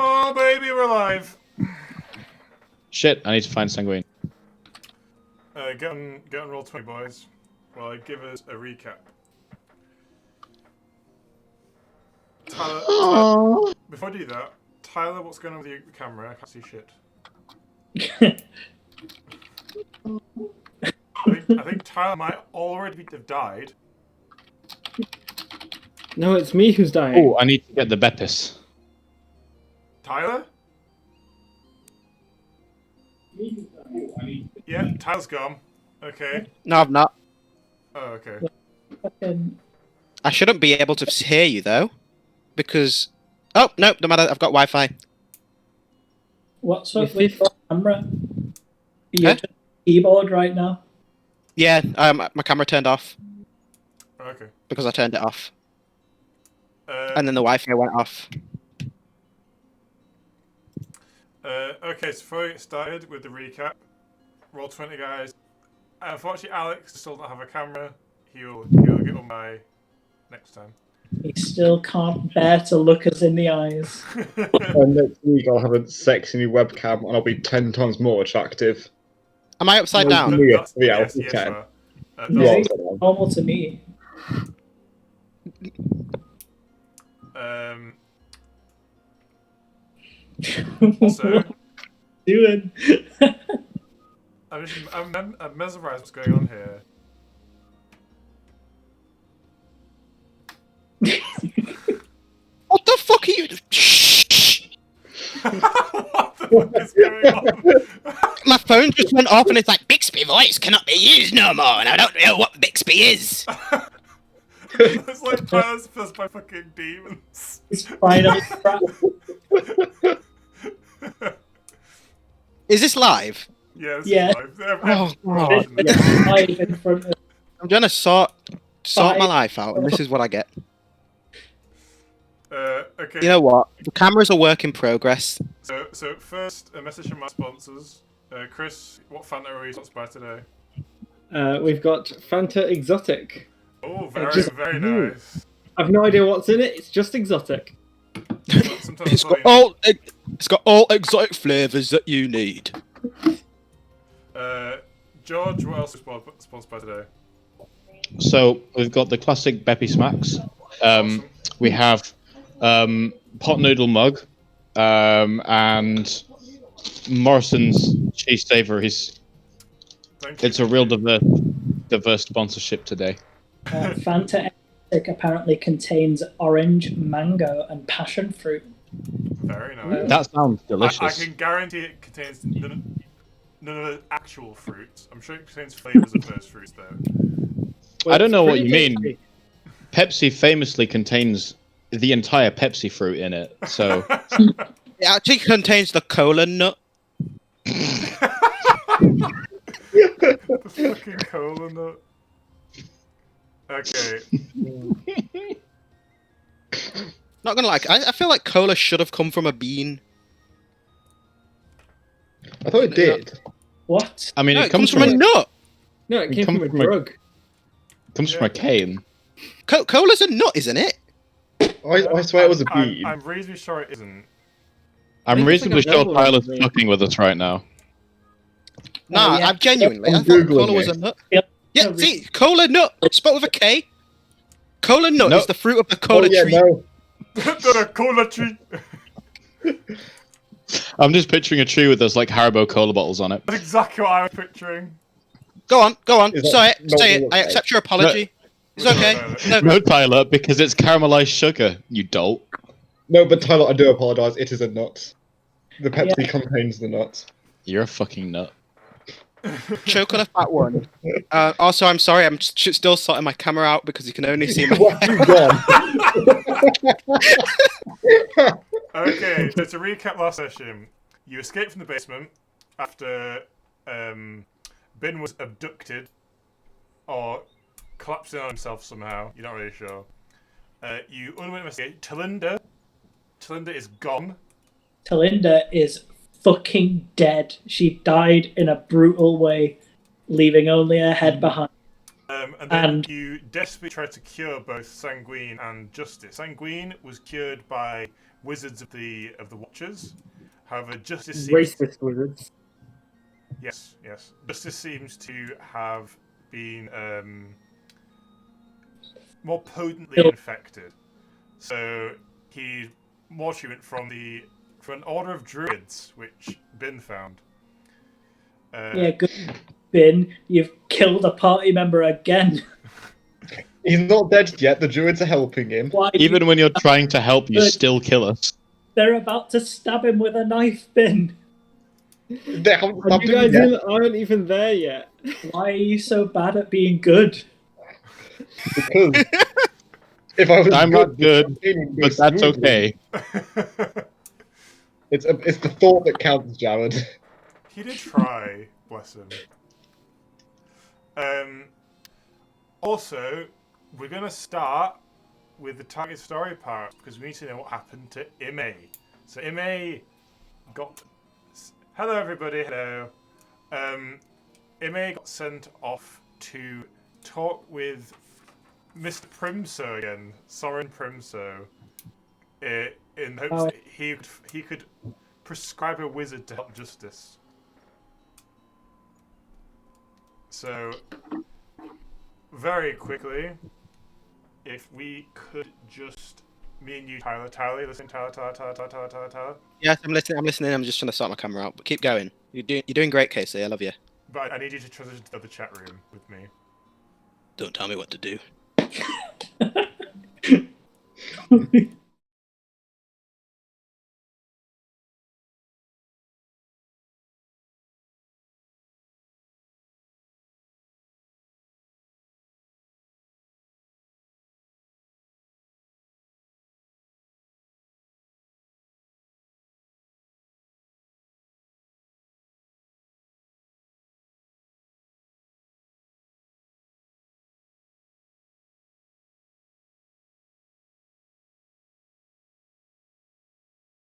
Oh, baby, we're alive. Shit, I need to find Sanguine. Get on roll 20, boys. Well, give us a recap. Tyler, before I do that, Tyler, what's going on with your camera? I can't see shit. I think Tyler might already have died. No, it's me who's dying. Oh, I need to get the Beppis. Tyler? Yeah, Tyler's gone. Okay. No, I'm not. Oh, okay. I shouldn't be able to hear you though, because oh no, no matter. I've got Wi-Fi. What's up with your camera? You're just keyboard right now. Yeah, my camera turned off Okay. because I turned it off, and then the Wi-Fi went off. Okay, so before we get started with the recap, roll 20, guys. Unfortunately, Alex still doesn't have a camera. He'll get on by next time. He still can't bear to look us in the eyes. And next week I'll have a sexy new webcam and I'll be 10 times more attractive. Am I upside down? Yes, yes, you can. are. Yeah, it's normal to me. Also, Doing. I'm mesmerized what's going on here. What the fuck are you? Shh! What the fuck is going on? My phone just went off and it's like Bixby voice cannot be used no more, and I don't know what Bixby is. It's like Tyler's possessed by fucking demons. It's finally crap. Is this live? Yeah, this Yeah. is live. Oh, God. It's live in front of I'm trying to sort my life out, and this is what I get. Okay. You know what? The camera's a work in progress. So first, a message from my sponsors. Chris, what Fanta are we sponsored by today? We've got Fanta Exotic. Oh, very nice. I've no idea what's in it. It's just exotic. Sometimes It's got all exotic flavours that you need. George, what else is sponsored by today? So we've got the classic Beppy Smacks. Awesome. We have pot noodle mug, and Morrison's cheese savouries. Thank you. It's a real diverse sponsorship today. Fanta Exotic apparently contains orange, mango, and passion fruit. Very nice. That sounds I delicious. can guarantee it contains none of the actual fruits. I'm sure it contains flavours of those fruits, though. Well, I don't know it's what you pretty mean. tasty. Pepsi famously contains the entire Pepsi fruit in it, so It actually contains the cola nut. The fucking cola nut. Okay. Not gonna lie, I feel like cola should have come from a bean. I thought it did. What? I mean, No, it comes from a nut. No, it came come from a from a- drug. comes from a cane. Cola's a nut, isn't it? I swear it was a bean. I'm reasonably sure it isn't. I'm think reasonably I've sure never Tyler's really- fucking with us right now. Nah, yeah. I'm genuinely. I'm I thought Googling cola was it. a nut. Yep. Yeah, No, see, cola nut, spelled with a K. Cola nut No. is the fruit of the cola oh, yeah, tree. no. The cola tree. I'm just picturing a tree with those like Haribo cola bottles on it. That's exactly what I was picturing. Go on. Is that Say it. not Say it. what I it accept your apology. It's okay. No. No, Tyler, because it's caramelized sugar, you dolt. No, but Tyler, I do apologise. It is a nut. The Pepsi contains the nut. You're a fucking nut. Choke on a fat one. Also, I'm sorry. I'm still sorting my camera out because you can only see my. What have you done? Okay, so to recap last session, you escaped from the basement after Bin was abducted or collapsed in on himself somehow. You're not really sure. You underwent investigate. Talinda is gone. Talinda is fucking dead. She died in a brutal way, leaving only her head behind. And then And- you desperately tried to cure both Sanguine and Justice. Sanguine was cured by wizards of the Watchers. However, Justice seems Racist wizards. yes. Justice seems to have been more potently infected. So he more treatment from an order of Druids, which Bin found. Yeah, good. Bin, you've killed a party member again. He's not dead yet. The druids are helping him. Why? Even when you're trying to help, you still kill us. They're about to stab him with a knife, Bin. They haven't And stabbed you him guys yet. aren't even there yet. Why are you so bad at being good? Because if I was I'm not good, the campaign would go but that's smoothly. okay. It's the thought that counts, Jared. He did try, bless him. Also, we're going to start with the target story part because we need to know what happened to Ime. So Ime got... Hello everybody, hello. Ime got sent off to talk with Mr. Primso again, Soren Primso, in hopes that he could prescribe a wizard to help Justice. So, very quickly, if we could just, me and you, Tyler, listen, Tyler. Yes, I'm listening. I'm just trying to sort my camera out. But keep going. You're doing great, Casey. I love you. But I need you to transition to the other chat room with me. Don't tell me what to do.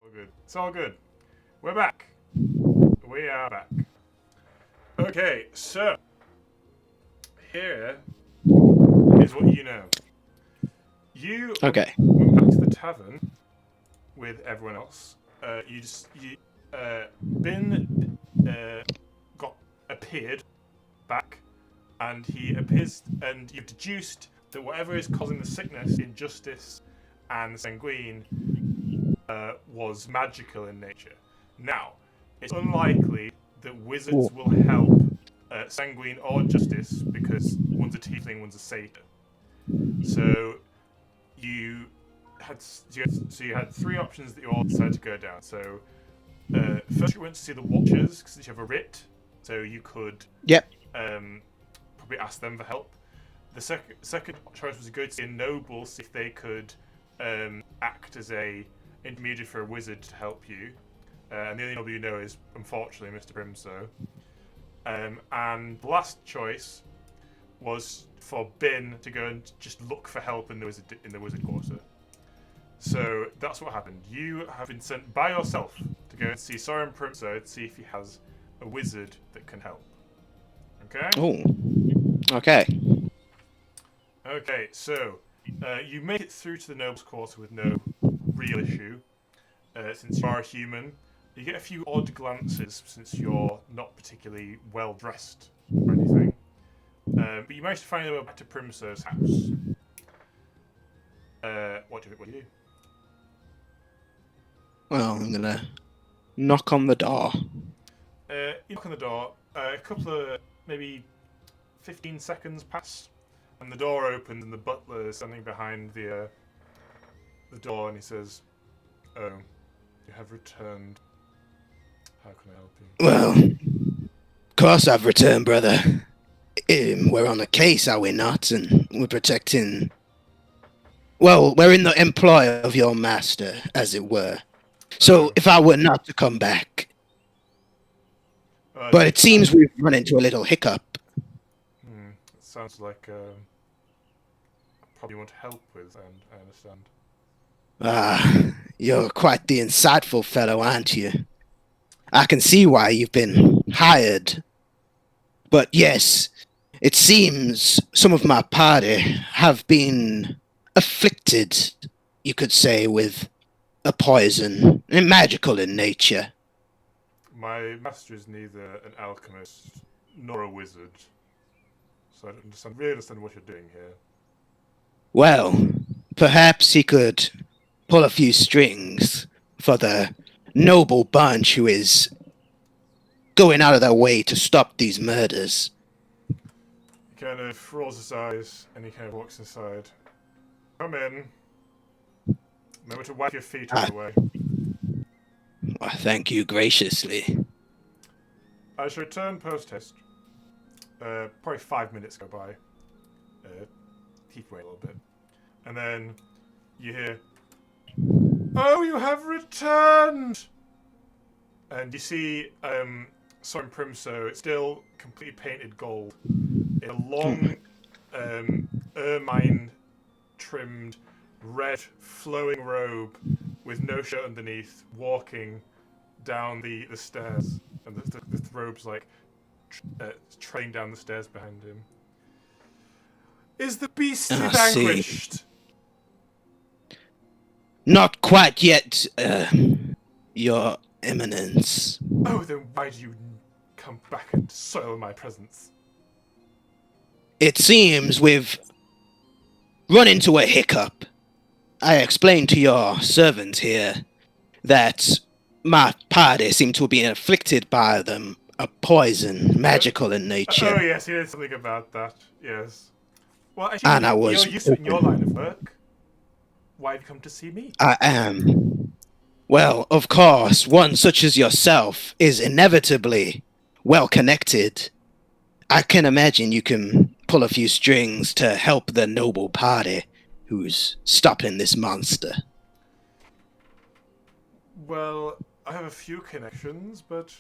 All good. It's all good. We're back. We are back. Okay, so here is what you know. You Okay. went back to the tavern with everyone else. Bin appeared back, and he appears, and you've deduced that whatever is causing the sickness in Justice and Sanguine was magical in nature. Now, it's unlikely that wizards will help Sanguine or Justice because one's a tiefling, one's a satyr. So you had three options that you all decided to go down. So first you went to see the Watchers because you have a writ, so you could probably ask them for help. The second choice was to go to see a noble, see if they could act as a intermediary for a wizard to help you. And the only noble you know is, unfortunately, Mr. Primso. And the last choice was for Bin to go and just look for help in the wizard quarter. So that's what happened. You have been sent by yourself to go and see Soren Primso to see if he has a wizard that can help. Okay? Oh. Okay. Okay, so you make it through to the noble's quarter with no real issue, since you are a human. You get a few odd glances since you're not particularly well dressed or anything. But you manage to find your way back to Primso's house. What do you do? Well, I'm gonna knock on the door. You knock on the door. A couple of maybe 15 seconds pass, and the door opens, and the butler is standing behind the door, and he says, "Oh, you have returned. How can I help you?" Well, of course I've returned, brother. We're on a case, are we not? And we're protecting... Well, we're in the employ of your master, as it were. So if I were not to come back... But it seems we've run into a little hiccup. It sounds like probably want help with, and I understand. Ah, you're quite the insightful fellow, aren't you? I can see why you've been hired. But yes, It seems some of my party have been afflicted, you could say, with a poison, magical in nature. My master is neither an alchemist nor a wizard, so I don't really understand what you're doing here. Well, perhaps he could pull a few strings for the noble bunch who is going out of their way to stop these murders. He kind of rolls his eyes and he kind of walks inside. Come in. Remember to wipe your feet on the way. I thank you graciously. I shall return post-haste. Probably 5 minutes go by. Keep wait a little bit. And then you hear, "Oh, you have returned!" And you see Soren Primso, it's still completely painted gold, in a long, ermine-trimmed, red, flowing robe with no shirt underneath, walking down the stairs. And the robe's like trailing down the stairs behind him. Is the beast vanquished? Not quite yet, Your Eminence. Oh, then why do you come back and soil my presence? It seems we've run into a hiccup. I explained to your servant here that my party seemed to be afflicted by them, a poison, magical in nature. Oh yes, you did something about that. Yes. Well, actually, And I was you're used to it in your line of work. Why have you come to see me? I am. Well, of course, one such as yourself is inevitably well connected. I can imagine you can pull a few strings to help the noble party who's stopping this monster. Well, I have a few connections, but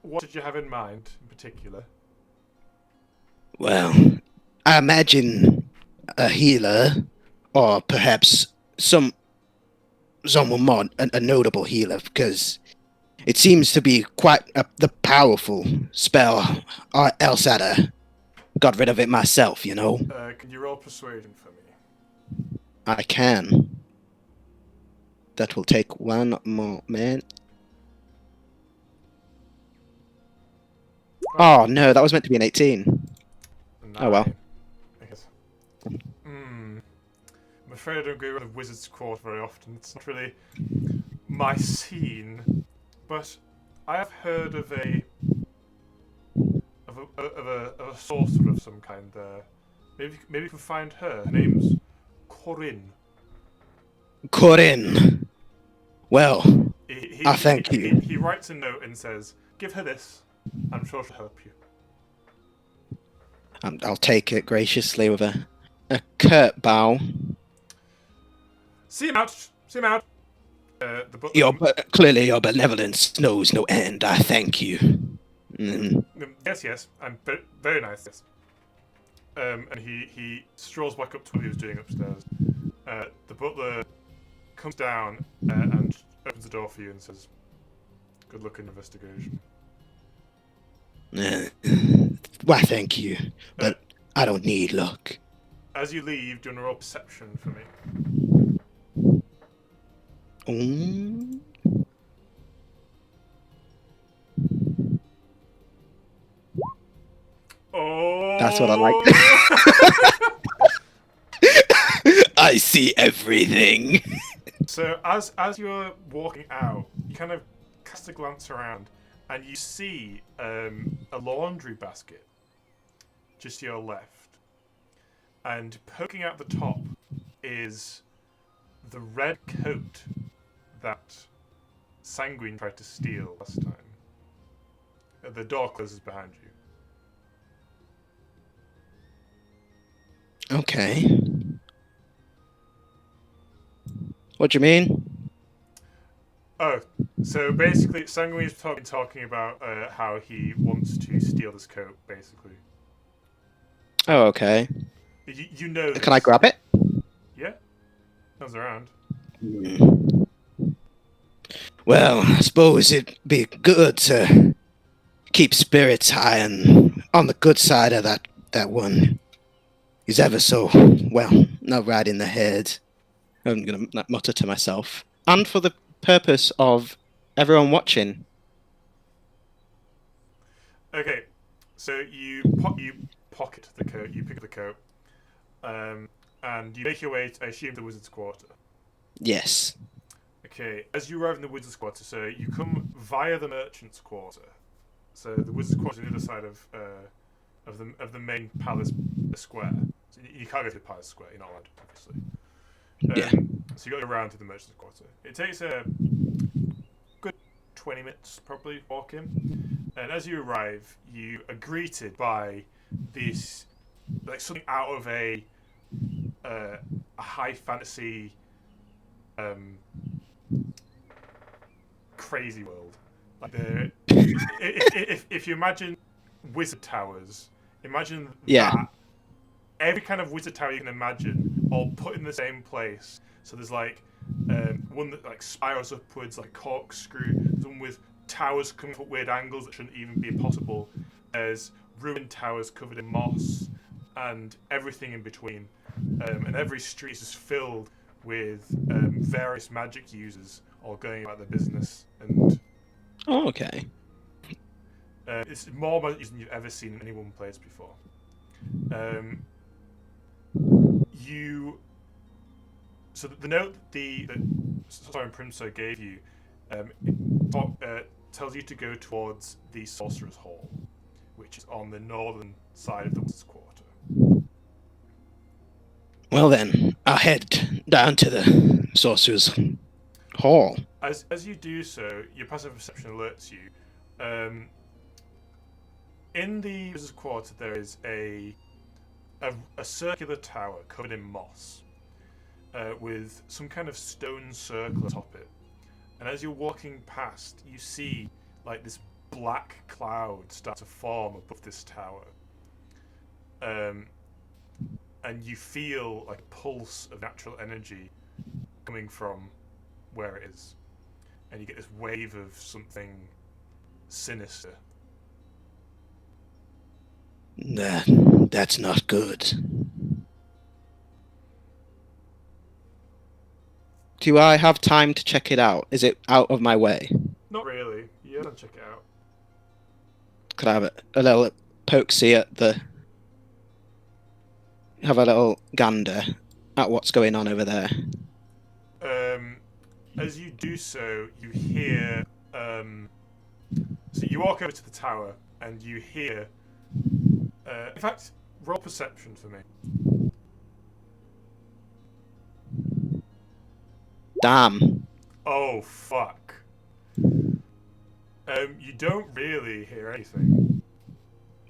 what did you have in mind in particular? Well, I imagine a healer, or perhaps someone more, a notable healer, because it seems to be quite the powerful spell, or else I'd got rid of it myself, you know? Can you roll persuasion for me? I can. That will take one moment. Oh no, that was meant to be an 18. Oh well. I guess. I'm afraid I don't go around the wizard's court very often. It's not really my scene. But I have heard of a sorcerer of some kind there. Maybe you can find her. Her name's Corinne. Corinne. Well, I thank you. He writes a note and says, "Give her this. I'm sure she'll help you." I'll take it graciously with a curt bow. See him out. See him out. The butler. Clearly your benevolence knows no end. I thank you. Yes. I'm very nice. Yes. And he strolls back up to what he was doing upstairs. The butler comes down and opens the door for you and says, "Good luck in your investigation." Why, thank you, but I don't need luck. As you leave, do you want to roll perception for me? Oh, that's what I like. I see everything. So as you're walking out, you kind of cast a glance around, and you see a laundry basket just to your left, and poking out the top is the red coat that Sanguine tried to steal last time. The door closes behind you. Okay. What do you mean? Oh, so basically, Sanguine's talking about how he wants to steal this coat, basically. Oh, okay. You know this. Can I grab it? Yeah. Comes around. Well, I suppose it'd be good to keep spirits high and on the good side of that that one is ever so, well, not right in the head. I'm going to mutter to myself. And for the purpose of everyone watching. Okay, so you pocket the coat, you pick up the coat, and you make your way, I assume, to the wizard's quarter. Yes. Okay, as you arrive in the wizard's quarter, so you come via the merchant's quarter. So the wizard's quarter is on the other side of the main palace square. So you can't go to the palace square. You're not allowed, obviously. Yeah. So you got to go around to the merchant's quarter. It takes a good 20 minutes, probably, walking. And as you arrive, you are greeted by this, like something out of a high fantasy, crazy world. Like if you imagine wizard towers, imagine that. Every kind of wizard tower you can imagine, all put in the same place. So there's like one that like spirals upwards, like corkscrew. There's one with towers coming from weird angles that shouldn't even be possible. There's ruined towers covered in moss, and everything in between. And every street is just filled with various magic users all going about their business. And Okay. it's more magic than you've ever seen in any one place before. So the note that Soren Primso gave you tells you to go towards the Sorcerer's Hall, which is on the northern side of the Wizard's Quarter. Well then, I'll head down to the Sorcerer's Hall. As you do so, your passive perception alerts you. In the Wizard's Quarter, there is a circular tower covered in moss, with some kind of stone circle atop it. And as you're walking past, you see like this black cloud start to form above this tower. And you feel like a pulse of natural energy coming from where it is. And you get this wave of something sinister. That's not good. Do I have time to check it out? Is it out of my way? Not really. You gotta check it out. Could I have a little poke-see at the... Have a little gander at what's going on over there? As you do so, you hear... so you walk over to the tower, and you hear... in fact, roll perception for me. Damn. Oh, fuck. You don't really hear anything.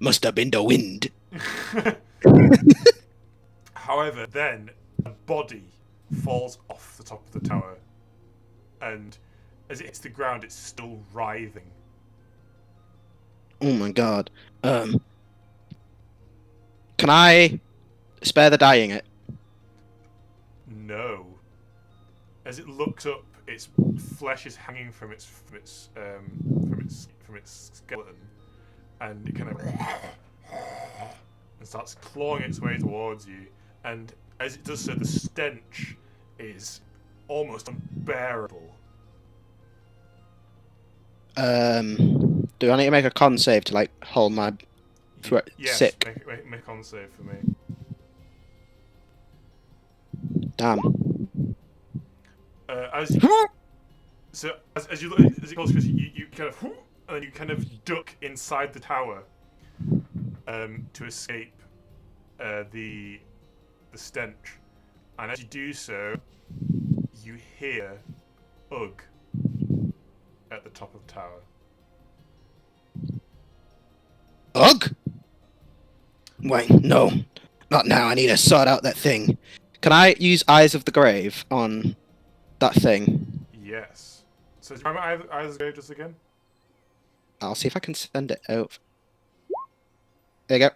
Must have been the wind. However, then a body falls off the top of the tower, and as it hits the ground, it's still writhing. Oh my god. Can I spare the dying it? No. As it looks up, its flesh is hanging from its skeleton, and it kind of and starts clawing its way towards you. And as it does so, the stench is almost unbearable. Do I need to make a con save to like hold my throat sick? Make a con save for me. Damn. As you look, as it goes, you kind of and then you kind of duck inside the tower to escape the stench, and as you do so, you hear Ugg at the top of the tower. Ugh? Wait, no. Not now. I need to sort out that thing. Can I use Eyes of the Grave on that thing? Yes. So do you remember Eyes of the Grave just again? I'll see if I can send it out. There you go.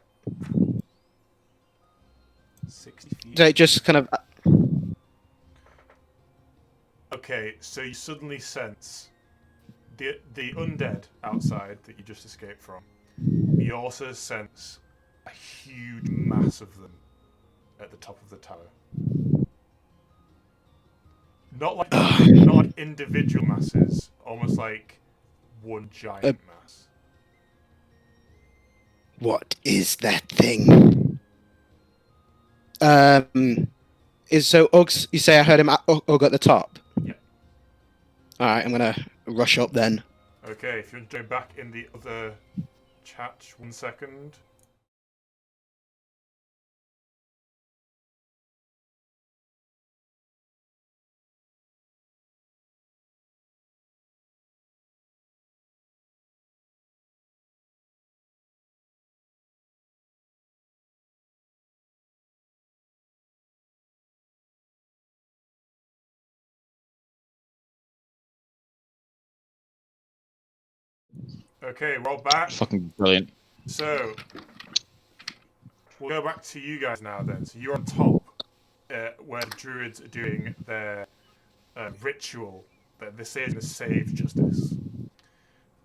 60 feet. So it just kind of... Okay, so you suddenly sense the undead outside that you just escaped from. You also sense a huge mass of them at the top of the tower. Not like individual masses, almost like one giant mass. What is that thing? So Uggs, you say I heard him Ugg at the top? Yeah. Alright, I'm gonna rush up then. Okay, if you want to go back in the other chat, 1 second. Okay, we're all back. Fucking brilliant. So, we'll go back to you guys now then. So you're on top, where the Druids are doing their ritual that they say is going to save justice.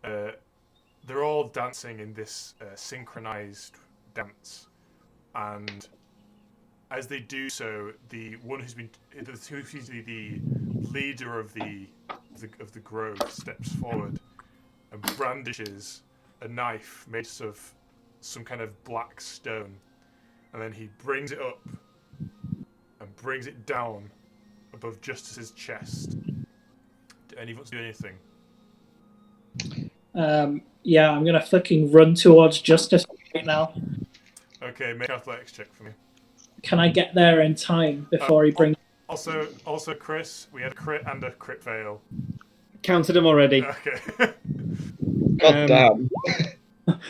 They're all dancing in this synchronized dance, and as they do so, the one who's usually the leader of the grove steps forward and brandishes a knife made of some kind of black stone, and then he brings it up and brings it down above Justice's chest. Do anyone do anything? Yeah, I'm gonna fucking run towards Justice right now. Okay, make an athletics check for me. Can I get there in time before he brings? Also, Chris, we had a crit and a crit fail. Counted them already. Okay. God damn.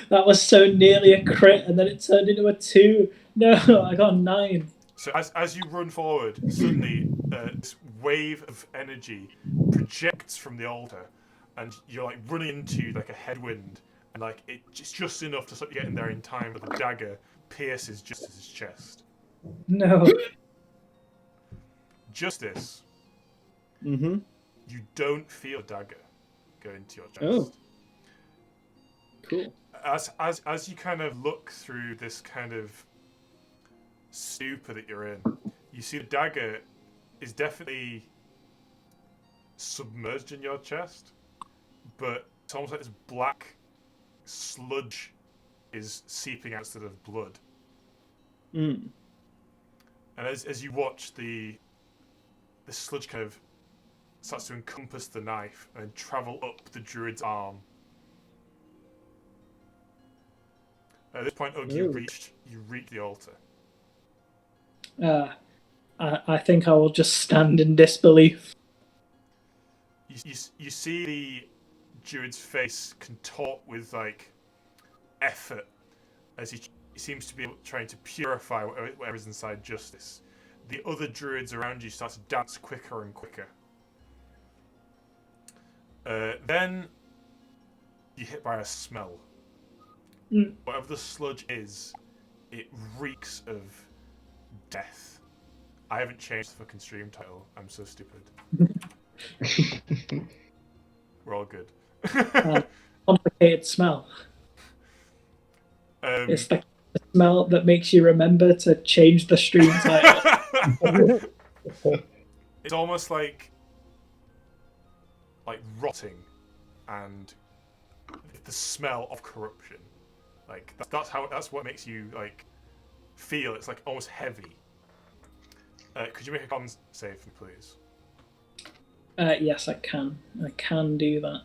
That was so nearly a crit, and then it turned into a 2. No, I got a 9. So as you run forward, suddenly this wave of energy projects from the altar, and you're like running into like a headwind, and like it's just enough to stop you getting there in time, but the dagger pierces Justice's chest. No. Justice, Mm-hmm. you don't feel a dagger go into your chest. Oh. Cool. As you kind of look through this kind of stupor that you're in, you see the dagger is definitely submerged in your chest, but it's almost like this black sludge is seeping out instead of blood. Mm. And as you watch, the sludge kind of starts to encompass the knife and travel up the druid's arm. At this point, Ugg, you reach the altar. I think I will just stand in disbelief. You see the druid's face contort with like effort as he seems to be trying to purify whatever is inside Justice. The other druids around you start to dance quicker and quicker. Then you hit by a smell. Mm. Whatever the sludge is, it reeks of death. I haven't changed the fucking stream title. I'm so stupid. We're all good. Complicated smell. It's like the smell that makes you remember to change the stream title. It's almost like rotting and the smell of corruption. Like that's what makes you like feel. It's like almost heavy. Could you make a con save, please? Yes, I can. I can do that.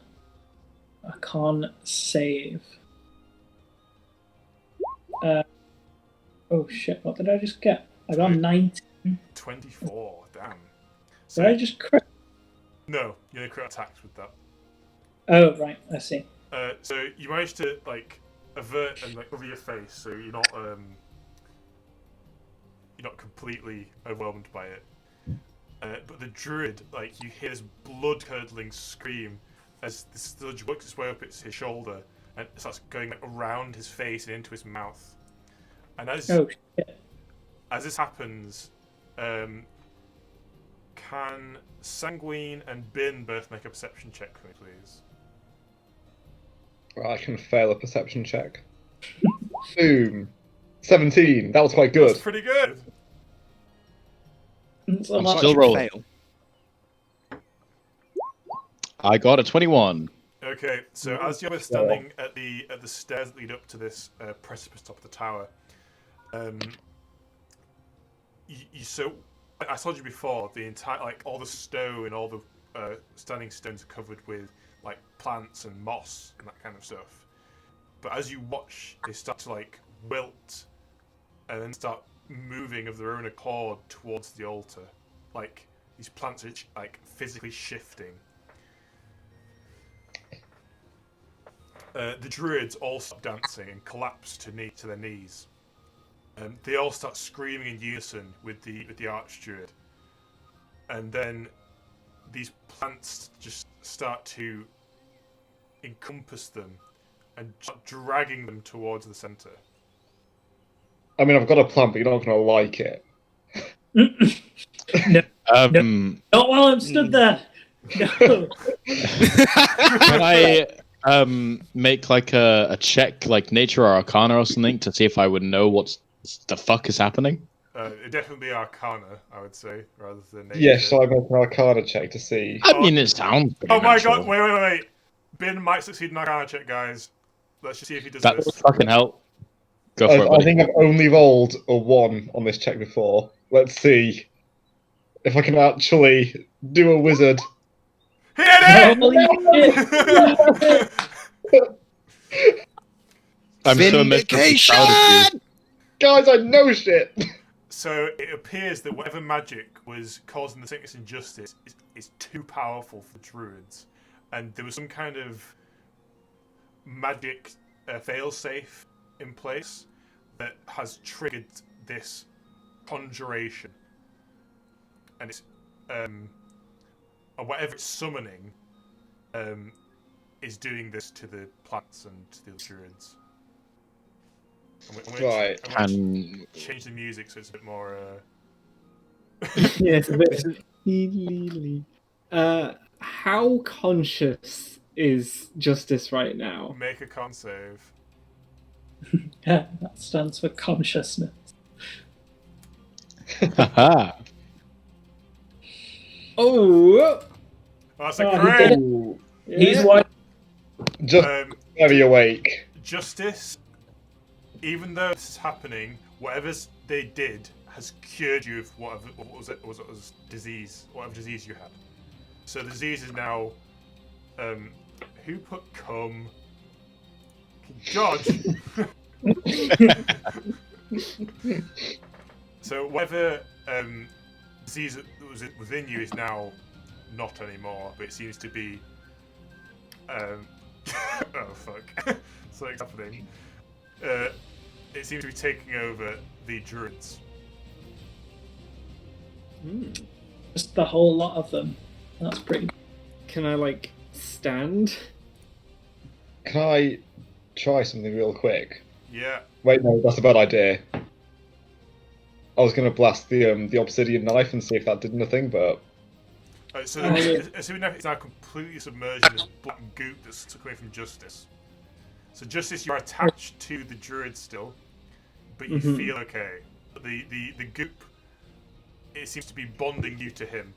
I can't save. Oh shit! What did I just get? I got 19. 24. Damn. Did I just crit? No, you only crit attacks with that. Oh right, I see. So you managed to like avert and like cover your face, so you're not completely overwhelmed by it. But the druid, like, you hear this blood-curdling scream as the sludge works its way up his shoulder and starts going like, around his face and into his mouth. And as this happens, can Sanguine and Bin both make a perception check for me, please? Right, I can fail a perception check. Boom. 17. That was quite good. That's pretty good. So I'm much. still rolling. Fail. I got a 21. Okay, so as you're standing at the stairs that lead up to this precipice top of the tower, so I told you before, the entire all the stone, all the standing stones are covered with like plants and moss and that kind of stuff. But as you watch, they start to wilt and then start moving of their own accord towards the altar. Like these plants are physically shifting. The druids all stop dancing and collapse to their knees. They all start screaming in unison with the archdruid, and then these plants just start to encompass them and start dragging them towards the center. I mean, I've got a plan, but you're not going to like it. Not while I'm stood there. No. Can I make a check, like nature or arcana or something, to see if I would know what the fuck is happening? It'd definitely be arcana, I would say, rather than nature. Yes, so I make an arcana check to see. I mean, it sounds pretty Oh my natural. god, wait. Bin might succeed in arcana check, guys. Let's just see if he does That this. would fucking help. Go for it, I buddy. think I've only rolled a 1 on this check before. Let's see if I can actually do a wizard. Hit it! Holy shit. I'm so miserably proud of you. Guys, I know shit! So it appears that whatever magic was causing the sickness and injustice is too powerful for the druids, and there was some kind of magic failsafe in place that has triggered this conjuration, and it's or whatever it's summoning is doing this to the plants and to the druids. I'm gonna Right. And change the music so it's a bit more. Yeah, it's a bit. How conscious is Justice right now? Make a con save. Yeah, that stands for consciousness. haha. Oh, That's a Oh, he crit! did it. Ooh. He's Yeah. white. Just very awake. Justice, even though this is happening, whatever they did has cured you of whatever what was disease, whatever disease you had. So the disease is now. Who put cum? God. So whatever disease that was within you is now not anymore, but it seems to be. Oh fuck! Something's happening. It seems to be taking over the druids. Just the whole lot of them. That's pretty. Can I stand? Can I try something real quick? Yeah. Wait, no, that's a bad idea. I was going to blast the obsidian knife and see if that did anything, but So Oh, yeah. assuming that it's now completely submerged in this black goop that's took away from Justice. So Justice, you're attached to the druid still, but you Mhm. feel okay. But the goop, it seems to be bonding you to him.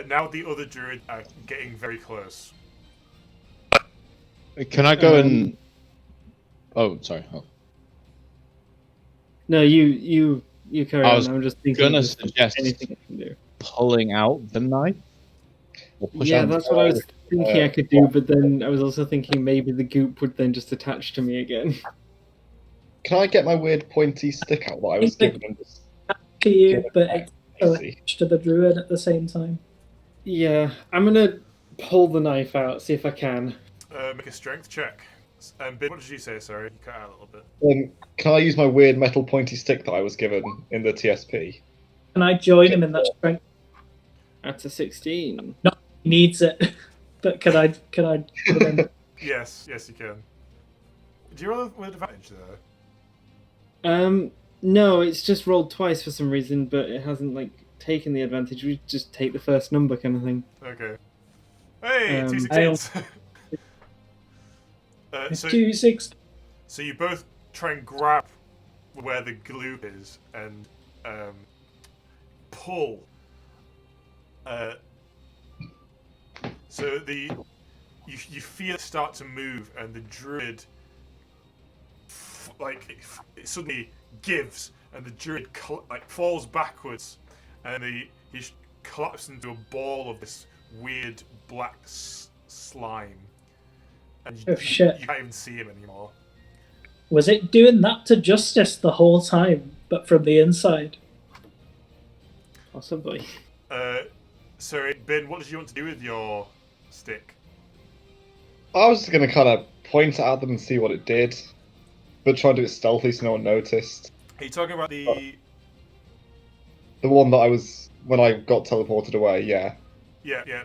Now the other druid are getting very close. Can I go and? Oh, sorry. Oh. No, you carry I was on. I'm just thinking. gonna if there's suggest anything I can do. pulling out the knife. Or push Yeah, out the that's what I was thinking I could do, yeah. but then I was also thinking maybe the goop would then just attach to me again. can I get my weird pointy stick out that I was given? And just To you, give it but back? it's See. attached to the druid at the same time. Yeah, I'm gonna pull the knife out, see if I can. Make a strength check. Ben, what did you say? Sorry, you cut out a little bit. Can I use my weird metal pointy stick that I was given in the TSP? Can I join him in that strength? That's a 16. He needs it. But can I put him? Yes, you can. Do you roll with advantage there? No, it's just rolled twice for some reason, but it hasn't taken the advantage. We just take the first number kind of thing. Okay. Hey, 2 I 16s. So 2 6. you both try and grab where the glue is and pull. So you feel it start to move, and the druid it suddenly gives, and the druid falls backwards, and he collapses into a ball of this weird black slime, and Oh shit! You can't even see him anymore. Was it doing that to Justice the whole time, but from the inside? Possibly. Sorry, Ben, what did you want to do with your stick? I was just going to kind of point it at them and see what it did, but try and do it stealthily so no one noticed. Are you talking about the one that I was when I got teleported away? Yeah. Yeah.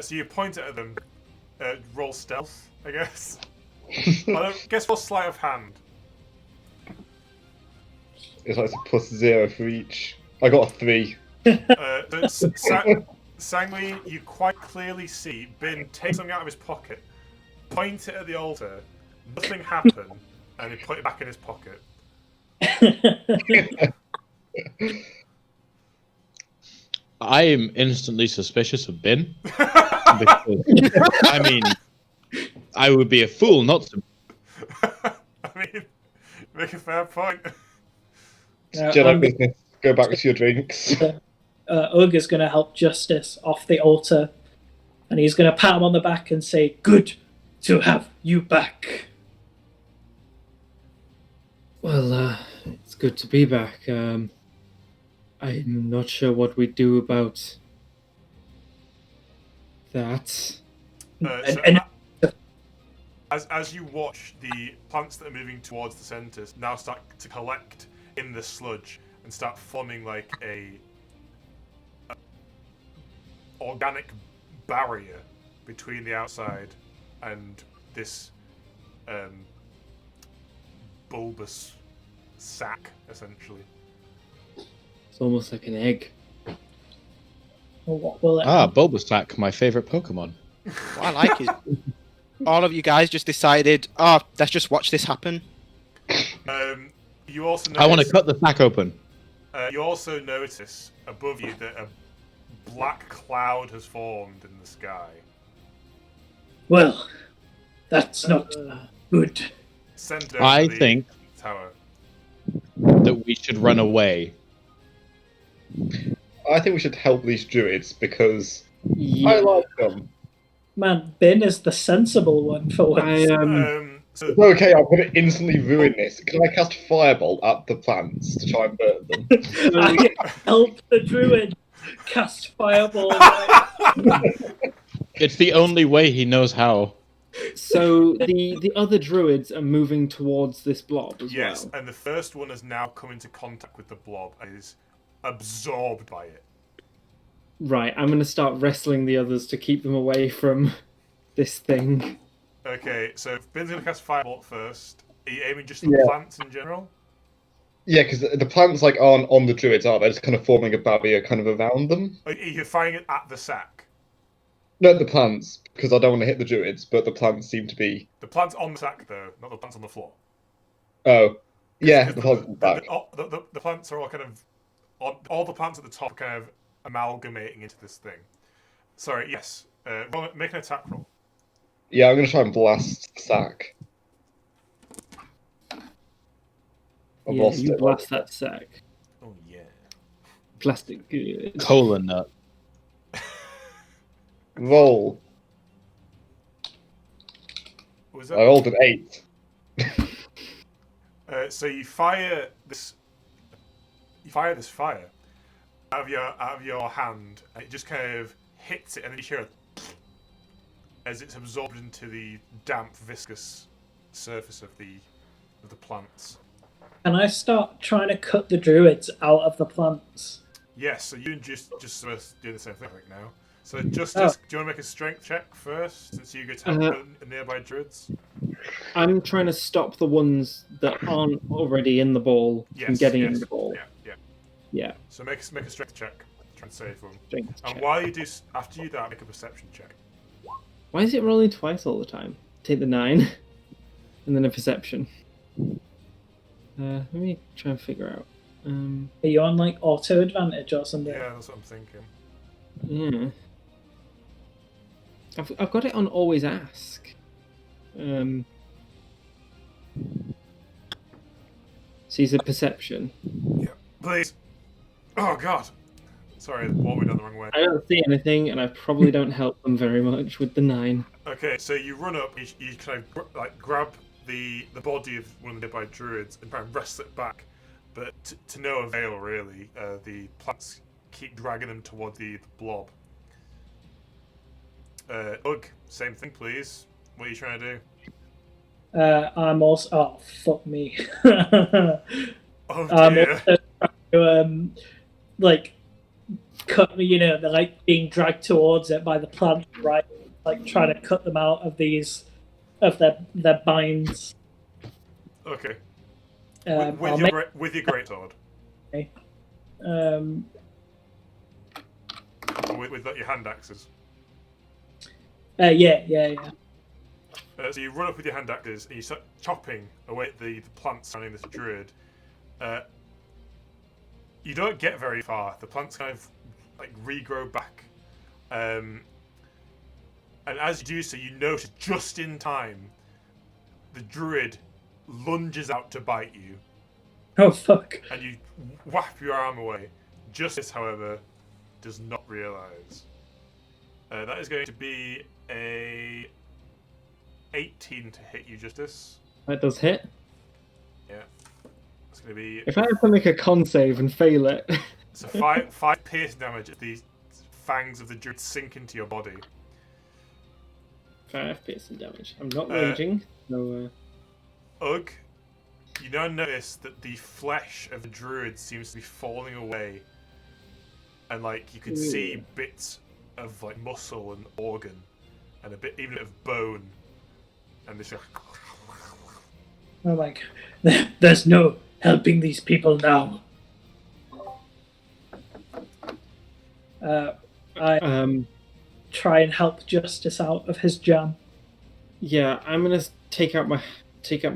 So you point it at them. Roll stealth, I guess. Guess what sleight of hand? It's like a +0 for each. I got a 3. Sanguine, you quite clearly see Bin take something out of his pocket, point it at the altar, nothing happened, and he put it back in his pocket. I am instantly suspicious of Bin. Because, I mean, I would be a fool not to. I mean, make a fair point. Jedi business. Go back to your drinks. Ogre's going to help Justice off the altar, and he's going to pat him on the back and say, "Good to have you back." Well, it's good to be back. I'm not sure what we do about that. As you watch, the plants that are moving towards the centres now start to collect in the sludge and start forming like a organic barrier between the outside and this bulbous sack, essentially. It's almost like an egg. Well, what will it? Bulbasaur, my favourite Pokemon. What I like is all of you guys just decided, let's just watch this happen. You also notice, I want to cut the sack open. You also notice above you that a black cloud has formed in the sky. Well, that's not good. Center I of the think tower. that we should run away. I think we should help these druids because Yeah. I like them. Man, Ben is the sensible one for once. So It's okay, I'm going to instantly ruin this. Can I cast Firebolt at the plants to try and burn them? I help the druid cast fireball. It's the only way he knows how. So the other druids are moving towards this blob as yes, well. and the first one has now come into contact with the blob and is absorbed by it. Right, I'm going to start wrestling the others to keep them away from this thing. Okay, so Ben's going to cast Firebolt first. Are you aiming just at the plants in general? Yeah, because the plants aren't on the druids, are they? They're just kind of forming a barrier kind of around them. Are you firing it at the sack? No, the plants, because I don't want to hit the druids, but the plants seem to be... The plants on the sack, though, not the plants on the floor. Oh. Yeah, the Because plants back. the plants are all kind of... All the plants at the top are kind of amalgamating into this thing. Sorry, yes. Make an attack roll. Yeah, I'm going to try and blast the sack. I've Yeah, lost you it. blast that sack. Oh, yeah. Blast it good. Cola nut. Roll. Was I that? rolled an 8. So you fire this. You fire this fire out of your hand, and it just kind of hits it, and then you hear it as it's absorbed into the damp, viscous surface of the plants. Can I start trying to cut the druids out of the plants? Yes. So you and just do the same thing right now. So Justice, do you want to make a strength check first, since you get to help the nearby druids? I'm trying to stop the ones that aren't already in the ball from getting in the ball. Yeah. So make a strength check. Try and save them. Strength And check. while you do, after you do that, make a perception check. Why is it rolling twice all the time? Take the 9, and then a perception. Let me try and figure out. Are you on like auto advantage or something? Yeah, that's what I'm thinking. Yeah. I've got it on always ask. So he's a perception. Please. Oh God. Sorry, what we done the wrong way. I don't see anything, and I probably don't help them very much with the 9. Okay, so you run up, you kind of grab the body of one of the nearby druids and try and wrestle it back, but to no avail really. The plants keep dragging them toward the blob. Ugg, same thing, please. What are you trying to do? I'm also. Oh, fuck me. Oh I'm dear. also trying to, like, cut me, they're like being dragged towards it by the plant, right? Like, trying to cut them out of their binds. Okay. I'll With your greatsword. With your hand axes. Yeah. So you run up with your hand axes and you start chopping away the plants surrounding this druid. You don't get very far. The plants kind of like regrow back, and as you do so, you notice just in time the druid lunges out to bite you, Oh, fuck. and you whap your arm away. Justice, however, does not realise. That is going to be a 18 to hit you, Justice. That does hit. Yeah. It's going to be... If I have to make a con save and fail it... So 5 piercing damage as the fangs of the druid sink into your body. 5 piercing damage. I'm not raging, so... Ugg, you now notice that the flesh of the druid seems to be falling away. And like you can see bits of like muscle and organ and a bit even of bone. And this Oh my god. There's no helping these people now. I try and help Justice out of his jam. Yeah, I'm gonna take out my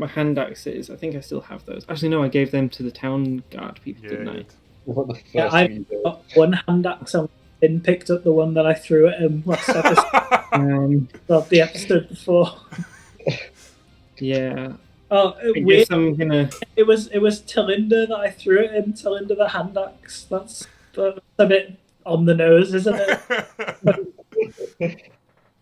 hand axes. I think I still have those. Actually, no, I gave them to the town guard people, didn't I? What the first Yeah, thing you did? I've got one hand axe and picked up the one that I threw at him last episode. Well, the episode before. Yeah. Oh, I guess I'm gonna... It was Tilinda that I threw at him. Tilinda the hand axe. That's a bit on the nose, isn't it?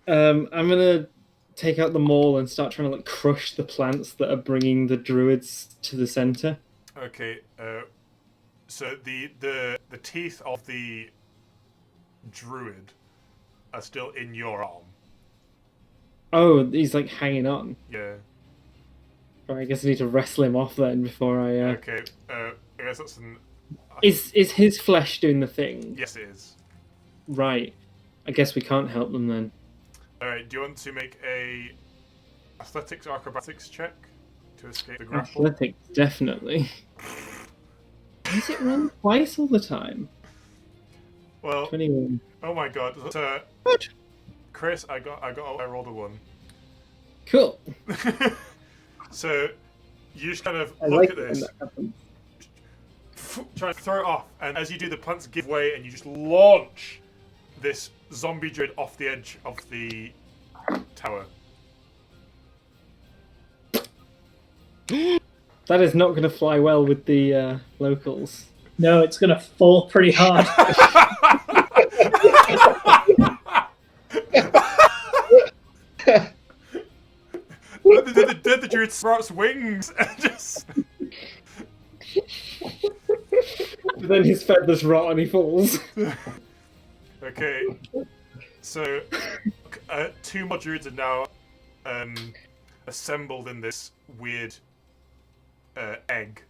I'm gonna take out the maul and start trying to like crush the plants that are bringing the druids to the center. Okay, so the teeth of the druid are still in your arm. Oh, he's like hanging on. Yeah. Right, I guess I need to wrestle him off then before I... Okay, I guess that's an... Is his flesh doing the thing? Yes, it is. Right. I guess we can't help them then. Alright, do you want to make a athletics or acrobatics check to escape the grapple? Athletics, definitely. Does it run twice all the time? Well, 21. oh my god. Chris, I rolled a 1. Cool. So, you just kind of I look like at it when this, that happens. try to throw it off, and as you do, the plants give way, and you just launch this zombie druid off the edge of the tower. That is not going to fly well with the locals. No, it's gonna fall pretty hard. The druid sprouts wings and just... Then his feathers rot and he falls. Okay, so 2 more druids are now assembled in this weird egg.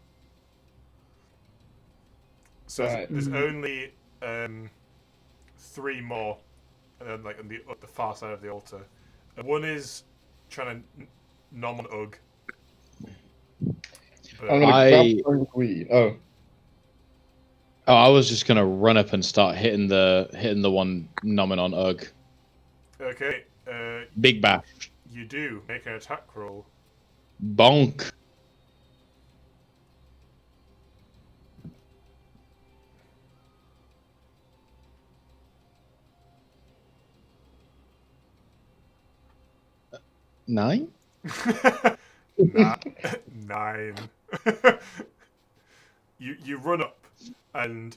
So Right. there's only 3 more, like on the far side of the altar. One is trying to nom on Ugg. But I'm gonna grab weed. Oh, I was just gonna run up and start hitting the one numbing on Ugg. okay, Big bash. you do make an attack roll. Bonk. 9? Nine. You run up and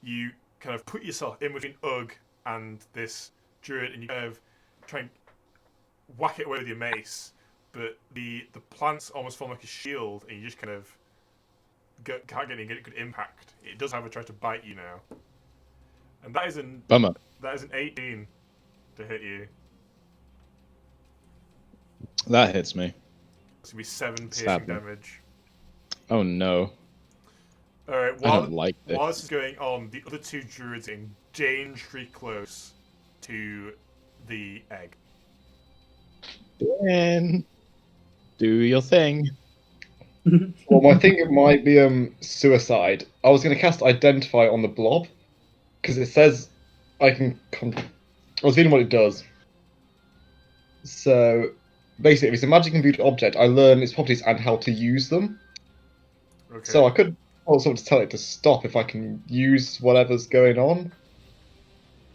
you kind of put yourself in between Ugg and this druid, and you kind of try and whack it away with your mace, but the plants almost form like a shield, and you just kind of can't get any good impact. It does, however, try to bite you now, and that is an Bummer. 18 to hit you. That hits me. It's gonna be 7 piercing Sadly. damage. Oh no. Alright, I don't like this. while this is going on, the other two druids are dangerously close to the egg. Ben, do your thing. Well, I think it might be suicide. I was going to cast Identify on the blob because it says I can. I was reading what it does. So basically, if it's a magic imbued object, I learn its properties and how to use them. Okay. So I could also tell it to stop if I can use whatever's going on.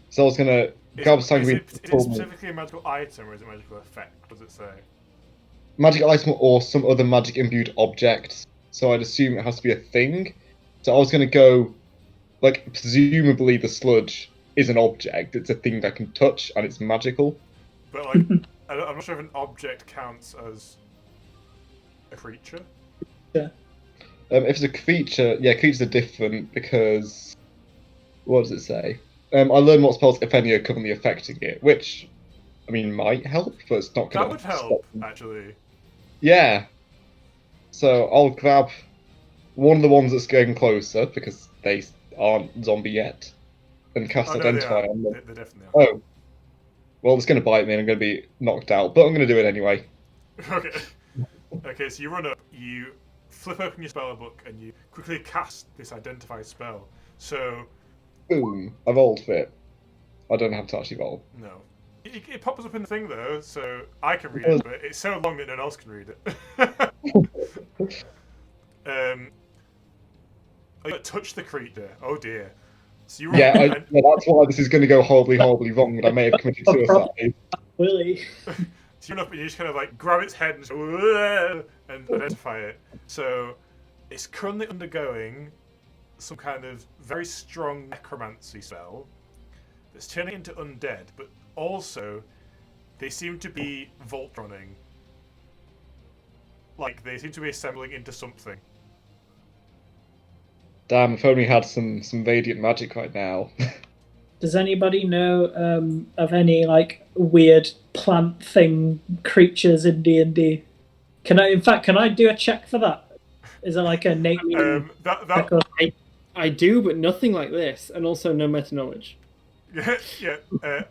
So I was going to grab Sanguine. Is it specifically a magical item or is it a magical effect? What does it say? Magic item or some other magic imbued object. So I'd assume it has to be a thing. So I was going to go, like, presumably the sludge is an object. It's a thing that can touch and it's magical. But like, I'm not sure if an object counts as a creature. If it's a creature, yeah, creatures are different because what does it say? I learn what spells, if any, are currently affecting it, which, I mean, might help, but it's not going That to would help, actually. Yeah. So I'll grab one of the ones that's going closer because they aren't zombie yet, and cast Oh, no, Identify they are. on them. They definitely are. Oh. Well, it's going to bite me and I'm going to be knocked out, but I'm going to do it anyway. Okay. Okay, so you run up, you flip open your spell book, and you quickly cast this Identify spell. So, Boom. I rolled for it. I don't have to actually roll. no. It pops up in the thing, though, so I can read it, but it's so long that no one else can read it. Oh, you touch the creature. Oh, dear. So you run Yeah, up and- that's why this is going to go horribly, horribly wrong, and I may have committed suicide. Really? So you run up and you just kind of like grab its head and, just, and identify it. So it's currently undergoing some kind of very strong necromancy spell that's turning into undead, but also they seem to be Voltroning. Like they seem to be assembling into something. Damn, if only had some radiant magic right now. Does anybody know of any like weird plant thing creatures in D&D? Can I do a check for that? Is it like a innate? That I do, but nothing like this, and also no meta knowledge. yeah,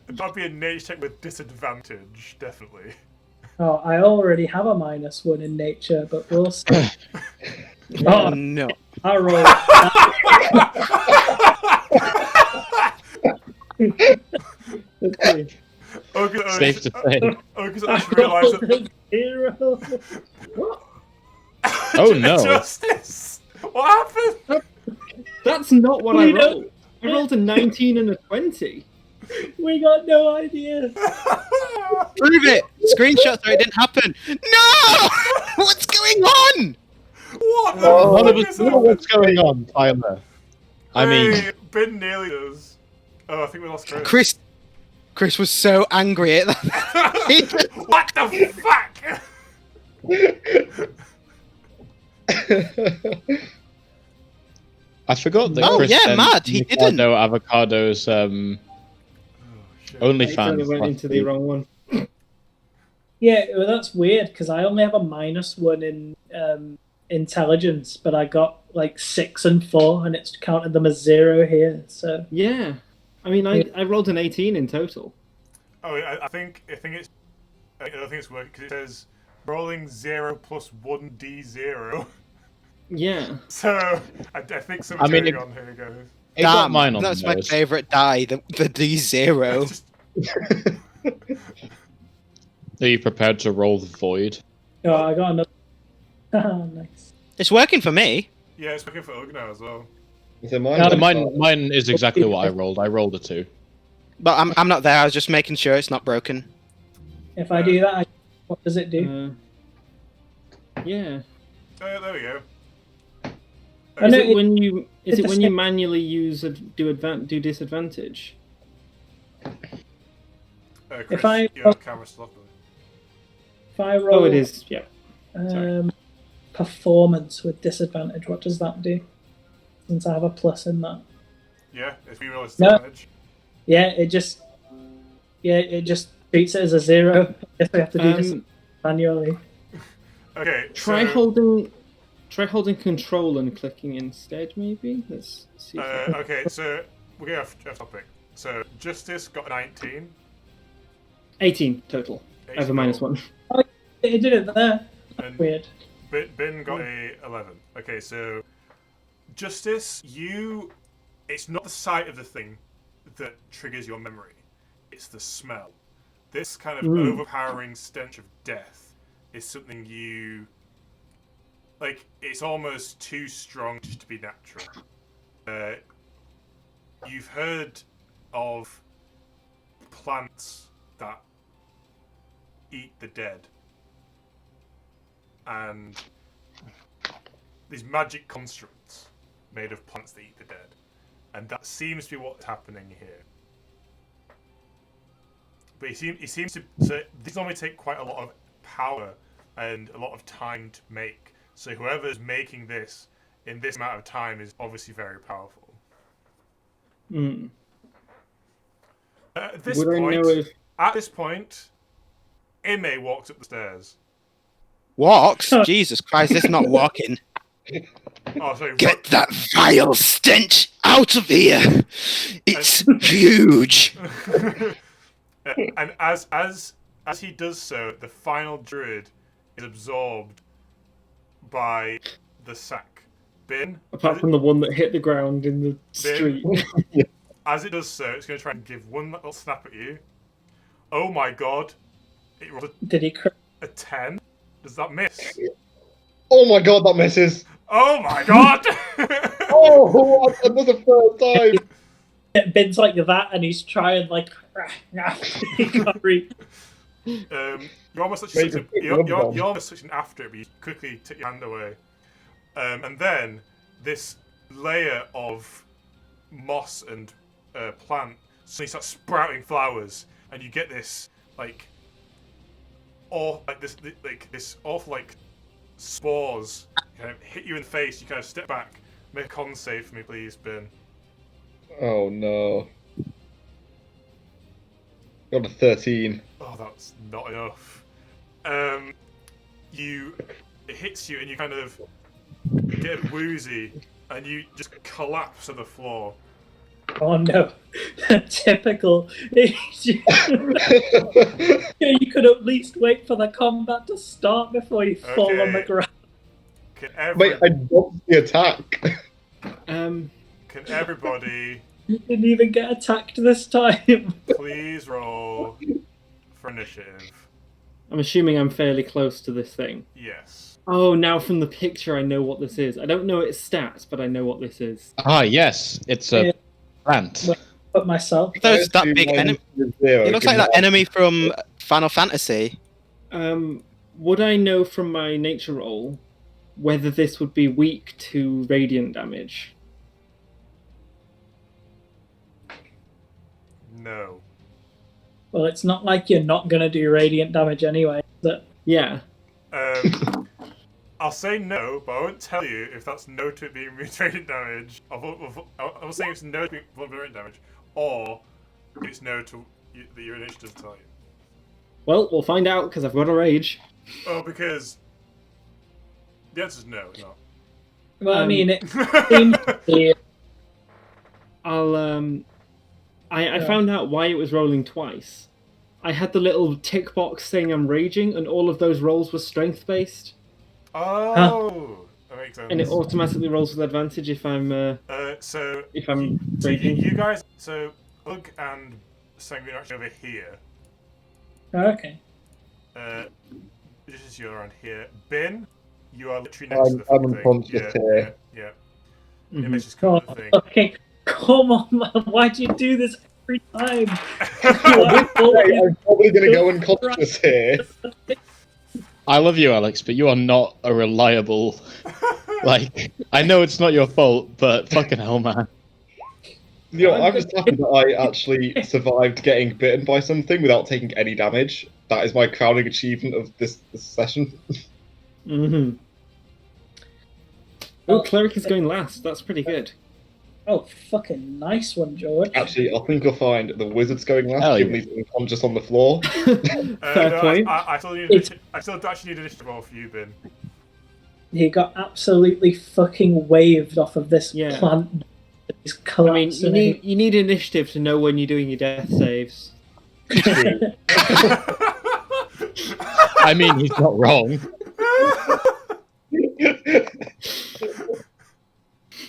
that'd be a nature check with disadvantage, definitely. Oh, I already have a -1 in nature, but we'll see. Oh no. I roll. Okay. Safe to say. Because I just realised that. 0. Oh no. Justice! What happened? That's not what I We don't- rolled. I rolled a 19 and a 20. We got no idea. Prove it! Screenshot so it didn't happen. No! What's going on? What the Oh, None of fuck us is know happening? what's going on, Tyler. I mean, Hey, Ben nearly does. Oh, I think we lost Chris. Chris was so angry at that. What the fuck? I forgot that Oh, Chris yeah, sent mad, he didn't. Avocado's Oh, shit. I OnlyFans. totally went last into the week. wrong one. Yeah, well, that's weird because I only have a -1 in intelligence, but I got like 6 and 4, and it's counted them as 0 here. So Yeah. I mean, I rolled an 18 in total. Oh, I think it's. I think it's working because it says rolling 0 plus 1d0. Yeah. So I think something's I mean, going on. Here it goes. It got Damn, mine on that's the my nose. favourite die, the D0. Just- Are you prepared to roll the void? oh, I got another. Oh, nice. It's working for me. yeah, it's working for Ugg now as well. So mine, Yeah, Mine is exactly what I rolled. I rolled a 2. But I'm not there, I was just making sure it's not broken. If I do that, I What does it do? Yeah. There we go. I Is know it when you it's the when you same- manually do disadvantage? Chris, If I- your camera's still up. If I roll Oh, it is. Yeah. performance with disadvantage, what does that do? Since I have a plus in that. Yeah, if we roll No. damage. Yeah, it just treats it as a 0. I guess we have to do this manually. Okay, Try so, holding control and clicking instead. Maybe. Let's see. If okay, so we're going off topic. So Justice got a 19. 18 total. I have a -1. It did it there. And Weird. Bin got a 11. Okay, so Justice, it's not the sight of the thing that triggers your memory. It's the smell. This kind of overpowering stench of death is something you... Like, it's almost too strong just to be natural. You've heard of plants that eat the dead. And these magic constructs made of plants that eat the dead. And that seems to be what's happening here. But he seems to... So these normally take quite a lot of power and a lot of time to make. So whoever's making this in this amount of time is obviously very powerful. At this Would point, I know if at this point, Ime walks up the stairs. Walks? Jesus Christ, it's not walking. Oh, sorry. Get that vile stench out of here! It's huge! And as he does so, the final druid is absorbed by the sack. Bin, apart from the one that hit the ground in the street. as it does so, it's going to try and give one little snap at you. Oh my god! It rolled Did he crit? a 10. Does that miss? Oh my god, that misses! Oh my god! Oh, what? Another third time! Bin's like that, and he's trying like he can't reach. You're almost switching after it, but you quickly take your hand away. And then this layer of moss and plant suddenly starts sprouting flowers, and you get this this awful spores kind of hit you in the face. You kind of step back. Make a con save for me, please, Ben. Oh no. Got a 13. Oh, that's not enough. It hits you, and you kind of get woozy, and you just collapse to the floor. Oh no! Typical. You could at least wait for the combat to start before you fall on the Okay. ground. Wait, I dodged the attack. Can everybody You didn't even get attacked this time. please roll for initiative? I'm assuming I'm fairly close to this thing. Yes. Oh, now from the picture I know what this is. I don't know its stats, but I know what this is. Ah, yes, it's a Yeah. plant. But myself. There's that big enemy. It looks like that enemy from Final Fantasy. Would I know from my nature roll whether this would be weak to radiant damage? No. Well, it's not like you're not going to do radiant damage anyway. But Yeah. I'll say no, but I won't tell you if that's no to it being radiant damage. I'm saying it's no to being radiant damage, or it's no to that your initiative doesn't tell you. Well, we'll find out because I've got a rage. Oh, because the answer's no, it's not. well, I mean, it seems to be I found out why it was rolling twice. I had the little tick box saying I'm raging, and all of those rolls were strength based, Oh, that makes sense. and it automatically rolls with advantage if I'm So raging. you guys, so Ugg and Sanguine are actually over here. okay. This is you around here. Bin, you are literally next to the I'm thing. unconscious here. Yeah. Mhm. Image is Oh, cool thing. okay. Come on, man. Why'd you do this every time? Hey, I'm probably going to go unconscious here. I love you, Alex, but you are not a reliable. Like, I know it's not your fault, but fucking hell, man. You know, I'm just happy that I actually survived getting bitten by something without taking any damage. That is my crowning achievement of this session. Mm-hmm. Oh, Cleric is going last. That's pretty good. Oh, fucking nice one, George. Actually, I think you'll find the wizard's going last, Hell given yeah. he's unconscious on the floor. Fair No, point. I still need. It's- I still actually need initiative roll for you, Bin. He got absolutely fucking waved off of this Yeah. plant. He's I mean, collapsing. you need initiative to know when you're doing your death saves. I mean, he's not wrong.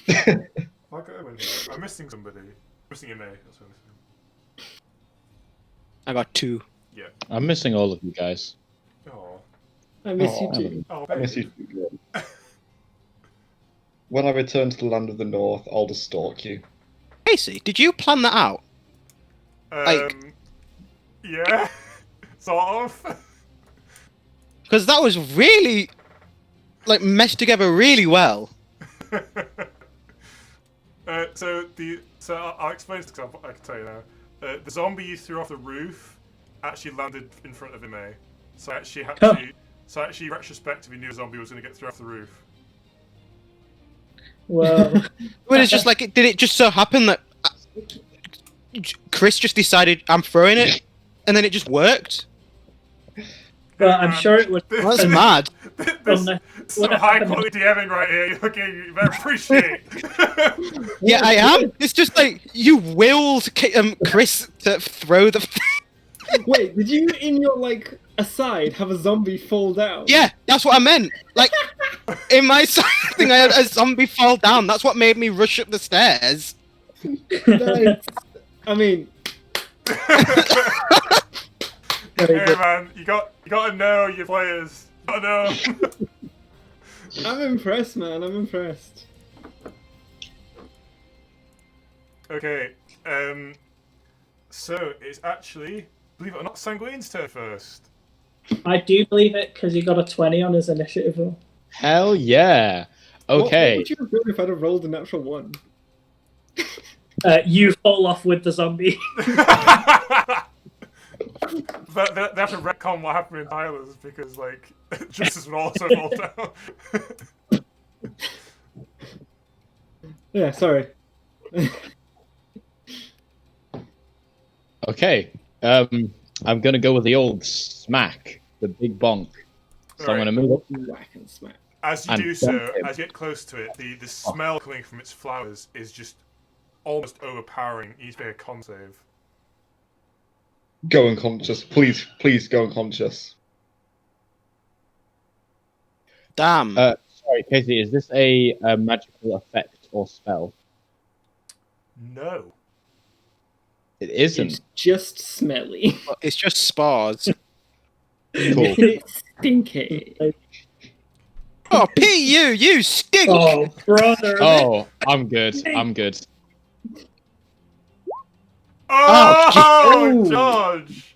I'm missing somebody. I'm missing a May. That's what I'm missing. I got 2. I'm missing all of you guys. Oh. I miss Oh, you too. Oh, I miss baby. you. When I return to the land of the north, I'll just stalk you. Casey, did you plan that out? Yeah. Sort of. Because that was really, like, meshed together really well. So I'll explain this because I can tell you now. The zombie you threw off the roof actually landed in front of him. So actually, retrospectively, knew a zombie was going to get thrown off the roof. Whoa. But it's just like, did it just so happen that Chris just decided I'm throwing it, and then it just worked? Well, I'm sure it would. Well, that's mad. This some high quality DMing right here. You better appreciate. Yeah, I am. It's just like you willed Chris to throw the. Wait, did you in your like aside have a zombie fall down? Yeah, that's what I meant. Like in my side thing, I had a zombie fall down. That's what made me rush up the stairs. Nice. I mean, Hey man, you got to know your players. You got to know. I'm impressed, man. I'm impressed. Okay. So it's actually, believe it or not, Sanguine's turn first. I do believe it because he got a 20 on his initiative roll. Hell yeah. Okay. What would you have done if I'd have rolled a natural 1? You fall off with the zombie. But they have to retcon what happened in Tyler's because, like, Justice would also fall down. Yeah, sorry. Okay. I'm gonna go with the old smack, the big bonk. So I'm Alright. gonna move up. Whack and smack. As you And do so, dump him. as you get close to it, the smell coming from its flowers is just almost overpowering. You need to make a con save. Go unconscious. Please go unconscious. Damn. Sorry, Casey, is this a magical effect or spell? No. It isn't. It's just smelly. It's just spars. Cool. It's stinky. Oh, P.U., you stink! Oh, brother. Oh, I'm good. I'm good. Oh, Oh, George!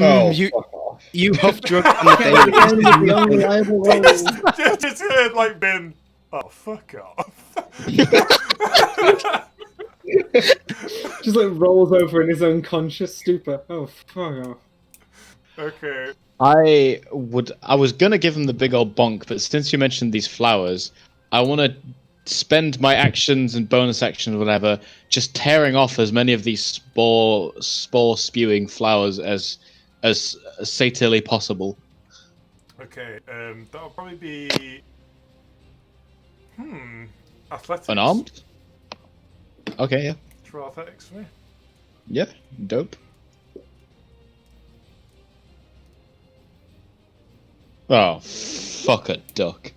Oh, you fuck off. you huff drug on the Again day. with the unreliable rolls. just heard, like, been. Oh, fuck off. Just like rolls over in his unconscious stupor. Oh, fuck off. Okay. I was gonna give him the big old bonk, but since you mentioned these flowers, I want to spend my actions and bonus actions, whatever, just tearing off as many of these spore spewing flowers as satilly possible. Okay, that'll probably be. Athletics. Unarmed? Okay, yeah. For athletics for me. Yeah, dope. Oh, fuck a duck.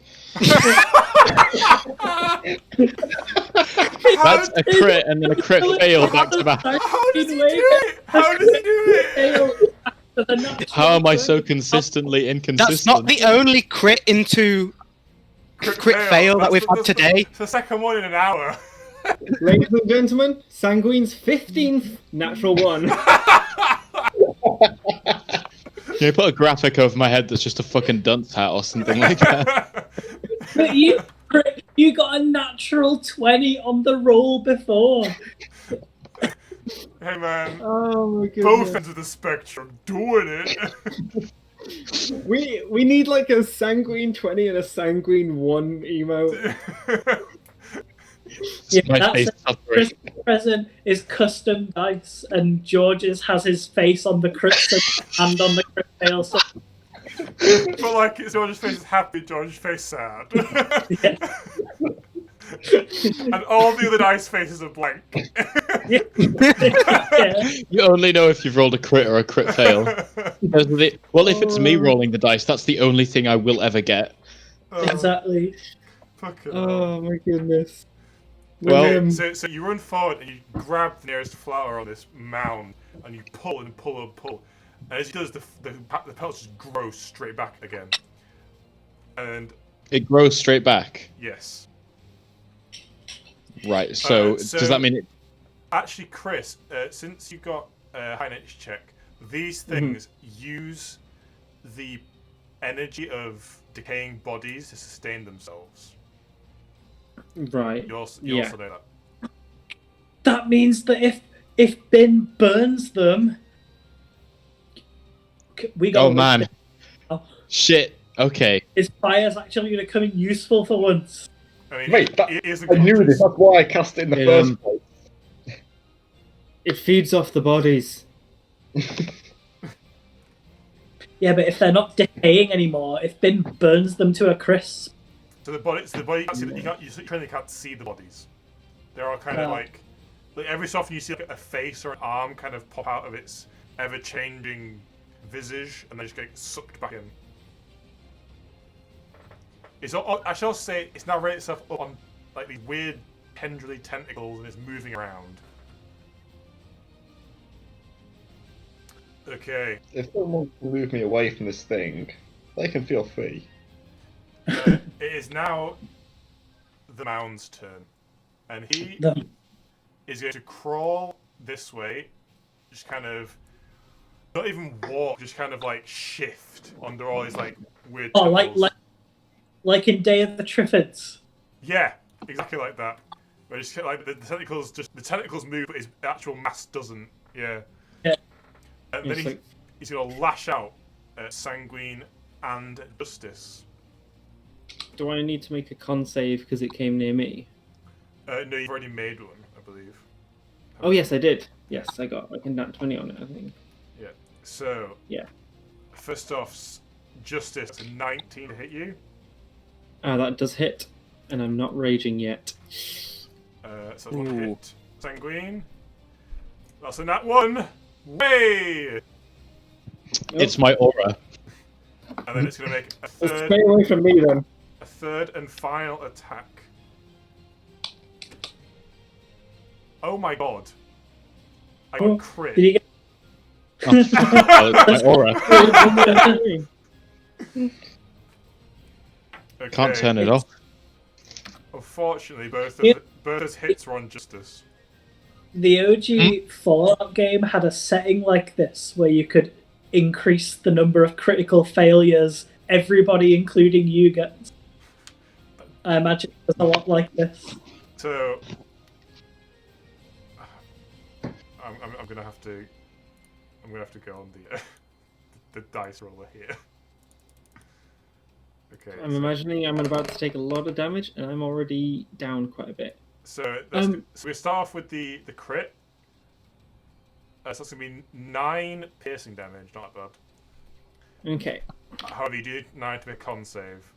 That's a crit and then a crit fail back to back. How does he do it? How does he do it? How am I so consistently inconsistent? That's not the only crit into crit fail that we've had today. It's the second one in an hour. Ladies and gentlemen, Sanguine's 15th natural 1. Can you put a graphic over my head that's just a fucking dunce hat or something like that? But you got a natural 20 on the roll before. Hey man, Oh my both goodness. ends of the spectrum, doing it. We need like a sanguine 20 and a sanguine 1 emote. Yeah, My that's face it. suffering. Christmas present is custom dice, and George's has his face on the crit and on the crit fail. So But like, George's face is happy, George's face sad. yeah. And all the other dice faces are blank. Yeah. You only know if you've rolled a crit or a crit fail. Well, if it's me rolling the dice, that's the only thing I will ever get. Exactly. Fucking Oh my goodness. Well, so you run forward and you grab the nearest flower on this mound and you pull and pull and pull. And as he does, the petals just grow straight back again. And it grows straight back. yes. Right, so So- does that mean it... Actually, Chris, since you got a high nature check, these things use the energy of decaying bodies to sustain themselves. Right. You also know that. That means that if Bin burns them, we got. Oh man. Shit. Okay. His fire's actually going to come in useful for once. I mean, Wait, it is I knew this. That's why I cast it in the first place. It feeds off the bodies. Yeah, but if they're not decaying anymore, if Bin burns them to a crisp, So the body, you can't see, you currently can't see the bodies. They're all kind of like every so often you see like a face or an arm kind of pop out of its ever-changing visage, and they just get sucked back in. It's all, I shall say it's now raised itself up on like these weird tendrily tentacles and it's moving around. Okay. If someone can move me away from this thing, they can feel free. It is now the mound's turn, and he is going to crawl this way, just kind of not even walk, just kind of like shift under all these like weird. oh, tentacles. like in Day of the Triffids. Yeah, exactly like that. Where just like the tentacles move, but his actual mass doesn't. Yeah. Yeah. And then he's gonna lash out at Sanguine and Justice. Do I need to make a con save because it came near me? No, you've already made one, I believe. Oh yes, I did. Yes, I got like a nat 20 on it, I think. Yeah. So. Yeah. First off, Justice, a 19 to hit you. That does hit, and I'm not raging yet. So that's one hit. Sanguine. That's a nat 1. Way! It's my aura. And then it's going to make a Stay third, away from me then. a third and final attack. Oh my god. I got crit. Did you get? It's my aura. Okay. Can't turn it off. Unfortunately, both his hits were on Justice. The OG Fallout game had a setting like this where you could increase the number of critical failures everybody, including you, gets. I imagine it was a lot like this. So I'm gonna have to go on the dice roller here. Okay. I'm imagining I'm about to take a lot of damage, and I'm already down quite a bit. So we start off with the crit. So that's gonna be 9 piercing damage, not that bad. Okay. However, you do 9 to be a con save.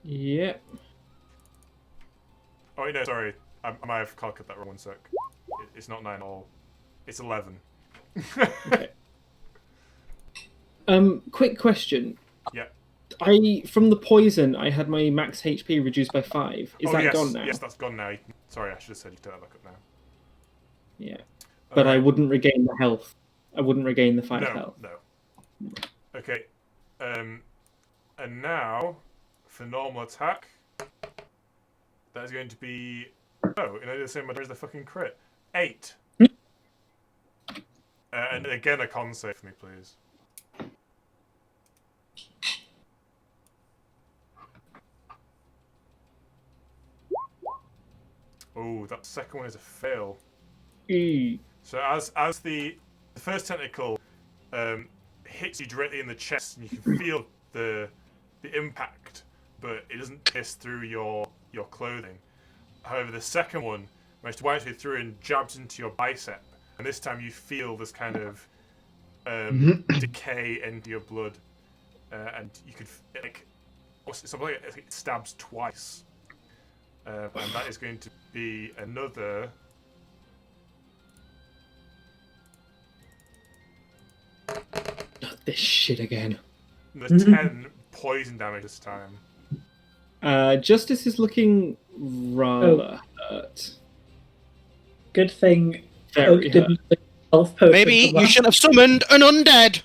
Yep. Oh no, sorry, I might have calculated that wrong. 1 sec. It's not 9 at all. It's 11. Okay. Quick question. Yeah. From the poison, I had my max HP reduced by 5. Is that yes, gone now? Yes, that's gone now. Sorry, I should have said you turn that back up now. Yeah. But I wouldn't regain the health. I wouldn't regain the 5 health. No. Okay. And now, for normal attack, that is going to be... Oh, you know the same as the fucking crit. 8. And again, a con save for me, please. Oh, that second one is a fail. E. So as the first tentacle hits you directly in the chest, and you can feel the impact, but it doesn't pierce through your clothing. However, the second one manages to wind its way through and jabs into your bicep, and this time you feel this kind of decay into your blood, and you could something like it stabs twice, and that is going to be another. Not this shit again. The 10 poison damage this time. Justice is looking rather hurt. Good thing Very Oak hurt. didn't take health potion Maybe from you that. should have summoned an undead.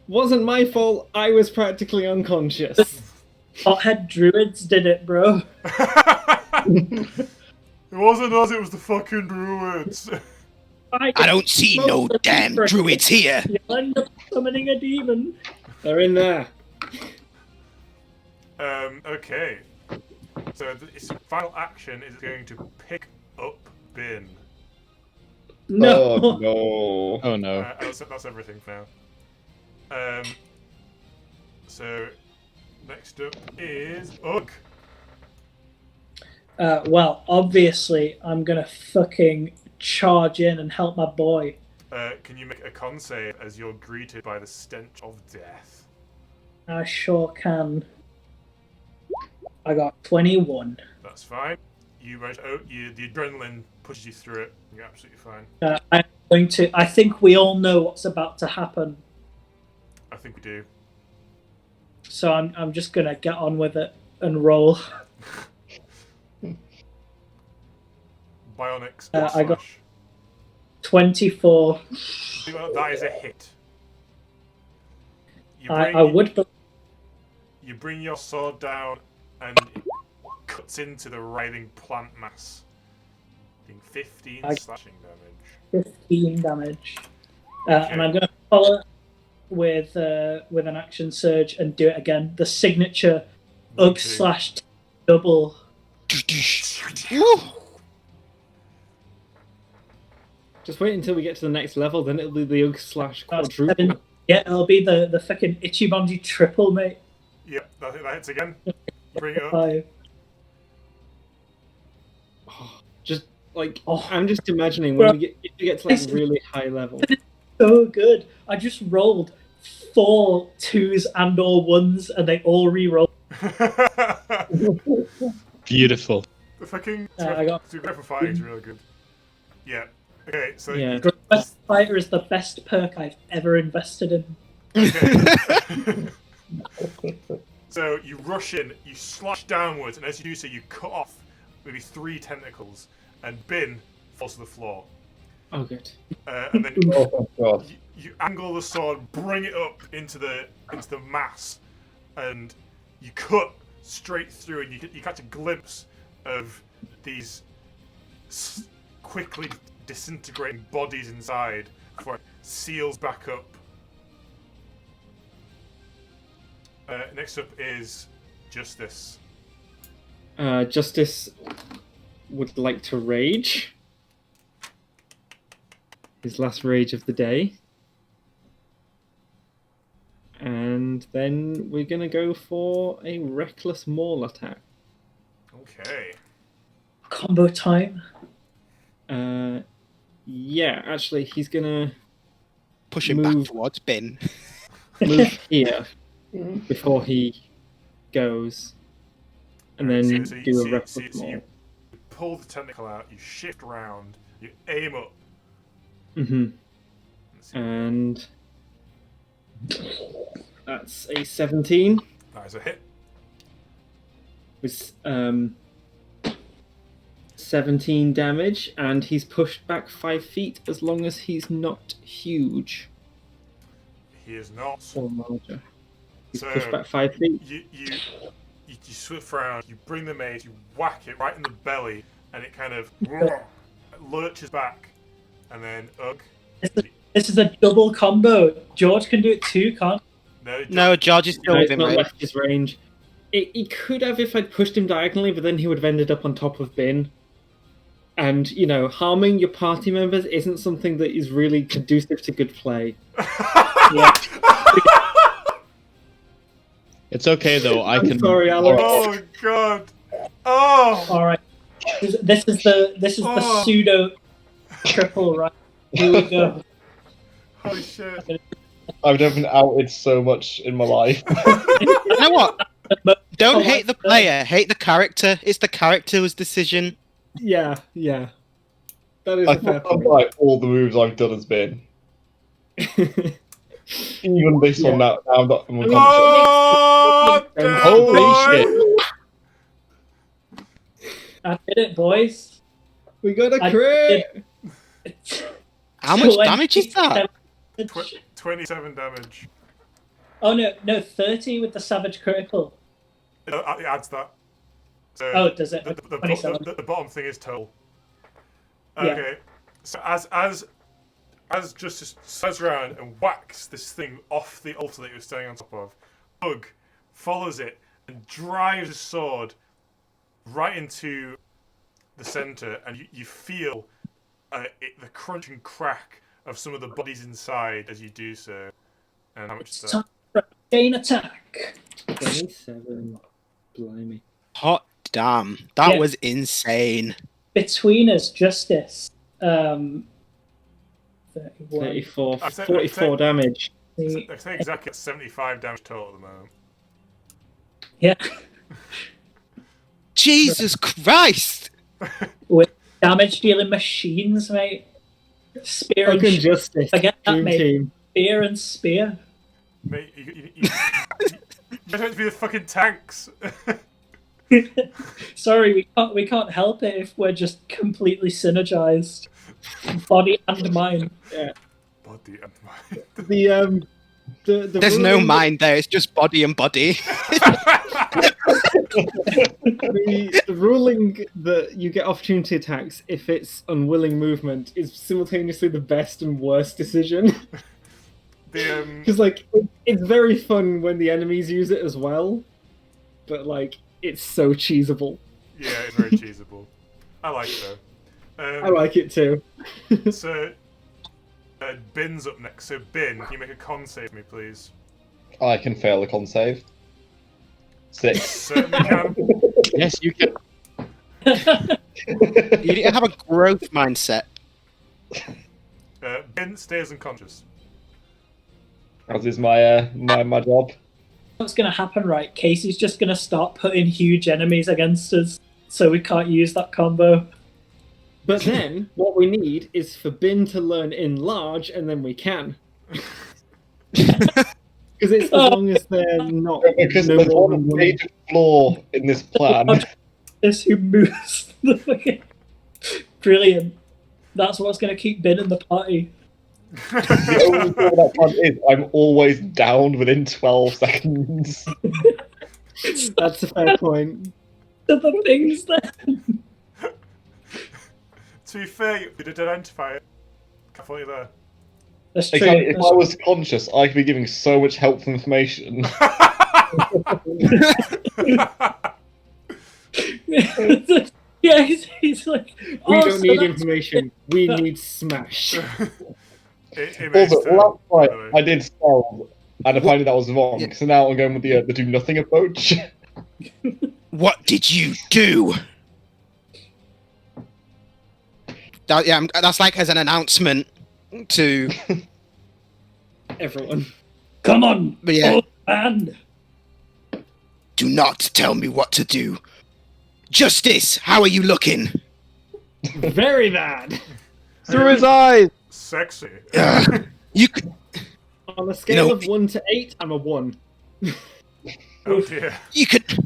Wasn't my fault. I was practically unconscious. Hothead druids did it, bro. It wasn't us, it was the fucking druids. I don't see no damn druids here. You'll end up summoning a demon. They're in there. Okay. So its final action is going to pick up Bin. No. Oh no. Oh no. That's everything for now. So next up is Ugg. Well, obviously, I'm gonna fucking charge in and help my boy. Can you make a con save as you're greeted by the stench of death? I sure can. I got 21. That's fine. The adrenaline pushes you through it. You're absolutely fine. I'm going to. I think we all know what's about to happen, I think we do. so I'm just gonna get on with it and roll. Bionics. I got- slash. 24. That is a hit. I would. You bring your sword down and it cuts into the writhing plant mass, doing 15 slashing damage. 15 damage. And I'm going to follow it with an action surge and do it again. The signature Ugg slash double. Just wait until we get to the next level, then it'll be the Ugg slash quadruple. Yeah, it'll be the fucking Ichibanji triple, mate. Yep, that hits again. Bring it up. 5. Just like Oh. I'm just imagining when if we get to like really high level. So good. I just rolled 4 2s and or 1s, and they all re-rolled. Beautiful. The fucking I got- Super for fighting is really good. Yeah. Okay, so Yeah. Best Fighter is the best perk I've ever invested in. okay. So you rush in, you slash downwards, and as you do so, you cut off maybe 3 tentacles, and Bin falls to the floor. Oh good. And then Oh my god. you angle the sword, bring it up into the mass, and you cut straight through, and you catch a glimpse of these quickly disintegrating bodies inside before it seals back up. Next up is Justice. Justice would like to rage. His last rage of the day. And then we're gonna go for a reckless maul attack. Okay. Combo time. Yeah, actually he's gonna Push him back Move. towards Ben. move here before he goes. And then So you- do so a you- reckless so you maul. pull the tentacle out, you shift round, you aim up. Mm-hmm. Let's see. And that's a 17 That is a hit. with 17 damage, and he's pushed back 5 feet as long as he's not huge He is not. or larger. He's So pushed back 5 feet. you swift round, you bring the mace, you whack it right in the belly, and it kind of lurches back, and then Ugg. This is a double combo. George can do it too, can't No, George is still No, it's within not range. left his range. He could have if I'd pushed him diagonally, but then he would have ended up on top of Bin, And, harming your party members isn't something that is really conducive to good play. Yeah. It's okay though. I can. Sorry, Alex. Oh god. Oh. All right. This is the Oh. pseudo triple, right? Here we go. Holy shit. I've never been outed so much in my life. You know what? Don't Oh, hate the player, hate the character. It's the character's decision. Yeah. That is I a fair thought point. like all the moves I've done has been. Even this one now I'm not. I'm unconscious. Oh, damn, Holy boy. shit! I did it, boys. We got a I crit! How much damage is that? 27 damage. Oh no, 30 with the savage critical. It adds that. So Oh, does it? The 27. the bottom thing is total. Yeah. Okay. So as Justice slides around and whacks this thing off the altar that he was standing on top of, Bug follows it and drives his sword right into the center, and you feel the crunch and crack of some of the bodies inside as you do so. And how much is It's that? time for a chain attack. 27. Blimey. Hot damn. That Yeah. was insane. Between us, Justice. 31. 34. I say- 44 damage. I think exactly at 75 damage total at the moment. Yeah. Jesus Christ! With damage dealing machines, mate. Spear and Fucking Justice. Forget that, Dream mate. team. spear and spear. Mate, you don't have to be the fucking tanks. Sorry, we can't help it if we're just completely synergized, body and mind. Body and mind. The There's no ruling- mind there, it's just body and body. The ruling that you get opportunity attacks if it's unwilling movement is simultaneously the best and worst decision. Because it's very fun when the enemies use it as well, but it's so cheesable. Yeah, it's very cheesable. I like it though. I like it too. So, Bin's up next. So, Bin, can you make a con save for me, please? I can fail a con save. 6. Certainly can. Yes, you can. You need to have a growth mindset. Bin stays unconscious. As is my my job. What's going to happen, right? Casey's just going to start putting huge enemies against us, so we can't use that combo. But then, what we need is for Bin to learn enlarge, and then we can. Because it's as long as they're not Because no there's more one than one. major flaw in this plan. This who moves the fucking... Brilliant. That's what's going to keep Bin in the party. The only flaw that plan is I'm always down within 12 seconds. That's a fair point. So the things that... To be fair, you did identify it. Can't fault you there. That's true. Exactly. If I was conscious, I could be giving so much helpful information. Yeah, he's like... We "Oh, don't so need that's- information. We need smash. It makes Also, sense, last by night the way. I did spell, and apparently that was wrong. Yeah. So now I'm going with the do nothing approach. What did you do? That's like as an announcement to. Everyone. Come on, But yeah, old man. do not tell me what to do. Justice, how are you looking? Very bad. Through his eyes. Sexy. You could. On a scale know- of 1 to 8, I'm a 1. Oh dear. You could.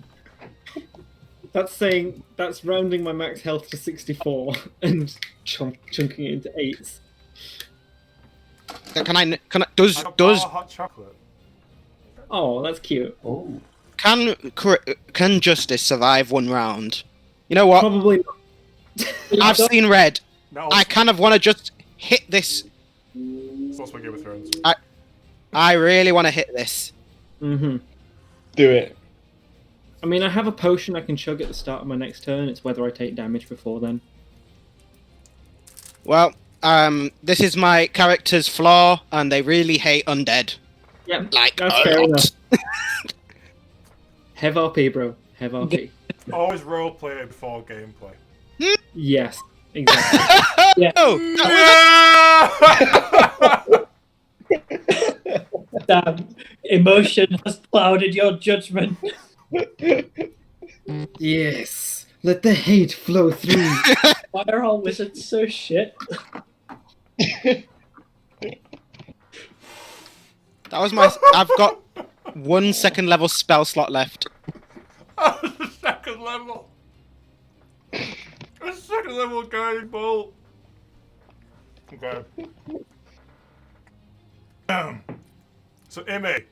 That's rounding my max health to 64 and chunking it into 8s. Can I? I Does got does bar hot chocolate. Oh, that's cute. Oh. can Justice survive one round? You know what? Probably not. I've seen red. Now, I kind of want to just hit this. it's also Game of Thrones. I really want to hit this. Mm-hmm. Do it. I mean, I have a potion I can chug at the start of my next turn. It's whether I take damage before then. Well, this is my character's flaw, and they really hate undead. Yep, Like that's a fair lot. enough. Have RP, bro. Have RP. Always roleplay before gameplay. Yes, exactly. Yeah. Oh, Damn, emotion has clouded your judgment. Yes. Let the hate flow through. Why are all wizards so shit? that was my. I've got 1 second level spell slot left. Oh, the second level. A second level guiding bolt. Okay. So Ime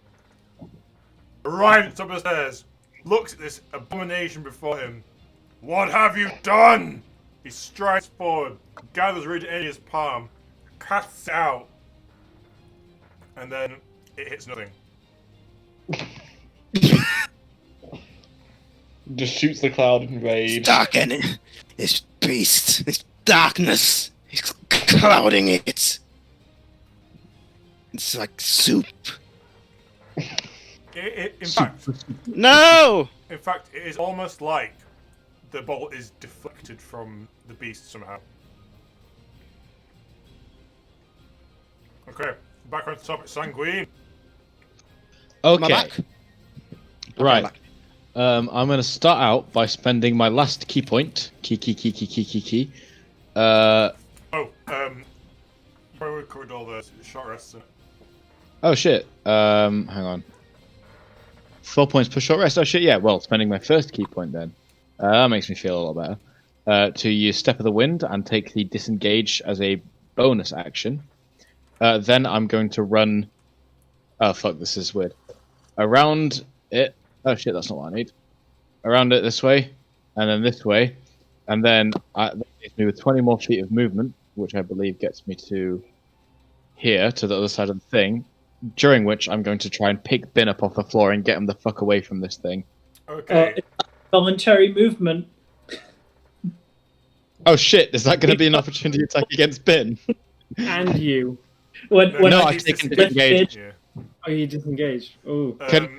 arrives at the top of the stairs, looks at this abomination before him. What have you done? He strides forward, gathers root in his palm, casts it out, and then it hits nothing. Just shoots the cloud in rage. Dark in it. This beast, this darkness, is clouding it. It's like soup. In fact, No! it is almost like the bolt is deflected from the beast somehow. Okay, back on the topic. Sanguine. Am I Okay, back? right. I'm back. I'm going to start out by spending my last key point. Key. Probably covered all the short rests. Oh shit. Hang on. 4 points per short rest. Oh shit. Yeah. Well, spending my first key point then. That makes me feel a lot better. To use Step of the Wind and take the disengage as a bonus action. Then I'm going to run. Oh fuck! This is weird. Around it. Oh shit! That's not what I need. Around it this way, and then this way, and then that leaves me with 20 more feet of movement, which I believe gets me to here, to the other side of the thing. During which I'm going to try and pick Bin up off the floor and get him the fuck away from this thing. Okay. Voluntary movement. Oh shit! Is that going to be an opportunity attack against Bin? And you. When No, I I've taken disengage- disengage. Yeah. Oh, you disengage. Oh.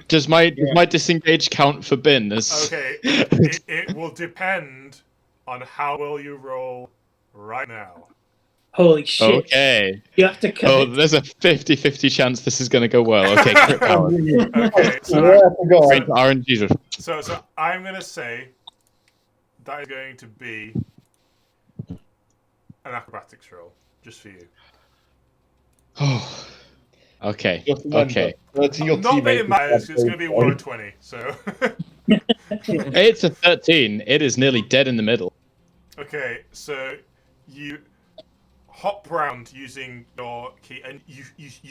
Does my disengage count for Bin? As... Okay. It will depend on how well you roll right now. Holy shit! Okay. You have to Oh, commit. there's a 50-50 chance this is going to go well. Okay, crit power. Okay. Great RNG. So I'm gonna say that is going to be an acrobatics roll just for you. Oh. Okay. Just remember, Okay. hurting your Not that teammate it matters. is It's going to be 1 or 20. So It's a 13. It is nearly dead in the middle. okay. So you hop round using your key, and you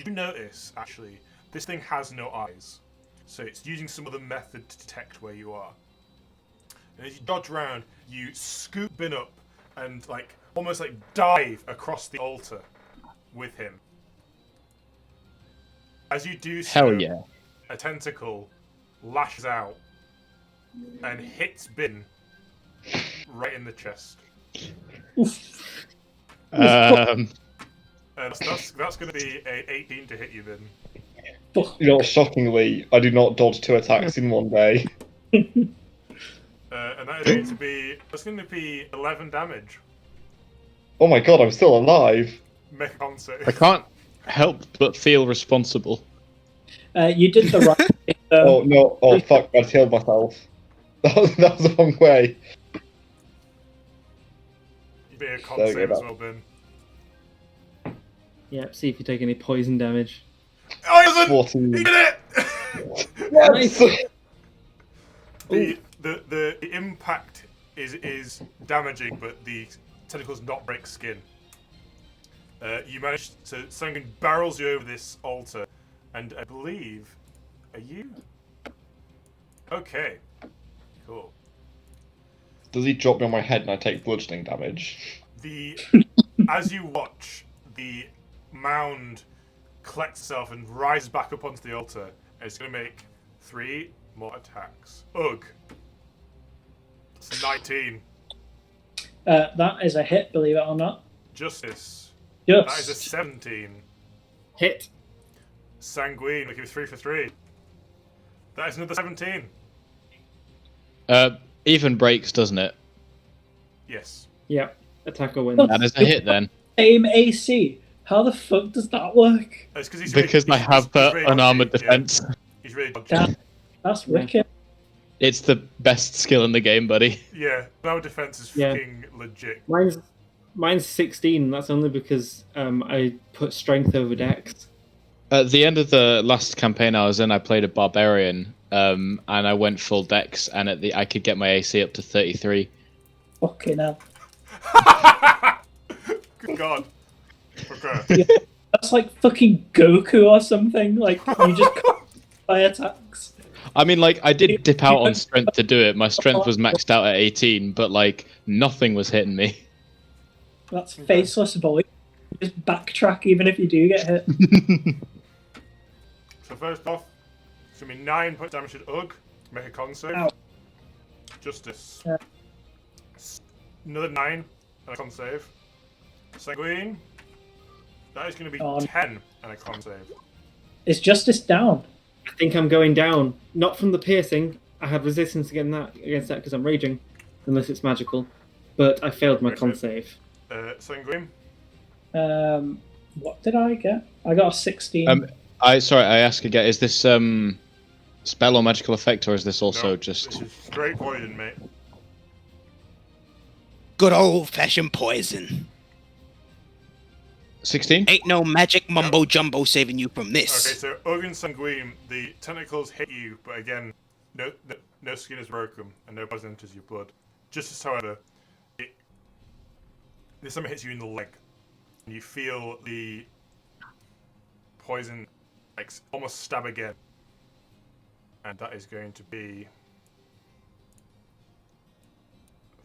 do notice actually this thing has no eyes, so it's using some other method to detect where you are. And as you dodge around, you scoop Bin up and almost dive across the altar with him. As you do so, Hell yeah. a tentacle lashes out and hits Bin right in the chest. That's going to be a 18 to hit you, Bin. You know, shockingly, I do not dodge 2 attacks in one day. And that's going to be 11 damage. Oh my god, I'm still alive. Make a con save. I can't help but feel responsible. You did the right thing. Oh no, oh fuck, I healed myself. That was the wrong way. Be a con There we save go. as well, Ben. Yep, see if you take any poison damage. Oh, he doesn't! 14. He did it! Nice. The impact is damaging, but the tentacles not break skin. You managed to... Sanguine barrels you over this altar, and I believe... Are you... Okay. Cool. Does he drop me on my head and I take bludgeoning damage? As you watch, the mound collects itself and rises back up onto the altar, and it's going to make 3 more attacks. Ugh. It's 19. That is a hit, believe it or not. Justice. That is a Just 17. Hit. Sanguine, we give 3 for 3. That is another 17. Even breaks, doesn't it? Yes. Yep. Attacker wins. That is a hit then. same AC. How the fuck does that work? It's because Because I have unarmored defense. Yeah. He's really dodgy. Damn. That's wicked. It's the best skill in the game, buddy. Yeah, our defense is Yeah. fucking legit. Mine's 16. That's only because I put strength over dex. At the end of the last campaign I was in, I played a barbarian, and I went full dex, and I could get my AC up to 33. Fucking hell. Good God. Okay. Yeah, that's like fucking Goku or something. Like, you just by attacks. I mean, like, I did dip out on strength to do it. My strength was maxed out at 18, but, like, nothing was hitting me. That's faceless boy. Just backtrack even if you do get hit. So first off, it's going to be 9 points damage to Ugg. Make a con save. Ow. Justice. Yeah. Another 9 and a con save. Sanguine. That is going to be Oh, no. 10 and a con save. Is Justice down? I think I'm going down. Not from the piercing. I had resistance against that because I'm raging, unless it's magical. But I failed my con save. Sanguine. What did I get? I got a 16. I ask again, is this spell or magical effect, or is this also No, just... This is straight poison, mate. Good old-fashioned poison. 16? Ain't no magic mumbo-jumbo saving you from this. Okay, so Ugg and Sanguine, the tentacles hit you, but again, no skin is broken and no poison enters your blood. Justice, however, this time it hits you in the leg, and you feel the poison like almost stab again, and that is going to be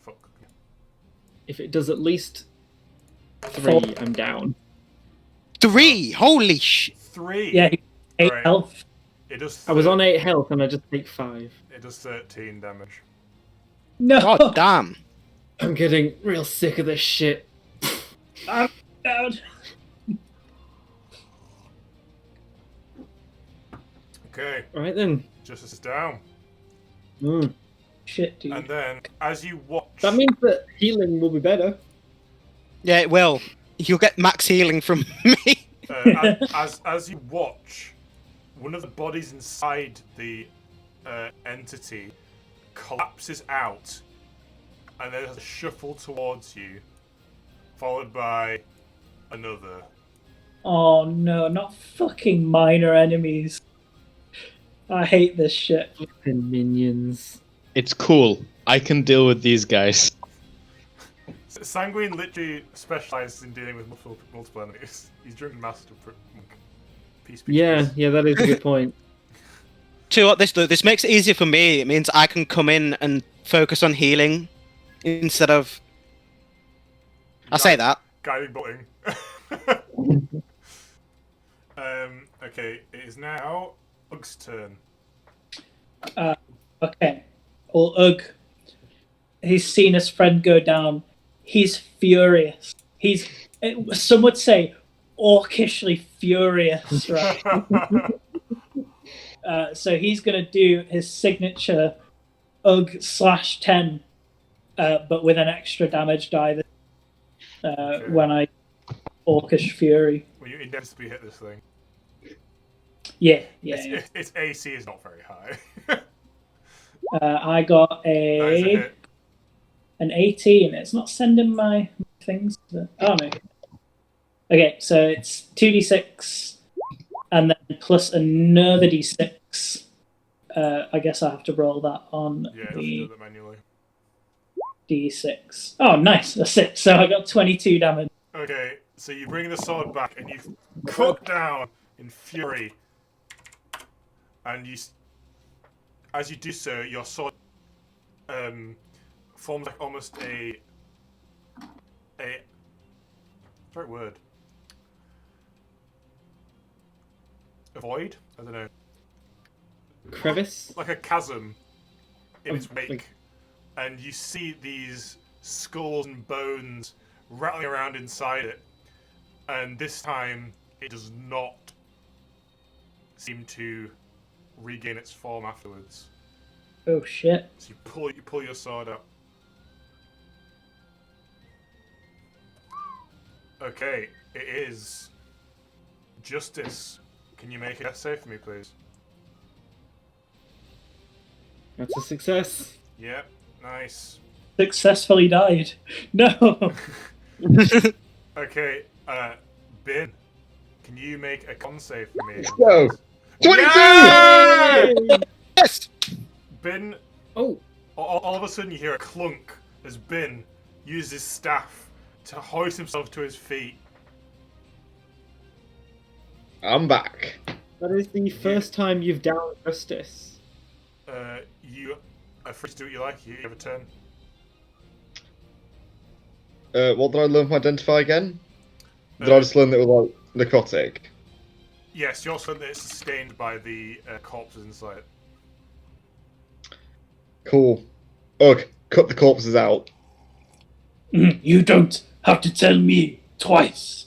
fuck. If it does at least 3, Four. I'm down. 3! Holy sh... 3. Yeah, 8 Right. health. It does. I was on 8 health and I just take 5. It does 13 damage. No! God damn. I'm getting real sick of this shit. I'm down. Okay, Right then. Justice is down, Mm. Shit, dude. and then as you watch, That means that healing will be better. Yeah, it will. You'll get max healing from me. as you watch, one of the bodies inside the entity collapses out, and then has a shuffle towards you, followed by another. Oh no, not fucking minor enemies. I hate this shit. Fucking minions. It's cool. I can deal with these guys. Sanguine literally specializes in dealing with multiple enemies. He's driven master. Peace. Yeah, that is a good point. To what this makes it easier for me. It means I can come in and focus on healing instead of... I say that. Guiding bolting. Okay, it is now Ugg's turn. Okay. Well, Ugg, he's seen his friend go down. He's furious. Some would say, orkishly furious, right? So he's going to do his signature Ugg/10, but with an extra damage die when I orkish fury. Well, you inevitably hit this thing. Yeah. Its AC is not very high. I got That is a hit. an 18. It's not sending my things. Oh no. Okay, so it's 2d6 and then plus another d6. I guess I have to roll that on Yeah, the you have to do that manually. d6. Oh, nice. That's it. So I got 22 damage. Okay, so you bring the sword back and you cut down in fury, and as you do so, your sword forms like almost a right word. A void? I don't know. Crevice? Like a chasm in its wake. like- And you see these skulls and bones rattling around inside it, and this time it does not seem to regain its form afterwards. Oh shit! So you pull your sword out. Okay, it is Justice. Can you make a death save for me, please? That's a success. Yep, nice. Successfully died. No. Okay, Bin, can you make a con save for me? Let's go. 22! Yeah! Yes! Bin, Oh, all of a sudden you hear a clunk as Bin uses his staff to hoist himself to his feet. I'm back. that is the first time you've downed Justice. You are free to do what you like. You have a turn. What did I learn from Identify again? Did I just learn that it was like necrotic? Yes, you also learn that it's sustained by the corpses inside. Cool. Ugh, cut the corpses out. You don't have to tell me twice.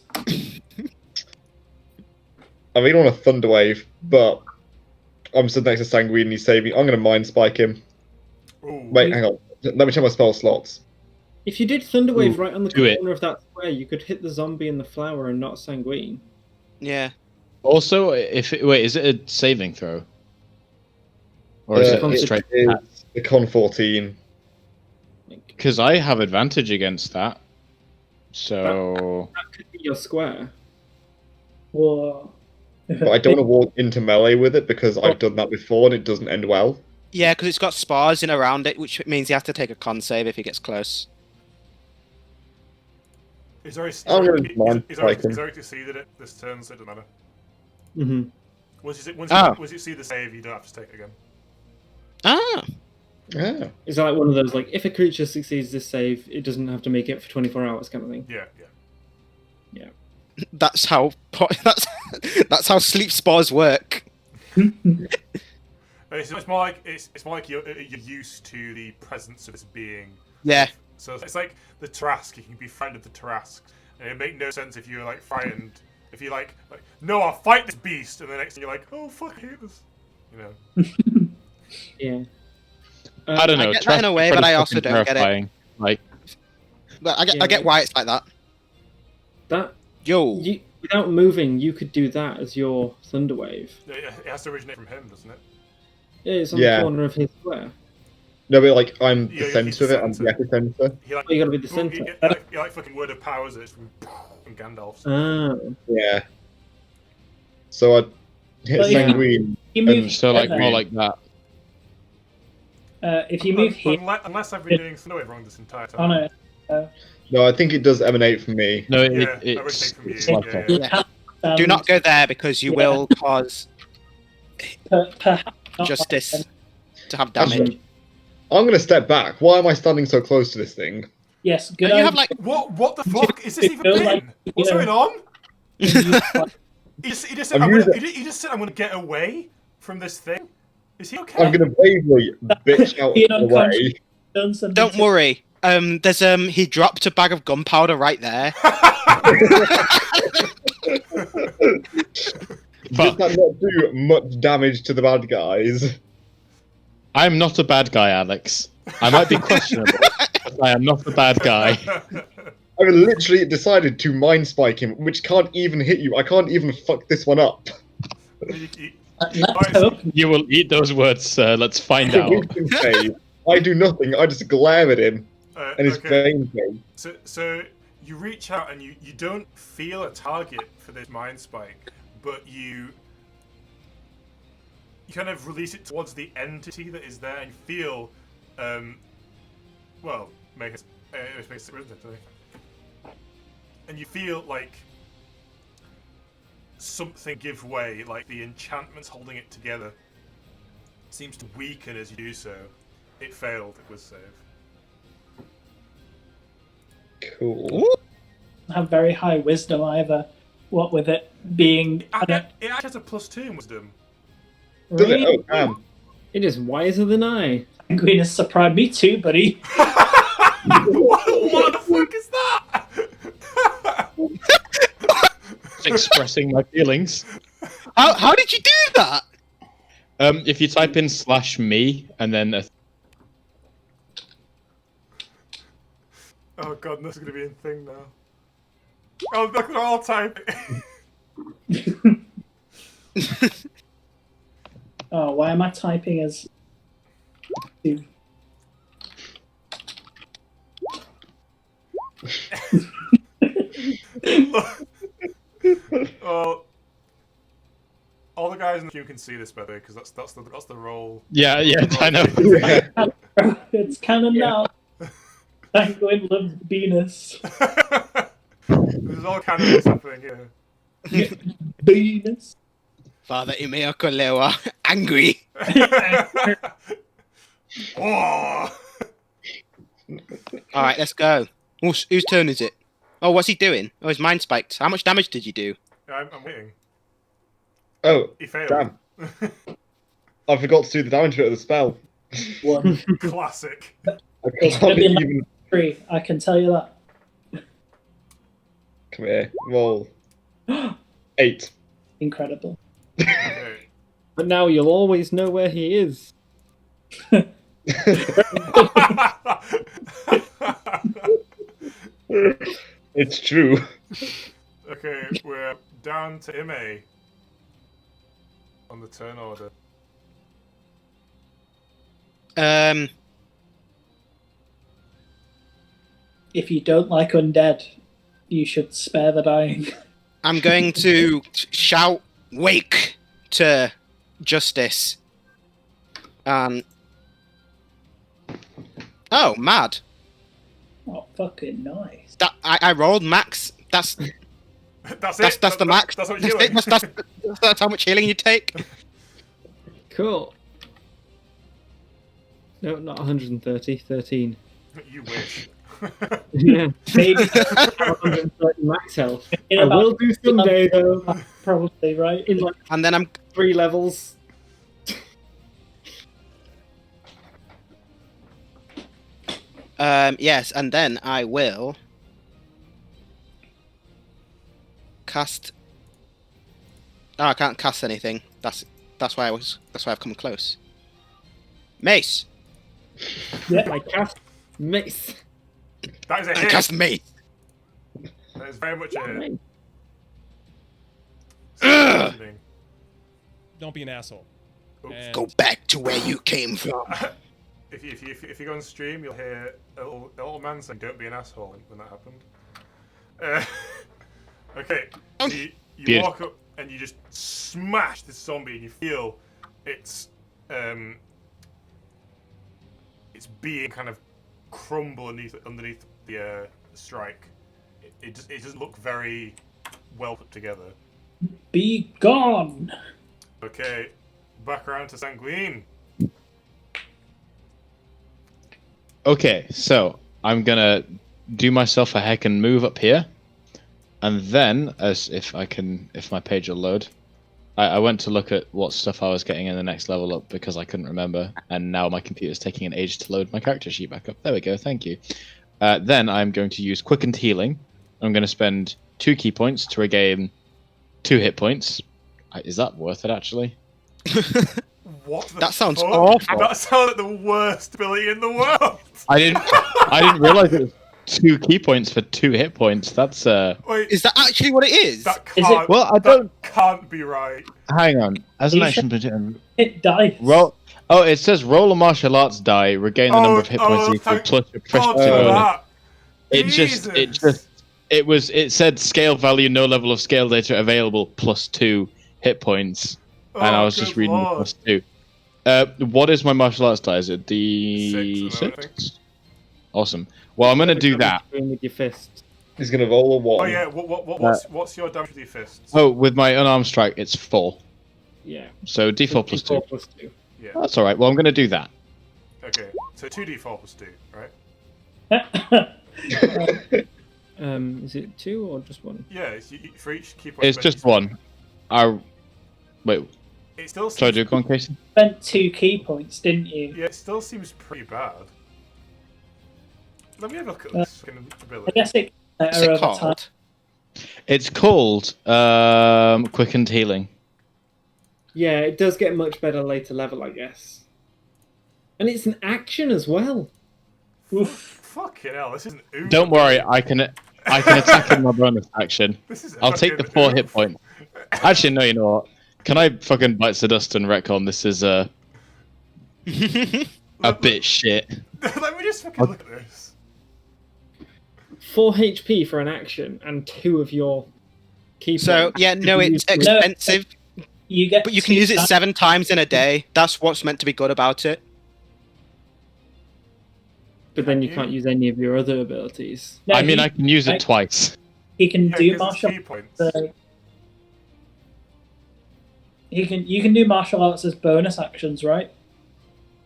I mean, on a Thunderwave, but I'm stood next to Sanguine and he's saving. I'm going to Mind Spike him. Ooh. Wait, hang on. Let me check my spell slots. If you did Thunderwave Ooh, right on the do it. corner of that square, you could hit the zombie and the flower and not Sanguine. Yeah. Also, wait, is it a saving throw? Or is it it straight? It's the Con 14. Because I have advantage against that. So That could be your square. Whoa. But I don't want to walk into melee with it because I've done that before and it doesn't end well. Yeah, because it's got spars in around it, which means you have to take a con save if he gets close. Is there I'm going to Mind Spike him. to see that this turn, so it doesn't matter. Mm-hmm. Once you see the save, you don't have to take it again. Ah! Yeah. Is that like one of those, like, if a creature succeeds this save, it doesn't have to make it for 24 hours kind of thing? Yeah. That's how that's how sleep spars work. It's more like you're used to the presence of this being. Yeah. So it's like the Trask. You can be frightened of the Trask, and it make no sense if you're like frightened. If you're like no, I'll fight this beast, and the next thing you're like, oh fuck, I hate this. You know. Yeah. I don't know. I get that in a way, but I also don't get it. Like, But I get why it's like that. That Yo. without moving, you could do that as your Thunderwave. It has to originate from him, doesn't it? Yeah, it's on Yeah. the corner of his square. No, but like, I'm Yeah, the he's centre of the it, I'm the centre. epicenter. He like, Oh, you gotta be the centre. He like fucking word of powers it from Gandalf's. Ah. Yeah. So I hit Well, yeah. Sanguine. You move so like here, more like that. if you move here Unless I've been doing Thunderwave wrong this entire time. on it, No, I think it does emanate from me. No, Yeah, it's everything from you. it's like Yeah, a- you yeah. can't stand Do not go there because you Yeah. will cause perhaps not Justice to have damage. Actually, I'm going to step back. Why am I standing so close to this thing? Yes, good. And you have like What the fuck? Is this even feel Ben? like, What's you know- going on? idea. He just said, I'm I'm gonna, using- he just said, I'm gonna get away from this thing. Is he okay? I'm going to bravely bitch out Being of the way. unconscious. Done something don't to- worry. There's he dropped a bag of gunpowder right there. Does that not do much damage to the bad guys? I'm not a bad guy, Alex. I might be questionable, but I am not a bad guy. I literally decided to Mind Spike him, which can't even hit you. I can't even fuck this one up. Let's hope. You will eat those words, sir. Let's find out. Wisdom save. I do nothing. I just glare at him, and his Okay. veins go. So you reach out and you don't feel a target for this mind spike, but you kind of release it towards the entity that is there and you feel, well, make it and you feel like something give way, like the enchantment's holding it together. It seems to weaken as you do so. It failed. It was saved. Cool. I have very high wisdom either. What with it being It actually has a +2 in wisdom. Does it? really Oh, damn. It is wiser than I. Green has surprised me too, buddy. What the fuck is that? Just expressing my feelings. How did you do that? If you type in /me and then Oh god, this is gonna be a thing now. Oh, look, they're all typing. Oh, why am I typing as... Well, all the guys in the queue can see this better because that's the role. yeah, I know. It's canon now. Sanguine loves Venus. There's all kinds of happening here. Venus. Father Imeokolewa, angry. Oh! All right, let's go. Whose turn is it? Oh, what's he doing? Oh, his mind spiked. How much damage did you do? I'm waiting. Oh, He failed. damn. I forgot to do the damage bit of the spell. One. Classic. I It's can't gonna be even... 3, I can tell you that. Come here. Roll. 8. Incredible. Okay. But now you'll always know where he is. It's true. Okay, we're down to Ime on the turn order. If you don't like undead, you should spare the dying. I'm going to shout "Wake" to Justice. Oh, mad. Oh, fucking nice. That I rolled max. That's That's it. that's the max. That's what That's you're it. doing. That's how much healing you take. Cool. No, not 130. 13. You wish. Yeah. Maybe 130 max health. in I about will do someday though. probably right. In like And then I'm 3 levels. yes, and then I will cast. Oh, I can't cast anything. That's why I've come close. Mace. I cast mace. That is a I hit. cast mace. That is very much a hit. Ugh. Don't be an asshole. Oops. And Go back to where you came from. If you go on stream, you'll hear a little man saying, "Don't be an asshole" when that happened. Okay, so you Good. walk up and you just smash this zombie, and you feel its being kind of crumble underneath the strike. It doesn't look very well put together. Be gone. Okay, back around to Sanguine. Okay, so I'm gonna do myself a heckin' move up here, and then, as if my page will load, I went to look at what stuff I was getting in the next level up because I couldn't remember, and now my computer's taking an age to load my character sheet back up. There we go, thank you. Then I'm going to use Quickened Healing. I'm going to spend 2 key points to regain 2 hit points. Is that worth it, actually? What the That sounds fuck? awful. That sounds like the worst ability in the world. I didn't realize it was 2 key points for 2 hit points. That's Wait, Is that actually what it is? that Is can't. it- well, I that don't. can't be right. Hang on. As an You action, Hit dice. roll. Oh, it says roll a martial arts die, regain the number of hit points equal thank plus your God proficiency for bonus. that. It said scale value, no level of scale data available, plus 2 hit points, and I was just reading the plus 2. What is my martial arts die? Is it the 6 at the moment, I think. 6? Awesome. Well, I'm gonna do that. With your fist. He's gonna roll a 1. Oh yeah, what's your damage with your fists? Oh, with my unarmed strike, it's 4. Yeah. So D4 plus 2. D4 plus 2. Yeah. That's all right. Well, I'm gonna do that. Okay, so 2d4 plus 2, right? Is it 2 or just 1? Yeah, for each key point. It's just 1. Wait. It still Shall I seems, do it one, Casey? Spent 2 key points, didn't you? yeah, it still seems pretty bad. Let me have a look at this fucking I ability. guess it What's better it over time. called? It's called Quickened Healing. Yeah, it does get much better later level, I guess. And it's an action as well. Oof. Fucking hell, this isn't oof. Don't worry, I can attack in my bonus action. This is I'll take the 4 hit points. Actually, no, you know what? Can I fucking bite the dust and retcon? This is a bit shit. Let me just fucking look at this. 4 HP for an action and 2 of your key points. So yeah, no, it's expensive, You get, but you can use it 7 times in a day. That's what's meant to be good about it. But then you can't use any of your other abilities. No, I mean, I can use it twice. He can Yeah, do 'cause it's martial. key points. You can do martial arts as bonus actions, right?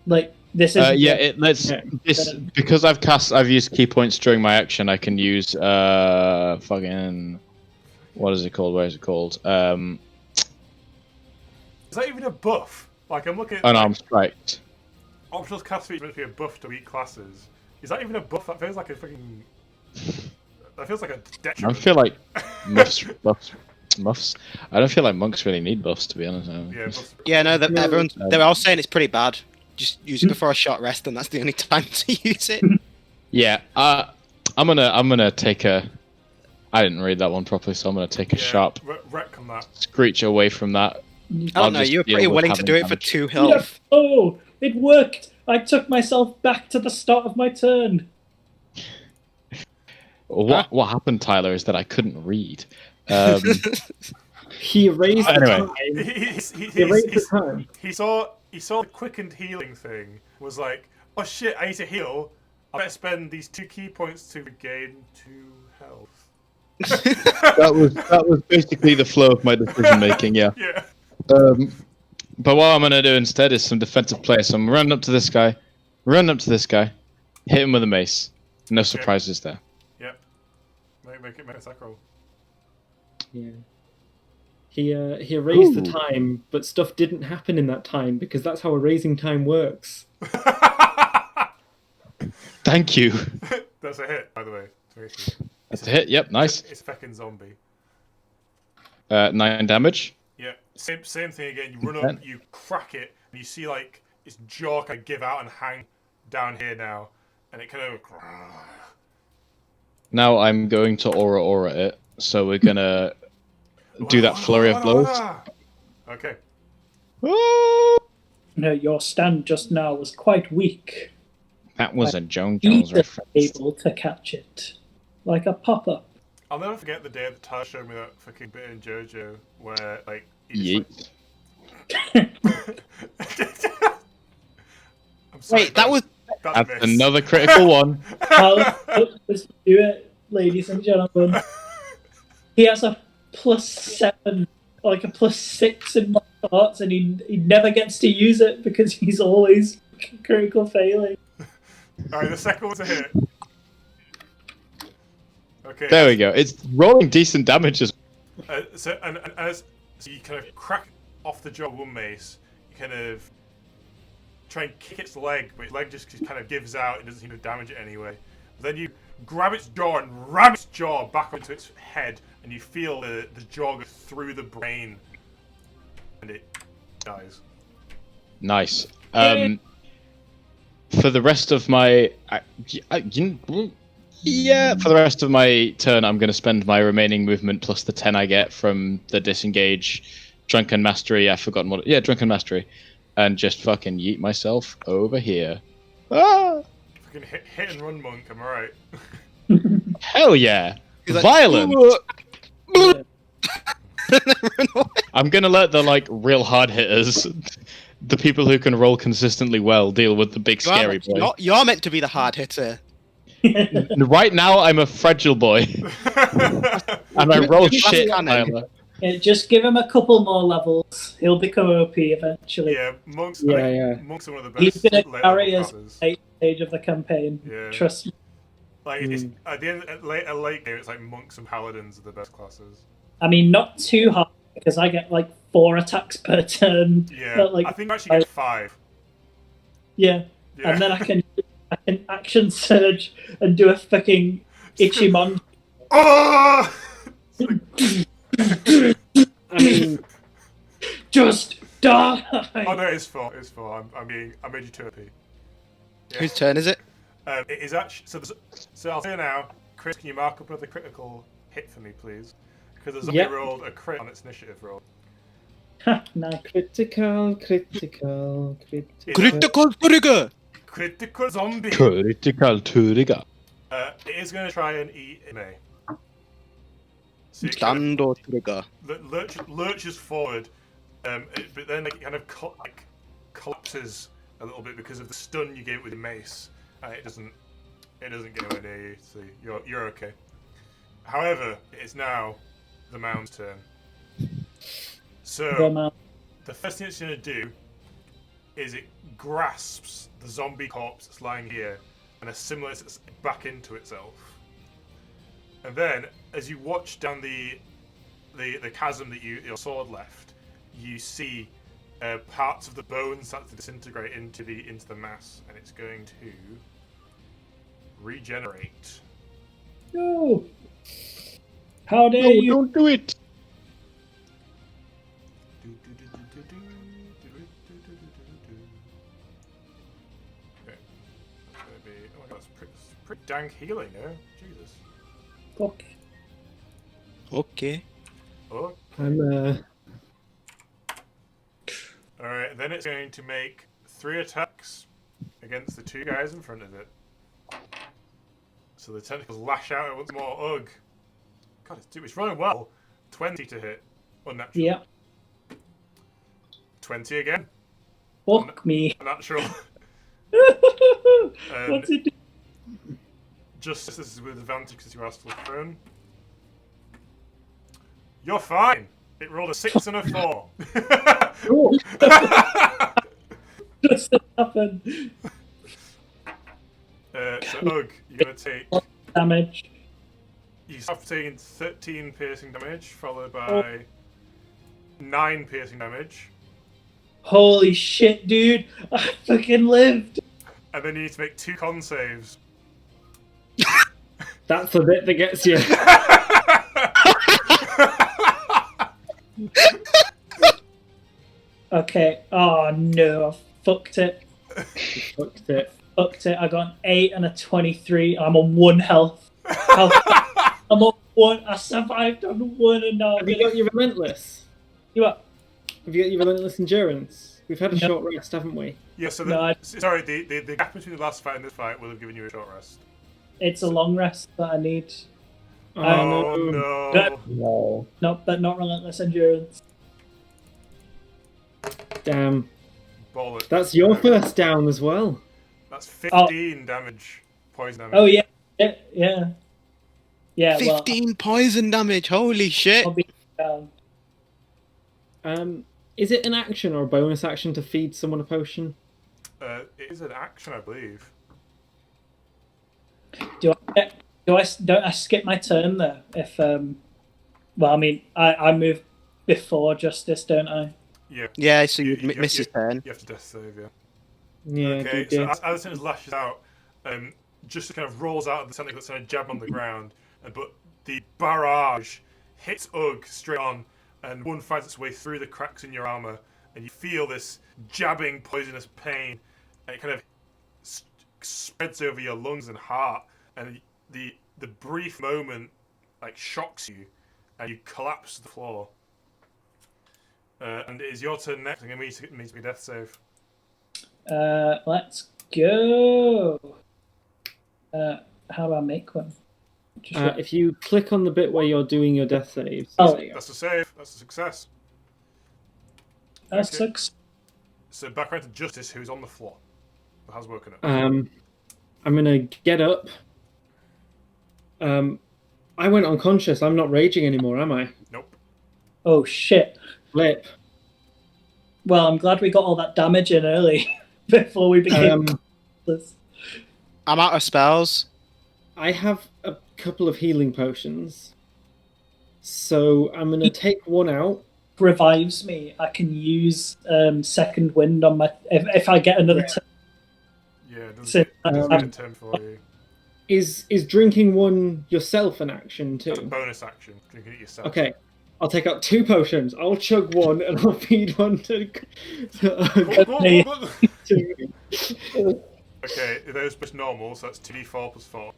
Like this is Yeah, it lets this because I've used key points during my action. I can use fucking what is it called? Where is it called? Is that even a buff? Like, I'm looking at Unarmed strike. optional cast feature meant to be a buff to weak classes. Is that even a buff? That feels like a fucking. That feels like a I detriment. don't feel like muffs. I don't feel like monks really need buffs, to be honest. Yeah, buffs. Yeah, no, they're all saying it's pretty bad. Just use it before a short rest, and that's the only time to use it. Yeah, I'm gonna take a. I didn't read that one properly, so I'm gonna take a sharp Retcon that. screech away from that. I I'll don't know, just you were deal pretty with willing to having do it for damage. 2 health. Oh, it worked! I took myself back to the start of my turn. What happened, Tyler, is that I couldn't read. He erased Anyway. the time. He Erased the time. He saw the quickened healing thing. Was like, oh shit, I need to heal. I better spend these 2 key points to regain 2 health. that was basically the flow of my decision making. Yeah. Yeah. But what I'm gonna do instead is some defensive play. So I'm running up to this guy, hit him with a mace. No surprises there. Yep. Make it attack roll. Yeah. He erased the time, but stuff didn't happen in that time because that's how erasing time works. Thank you. That's a hit, by the way. That's a hit. Yep, nice. It's a fucking zombie. 9 damage. Yeah, same thing again. You run up, you crack it, and you see like its jaw kind of give out and hang down here now, and it kind of. Now I'm going to aura it. So we're gonna do that flurry of blows. Okay. No, your stand just now was quite weak. That was a Jones reference. Able to catch it, like a pop-up. I'll never forget the day that Tyler showed me that fucking bit in JoJo where like. He just, I'm sorry, Wait, that was... That's another critical one. Let's do it, ladies and gentlemen. He has a +7, like a +6 in martial arts, and he never gets to use it because he's always critical failing. Alright, the second one's a hit. Okay. There we go. It's rolling decent damage as So you kind of crack off the jaw of one mace, you kind of try and kick its leg, but its leg just kind of gives out, it doesn't seem to damage it anyway. But then you grab its jaw and ram its jaw back onto its head, and you feel the jaw go through the brain, and it dies. nice. For the rest of my for the rest of my turn, I'm going to spend my remaining movement plus the 10 I get from the disengage, drunken mastery. I've forgotten what. Yeah, drunken mastery, and just fucking yeet myself over here. Ah! Fucking hit and run, monk. Am I right? Hell yeah! He's like, Violent. Yeah. I'm gonna let the like real hard hitters, the people who can roll consistently well, deal with the big scary boy. You're meant to be the hard hitter. Right now, I'm a fragile boy, and I roll shit. Tyler. Yeah, just give him a couple more levels. He'll become OP eventually. Yeah, monks. Yeah. Monks are one of the He's best. going to late carry level us classes. late stage of the campaign. Yeah. Trust me. Like it's, at the end, at late game, it's like monks and paladins are the best classes. I mean, not too hard because I get like 4 attacks per turn. Yeah, But, like, I think I actually get 5. Yeah. Yeah. And then I can action surge and do a fucking Ichimon. Oh! I mean, Just die. Oh no, it's four. It's four. I made you 2 OP. Yeah. Whose turn is it? It is actually so I'll say now, Chris, can you mark up another critical hit for me, please? Because the zombie Yep. rolled a crit on its initiative roll. Nice. critical. Critical trigger! Critical zombie. Critical trigger. It is going to try and eat May. So it Stand or trigger? lurches forward, but then it kind of collapses a little bit because of the stun you gave it with the mace, and it doesn't get anywhere near you, so you're okay. However, it is now the mound's turn. So the first thing it's going to do is it grasps the zombie corpse that's lying here and assimilates it back into itself. And then, as you watch down the chasm that your sword left, you see parts of the bone start to disintegrate into the mass, and it's going to regenerate. No. How dare you? Don't do it. Okay. That's gonna be. Oh my god, that's pretty dank healing, eh? Jesus. Fuck. Okay. Oh. I'm Alright, then it's going to make 3 attacks against the 2 guys in front of it. So the tentacles lash out once more. Ugh. God, it's running well. 20 to hit. Unnatural. Yeah. 20 again. Fuck me. Unnatural. What's it do? Just this is with advantage because you are still prone. You're fine. It rolled a 6 and a 4. Oh. Just happened. So Ugh, you're gonna take. Damage. You start taking 13 piercing damage, followed by 9 piercing damage, Holy shit, dude! I fucking lived. and then you need to make 2 con saves. that's the bit that gets you. Okay. Oh no, I fucked it. Fucked it. Fucked it. I got an 8 and a 23. I'm on 1 health. I'm on 1. I survived on 1 and now. Have you got your relentless? You what? Have you got your relentless endurance? We've had a No. short rest, haven't we? Yeah, so No, sorry, the gap between the last fight and this fight will have given you a short rest. It's a long rest that I need. Oh no. no! No. No, but not relentless endurance. Damn. Bollocks. That's your first down as well. That's 15 damage. Poison damage. Oh yeah, yeah. Yeah. 15 poison damage, holy shit! Well, I'll be down. Is it an action or a bonus action to feed someone a potion? It is an action, I believe. Don't I skip my turn there? If well, I mean, I move before justice, don't I? Yeah. Yeah, so you You- miss his turn. You have to death save, yeah. Yeah, Okay, good, so yeah. as it lashes out, just kind of rolls out of the tentacle, it's kind of jab on the ground, but the barrage hits Ugg straight on, and one finds its way through the cracks in your armor, and you feel this jabbing, poisonous pain, and it kind of spreads over your lungs and heart, and the brief moment like shocks you, and you collapse to the floor. And it is your turn next. I'm going to need to be death save. Let's go. How do I make one? Just If you click on the bit where you're doing your death saves. Oh. That's a save. That's a success. that's okay. 6. So back around to Justice, who's on the floor. Who has woken up. I'm gonna get up. I went unconscious. I'm not raging anymore, am I? Nope. Oh shit. Flip. Well, I'm glad we got all that damage in early before we became. I'm out of spells. I have a couple of healing potions. So I'm gonna take one out. Revives me. I can use second wind on my if I get another turn. Yeah, it doesn't So, get a turn for you. Is drinking one yourself an action That's a too? bonus action. Drinking it yourself. Okay, I'll take out 2 potions. I'll chug one and I'll feed one to Okay, those plus normal, so that's 2d4 plus 4.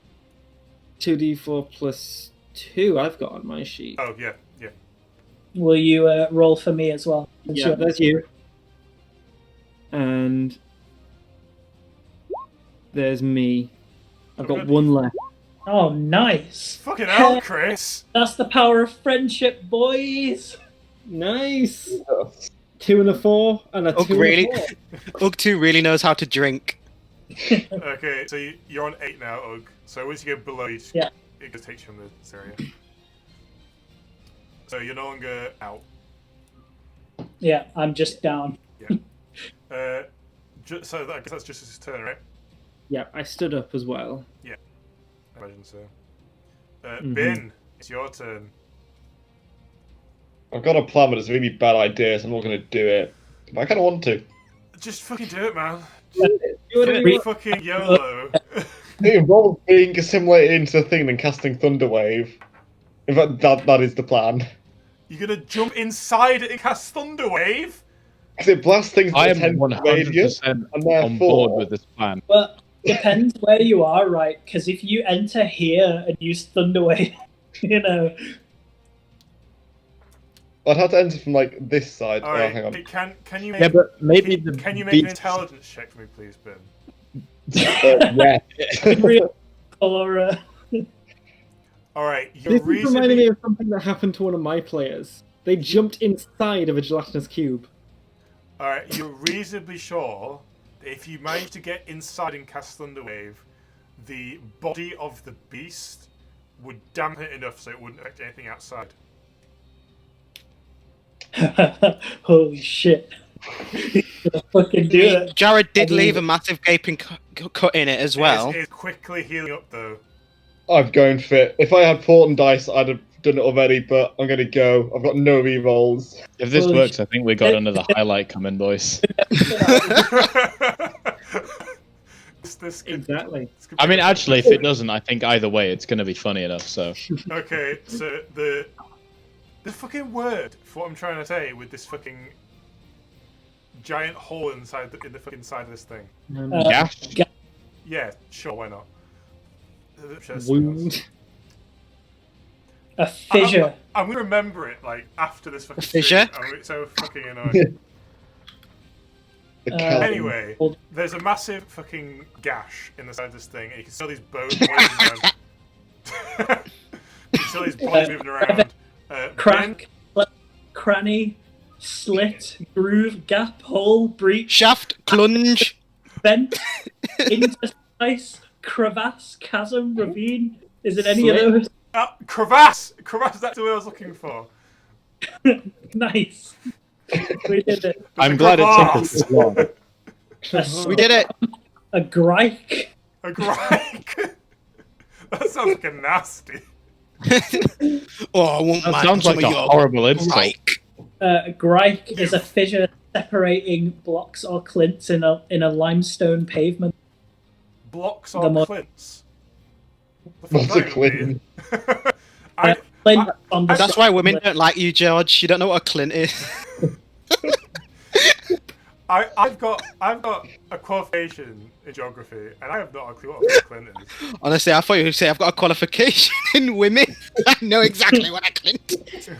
2d4 plus 2 I've got on my sheet. Oh, yeah. Will you roll for me as well? Yeah, that's you. And there's me. I've got Good. 1 left. Oh, nice. Fucking hell, Chris! That's the power of friendship, boys. Nice. 2 and a 4 and a 2 really? and a 4. Ugg 2 really knows how to drink. Okay, so you're on 8 now, Ugg. So once you go below, it just takes you from this area. So you're no longer out. Yeah, I'm just down. So I guess that's just his turn, right? Yeah, I stood up as well. I imagine so. Bin, it's your turn. I've got a plan, but it's a really bad idea, so I'm not going to do it. But I kind of want to. Just fucking do it, man. Whatever you Be want. fucking YOLO. It involves being assimilated into a thing and then casting Thunderwave. In fact, that is the plan. You're gonna jump inside it and cast Thunderwave? Because it blasts things I at am 10 radius, 100% and on board with this plan. Well, depends where you are, right? Because if you enter here and use Thunderwave, you know. I'd have to enter from like this side. Alright, hang on. can you make, Yeah, but maybe can you make the an intelligence check for me, please, Ben? Yeah. Or Alright, This you're is reminding me reasonably... of something that happened to one of my players. They jumped inside of a gelatinous cube. Alright, you're reasonably sure that if you manage to get inside and cast Thunderwave, the body of the beast would dampen it enough so it wouldn't affect anything outside. holy shit. Fucking do it. Jared did leave a massive gaping cut in it as well. It's quickly healing up, though. I'm going for it. If I had Port and Dice, I'd have done it already, but I'm going to go. I've got no rerolls. If this Holy works, I think we got another highlight coming, boys. This could- Exactly. this could be I mean, a- actually, if it doesn't, I think either way, it's going to be funny enough. So Okay, so the fucking word for what I'm trying to say with this fucking giant hole inside in the fucking side of this thing. yeah, Yeah, sure, why not? Wound. A fissure. I'm gonna remember it like after this fucking fissure? stream. It's so fucking annoying. The Uh, chasm. Anyway, there's a massive fucking gash in the side of this thing, and you can see all these bones moving around. You can see all these bodies moving around. Crack, cranny, slit, groove, gap, hole, breach, Shaft, clunge. vent, interstice, crevasse, chasm, ravine. Is it any of Slit. those? Crevasse! Crevasse, that's what I was looking for. Nice. We did it. I'm glad it took us this long. We did it. A grike. A grike! That sounds fucking nasty. Oh, I want That my sounds like a horrible insult. Like. A grike is a fissure separating blocks or clints in a limestone pavement. Blocks The or mo- clints? What's a clint? I, Clint on the That's why women don't like you, George. You don't know what a clint is. I've got a qualification in geography, and I have not a clue what a clint is. Honestly, I thought you would say I've got a qualification in women. I know exactly what a clint is.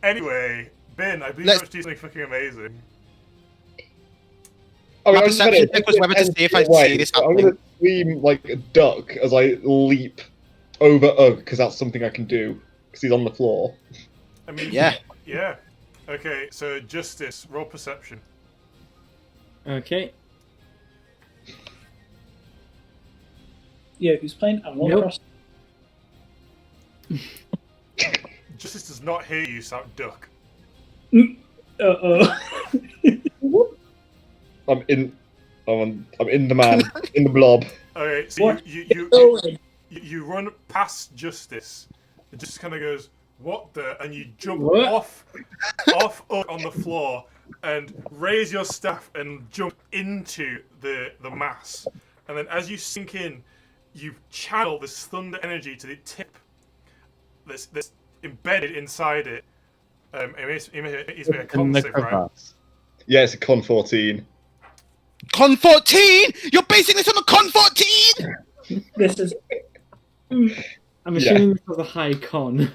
Anyway, Ben, I believe Let's- you're doing something fucking amazing. I My I'm just perception gonna- check was whether to see if I away, see this so I'm happening. going to scream like a duck as I leap over Ugg, because that's something I can do, because he's on the floor. I mean, Yeah. Yeah. Okay, so Justice, roll perception. Okay. Yeah, who's playing Animal Nope. Crossing? Justice does not hear you, shout duck. Uh-oh. I'm in the man, in the blob. Okay, so What? you you run past Justice. It just kind of goes, what the? And you jump What? off up on the floor and raise your staff and jump into the mass. and then as you sink in, you channel this thunder energy to the tip that's embedded inside it. It needs to be a con save, right? Yeah, it's a con 14. Con 14? You're basing this on a con 14? This is I'm assuming this was a high con.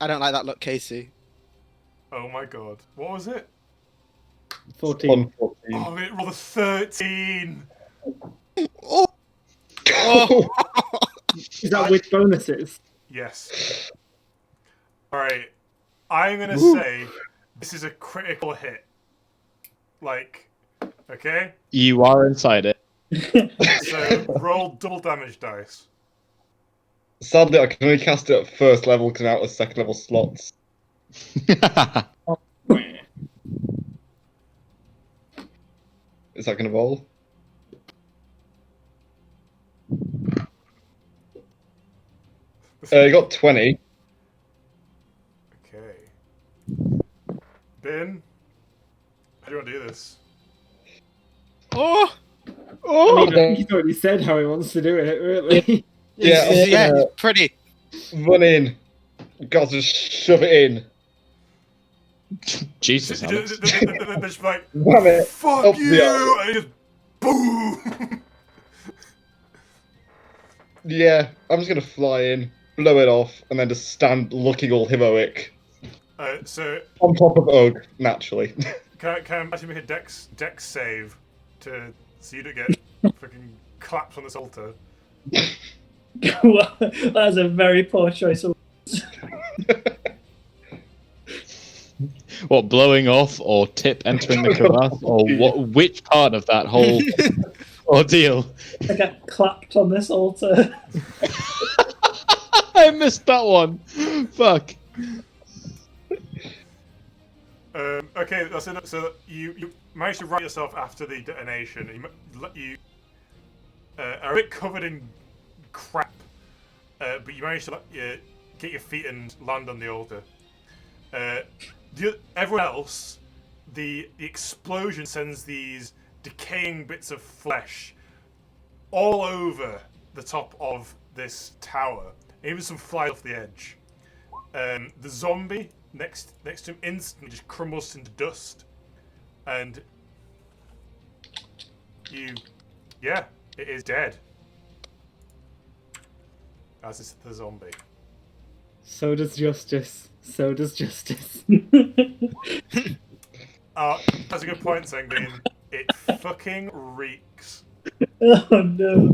I don't like that look, Casey. Oh my god. What was it? 14. Con 14. Oh, it rolled a 13! Oh. Oh. Is that with bonuses? Yes. Alright. I'm gonna say this is a critical hit. Like, okay? You are inside it. So, roll double damage dice. Sadly, I can only cast it at first level because I'm out of second level slots. Is that going to roll? You got 20. Okay. Ben? How do you want to do this? Oh. I Oh! mean, I think he's already said how he wants to do it, really. Yeah, It's pretty. run in. Got to shove it in. Jesus, They're Alex. just like, Wham it. fuck Up you! the arm. And just boom! Yeah, I'm just going to fly in, blow it off, and then just stand looking all heroic. So, On top of Ugg, naturally. can I actually make a dex save so you don't get fucking clapped on this altar? well, that's a very poor choice of words. What, blowing off or Tip entering the crevasse or what? Which part of that whole ordeal? I get clapped on this altar. I missed that one. Fuck. Okay, that's it. So you managed to right yourself after the detonation. You are a bit covered in crap, but you managed to get your feet and land on the altar. Everyone else, the explosion sends these decaying bits of flesh all over the top of this tower. Even some fly off the edge. The zombie next to him instantly just crumbles into dust, and it is dead. As is the zombie. So does justice. So does justice. That's a good point, Sangbin. It fucking reeks. Oh no.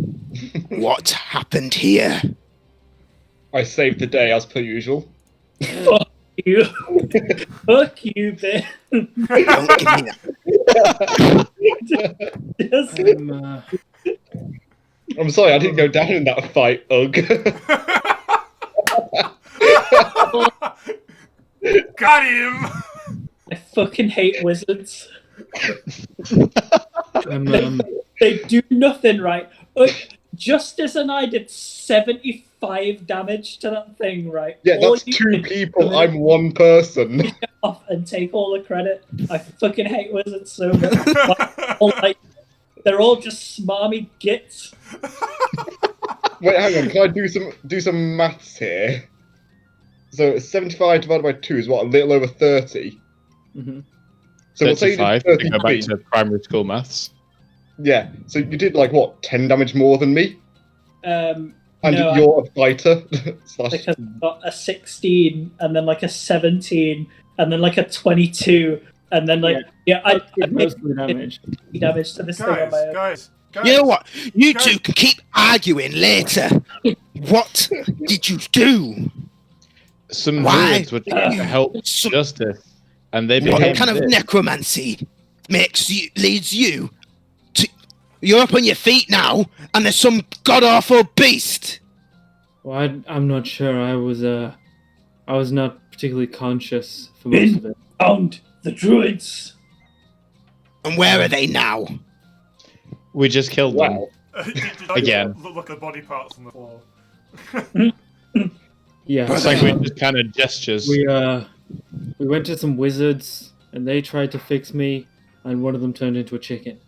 What happened here? I saved the day as per usual. Fuck you. Fuck you, Ben. Don't give me that. Just- I'm sorry, I didn't go down in that fight, Ugg. Got him! I fucking hate wizards. Um, They do nothing right. Justice and I did 75 damage to that thing, right? Yeah, All that's you two did people. was I'm one person. get off and take all the credit. I fucking hate wizards so much. They're all just smarmy gits. Wait, hang on. Can I do some maths here? So 75 divided by 2 is what, a little over 30? mhm. So we'll say you 35 did to go back 33. to primary school maths. Yeah, so you did like what, 10 damage more than me? And No, you're a fighter. Slash... like I got a 16, and then like a 17, and then like a 22, and then like I Did most did of the damage. damage to this thing on my own. Guys. You know what? You two can keep arguing later. What did you do? Some Why? druids were trying to help Some- justice, and they What became kind of this. necromancy leads you to? You're up on your feet now, and there's some god awful beast. Well, I'm not sure. I was not particularly conscious for most of it. Found the druids. And where are they now? We just killed them. Wow. Again. Look at the body parts on the floor. Yeah. It's like we just kind of gestures. We went to some wizards and they tried to fix me, and one of them turned into a chicken.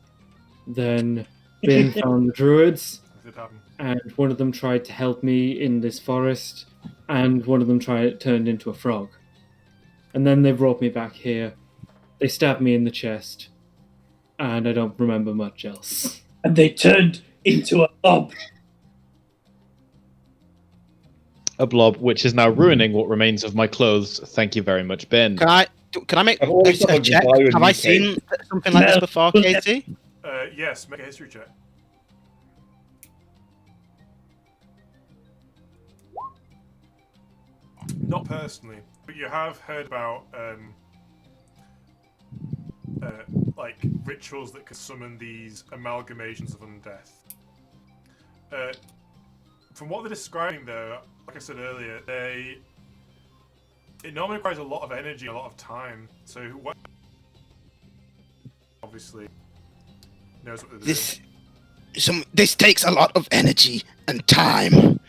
Then Bin found the Druids, It did happen. and one of them tried to help me in this forest, and one of them turned into a frog. And then they brought me back here. They stabbed me in the chest, and I don't remember much else. And they turned into a blob. A blob, which is now ruining what remains of my clothes. Thank you very much, Ben. Can I make I've always a thought check? you buy a Have new I case. seen something like this No. before, Katie? Yes, make a history check. Not personally, but you have heard about like rituals that could summon these amalgamations of undeath. From what they're describing, though, like I said earlier, it normally requires a lot of energy, a lot of time. So what? Obviously, knows what they're doing. This takes a lot of energy and time.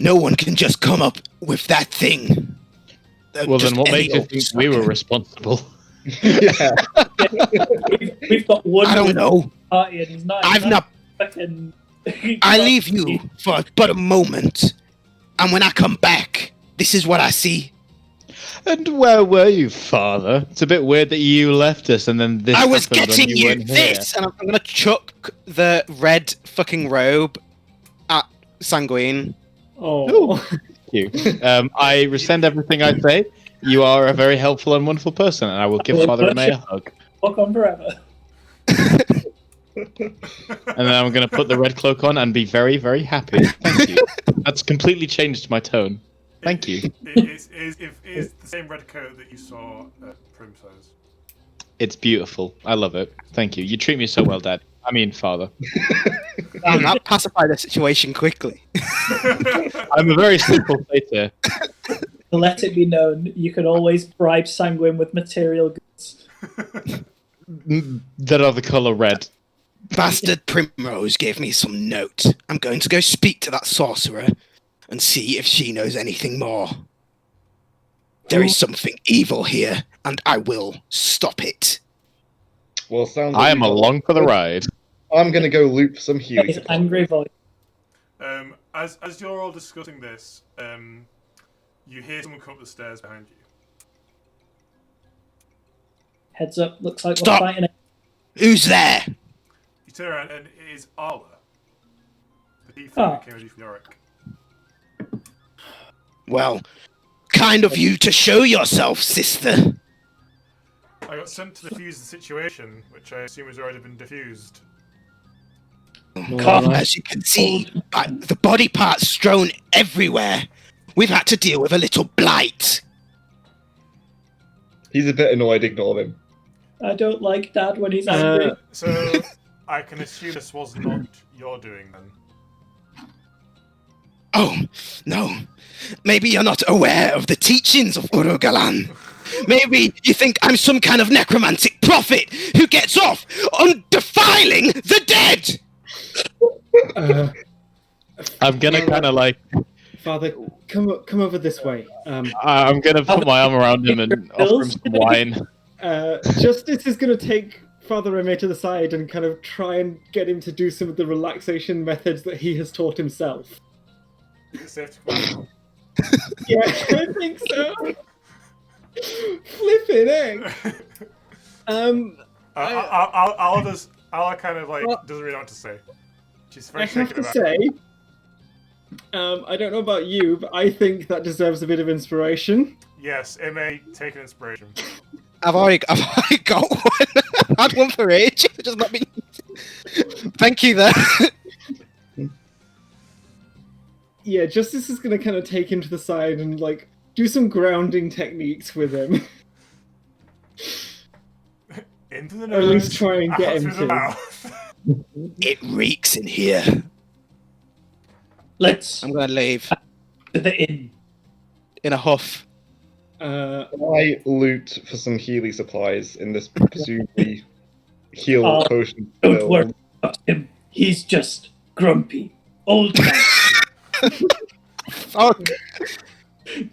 No one can just come up with that thing. Well, Just then what any makes you old think we were sucker. responsible? Yeah. We've got one. I don't know. Party and he's not. I've not. Fucking, I leave you for but a moment, and when I come back, this is what I see. And where were you, Father? It's a bit weird that you left us and then this I was happened when getting you weren't here. this, and I'm gonna chuck the red fucking robe at Sanguine. Oh, Thank you. I rescind everything I say. You are a very helpful and wonderful person, and I will give Father May a hug. Walk on forever. And then I'm going to put the red cloak on and be very, very happy. Thank you. That's completely changed my tone. Thank you. It is the same red coat that you saw at Primrose. It's beautiful. I love it. Thank you. You treat me so well, Dad. I mean, Father. Damn, that pacified the situation quickly. I'm a very simple satyr. Let it be known, you can always bribe Sanguine with material goods. That are the colour red. Bastard Primrose gave me some note. I'm going to go speak to that sorcerer and see if she knows anything more. There is something evil here, and I will stop it. Well, sounds. I am along for the ride. I'm gonna go loop some healing. His angry voice. As you're all discussing this, you hear someone come up the stairs behind you. Heads up, looks like Stop. we're fighting it. Who's there? You turn around and it is Arla, the thief Oh. that came with you from Yorick. Well, kind of you to show yourself, sister. I got sent to defuse the situation, which I assume has already been diffused. Alright. As you can see, the body parts strewn everywhere. We've had to deal with a little blight. He's a bit annoyed. Ignore him. I don't like Dad when he's angry. So I can assume this was not your doing then. Oh, no. Maybe you're not aware of the teachings of Urugalan. Maybe you think I'm some kind of necromantic prophet who gets off on defiling the dead. I'm going to kind of like... Father, come over this way. I'm going to put my arm around him and offer him some wine. Justice is going to take Father Reme to the side and kind of try and get him to do some of the relaxation methods that he has taught himself. Is it safe to come out? Yeah, I think so. Flipping egg. I'll kind of like Well, doesn't really know what to say. She's I very have taken to aback. say, I don't know about you, but I think that deserves a bit of inspiration. Yes, it may take an inspiration. I've already got one. I've had one for ages. It's just not been. Thank you, there. Yeah, Justice is going to kind of take him to the side and like do some grounding techniques with him. Into the Or nose, at least try and get out him through the to. mouth. It reeks in here. Let's I'm gonna leave to the inn. in a huff. I loot for some healing supplies in this presumably heal Oh, potion. Don't fill. worry about him. He's just grumpy. Old man. Oh,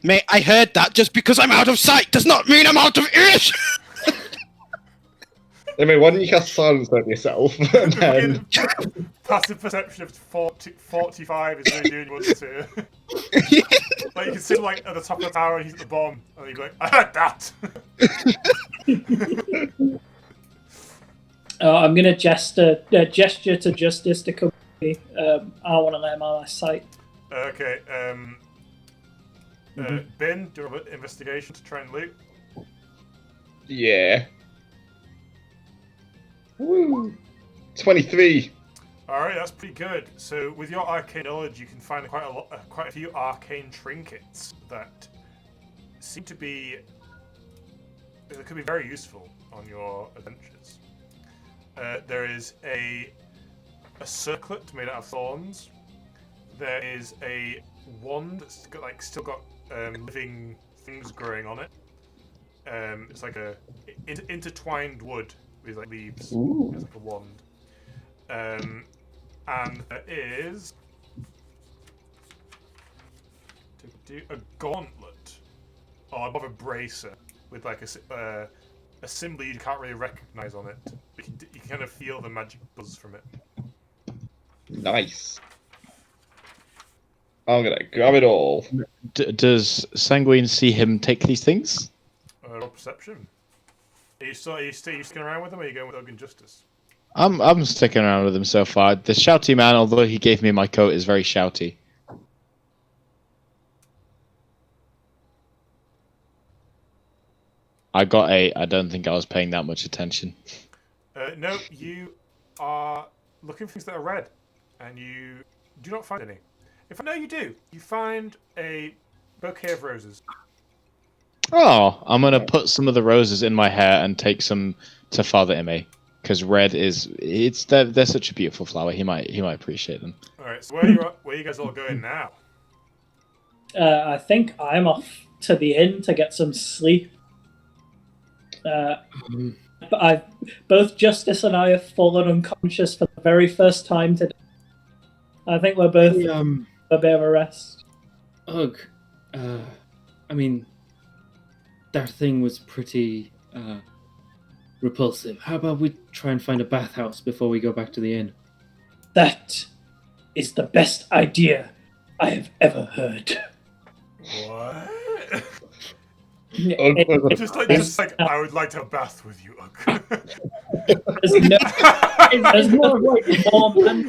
mate, I heard that. Just because I'm out of sight does not mean I'm out of earshot. Anyway, why don't you cast silence over yourself? And then... Passive perception of 45 is really doing you want to. Like you can sit like at the top of the tower and he's at the bottom, and you'd be like, I heard that. I'm gonna gesture to Justice to come with me. I want to let him out of my sight. Okay. Ben, do you want an investigation to try and loot? Yeah. Woo! 23. All right, that's pretty good. So, with your arcane knowledge, you can find quite a few arcane trinkets that seem to be that could be very useful on your adventures. There is a circlet made out of thorns. There is a wand that's got, still got living things growing on it. It's like a intertwined wood with leaves. Ooh. It's like a wand. And there is a gauntlet, or above a bracer with a symbol you can't really recognize on it. But you can kind of feel the magic buzz from it. Nice. I'm gonna grab it all. Does Sanguine see him take these things? Roll perception. Are you sticking around with him, or are you going with Ugg and Justice? I'm sticking around with him so far. The shouty man, although he gave me my coat, is very shouty. I got 8. I don't think I was paying that much attention. No, you are looking for things that are red, and you do not find any. In fact, no, you do. You find a bouquet of roses. Oh, I'm gonna put some of the roses in my hair and take some to Father Ime, because red they're such a beautiful flower. He might appreciate them. All right, so where are you guys all going now? I think I'm off to the inn to get some sleep. Both Justice and I have fallen unconscious for the very first time today. I think we're both a bit of a rest. Ugh. I mean, that thing was pretty repulsive. How about we try and find a bathhouse before we go back to the inn? That is the best idea I have ever heard. What? Ugg Just like I would like to have a bath with you, Ugg.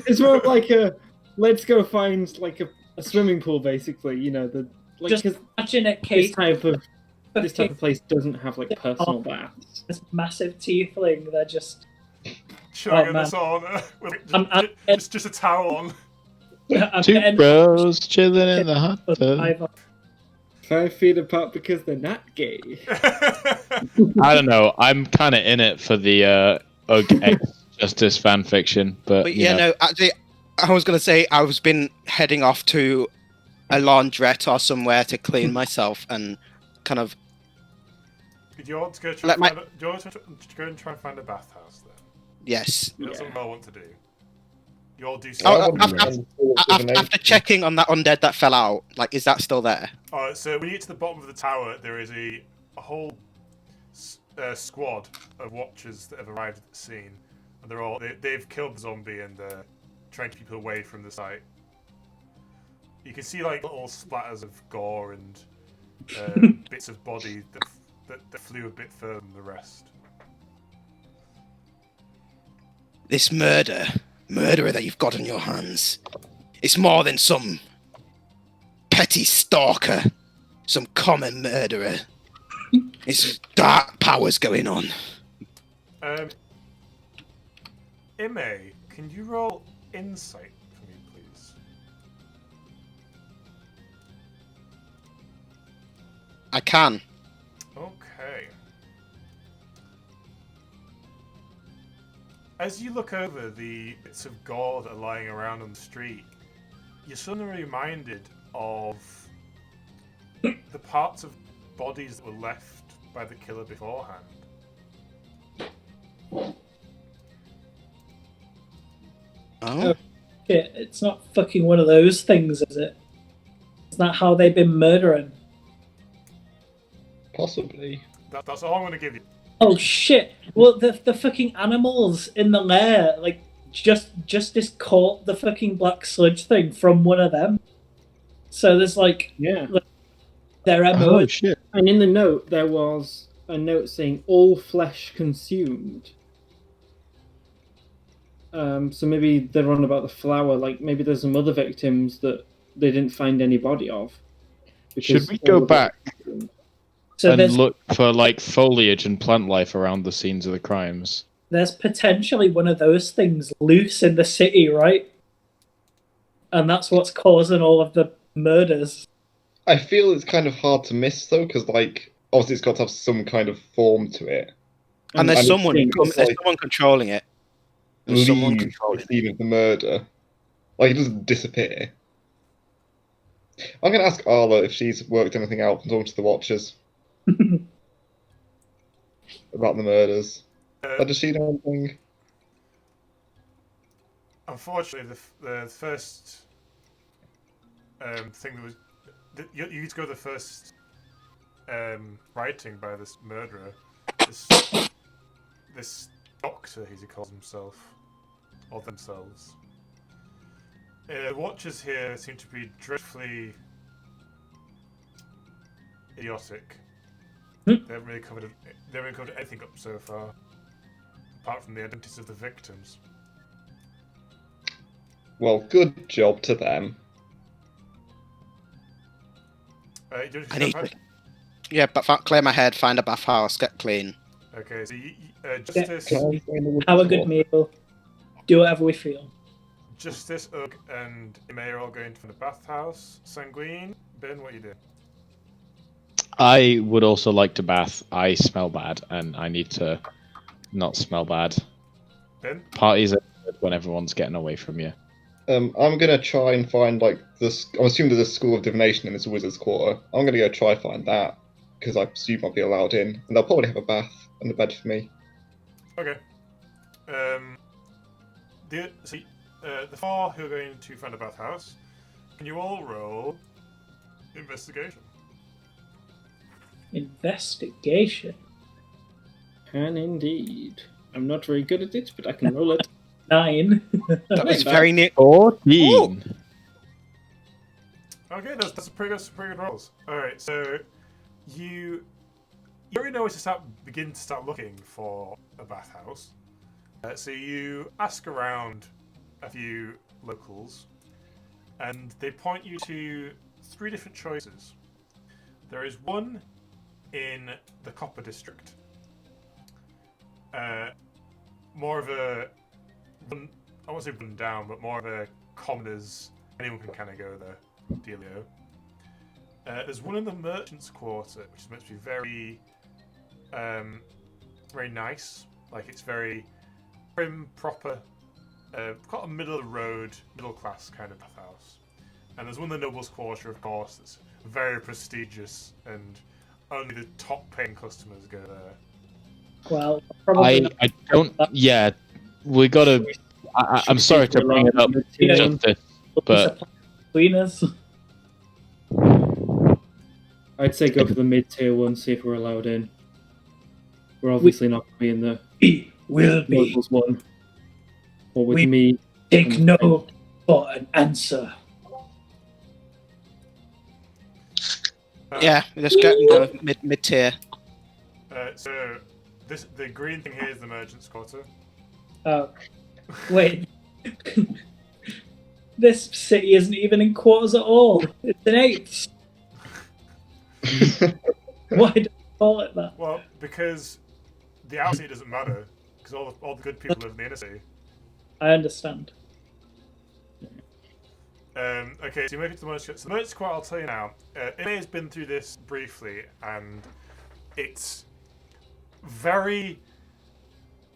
It's more of like a let's go find like a swimming pool, basically. You know, just imagine it, Kate. This type of place doesn't have like personal baths. This massive tiefling, they're just chugging this on with just a towel on. Two bros chilling in the hot tub. 5 feet apart because they're not gay. I don't know. I'm kind of in it for the Ugg X Justice fan fiction, but yeah, no. Actually, I was gonna say I was been heading off to a laundrette or somewhere to clean myself and kind of. Do you want to go and try and find a bathhouse then? Yes. That's something I want to do. You all do. After checking on that undead that fell out, like, is that still there? Alright, so when you get to the bottom of the tower, there is a whole squad of watchers that have arrived at the scene, and they've killed the zombie and trying to keep people away from the site. You can see like little splatters of gore and bits of body that flew a bit further than the rest. This murderer that you've got on your hands, it's more than some petty stalker, some common murderer. It's dark powers going on. Ime, can you roll insight for me, please? I can. Okay. As you look over the bits of gore that are lying around on the street, you're suddenly reminded of the parts of bodies that were left by the killer beforehand. Oh. Shit, it's not fucking one of those things, is it? It's not how they've been murdering. Possibly. That's all I'm going to give you. Oh shit! Well, the fucking animals in the lair, like Justice caught the fucking black sludge thing from one of them. So there's like Yeah. their MO. Oh shit! And in the note, there was a note saying all flesh consumed. So maybe they're on about the flower. Like maybe there's some other victims that they didn't find any body of. Should we go back So and there's look for like foliage and plant life around the scenes of the crimes? there's potentially one of those things loose in the city, right? And that's what's causing all of the murders. I feel it's kind of hard to miss though, because like obviously it's got to have some kind of form to it. And there's And someone it's there's like someone controlling it. There's someone leave controlling the it. scene of the murder. Like it doesn't disappear. I'm gonna ask Arla if she's worked anything out from talking to the Watchers about the murders. Does she know anything? Unfortunately, the first thing that was you need to go to the first writing by this murderer, this doctor, as he calls himself or themselves. The Watchers here seem to be dreadfully idiotic. They haven't really covered anything up so far, apart from the identities of the victims. Well, good job to them. I need to. Yeah, but clear my head, find a bathhouse, get clean. Okay, so Justice, Have a good meal. Do whatever we feel. Justice, Ugg, and Ime are all going to the bathhouse. Sanguine, Ben, what are you doing? I would also like to bath. I smell bad, and I need to not smell bad. Ben? Parties are good when everyone's getting away from you. I'm gonna try and find like this. I'm assuming there's a school of divination in this wizard's quarter. I'm gonna go try find that because I presume I'll be allowed in, and they'll probably have a bath and a bed for me. Okay. The four who are going to find a bathhouse, can you all roll investigation? Investigation. Can indeed. I'm not very good at it, but I can roll it. 9. That was very near. 14. Okay, that's a pretty good rolls. All right, so you already know where to begin to start looking for a bathhouse. So you ask around a few locals, and they point you to 3 different choices. There is one in the Copper District. More of a, I won't say run down, but more of a commoners, anyone can kind of go there dealio. There's one in the Merchants' Quarter, which is meant to be very, very nice. Like it's very prim, proper, quite a middle of the road, middle class kind of bathhouse. And there's one in the Nobles' Quarter, of course, that's very prestigious, and only the top paying customers go there. Well, probably not. I don't. Yeah, we gotta. I'm sorry to bring it up, Justice, but between us. I'd say go for the mid-tier one, see if we're allowed in. We're obviously not going to be in the We will be. locals one. Or with We me. Take no for an answer. Yeah, let's get the mid tier. So the green thing here is the Merchants' Quarter. Oh, wait. This city isn't even in quarters at all. It's in eighths. Why do you call it that? Well, because the outer city doesn't matter, because all the good people live in the inner city. I understand. Okay, so you make it to the Merchants' So the Merchants' Quarter, I'll tell you now. Ime has been through this briefly, and it's very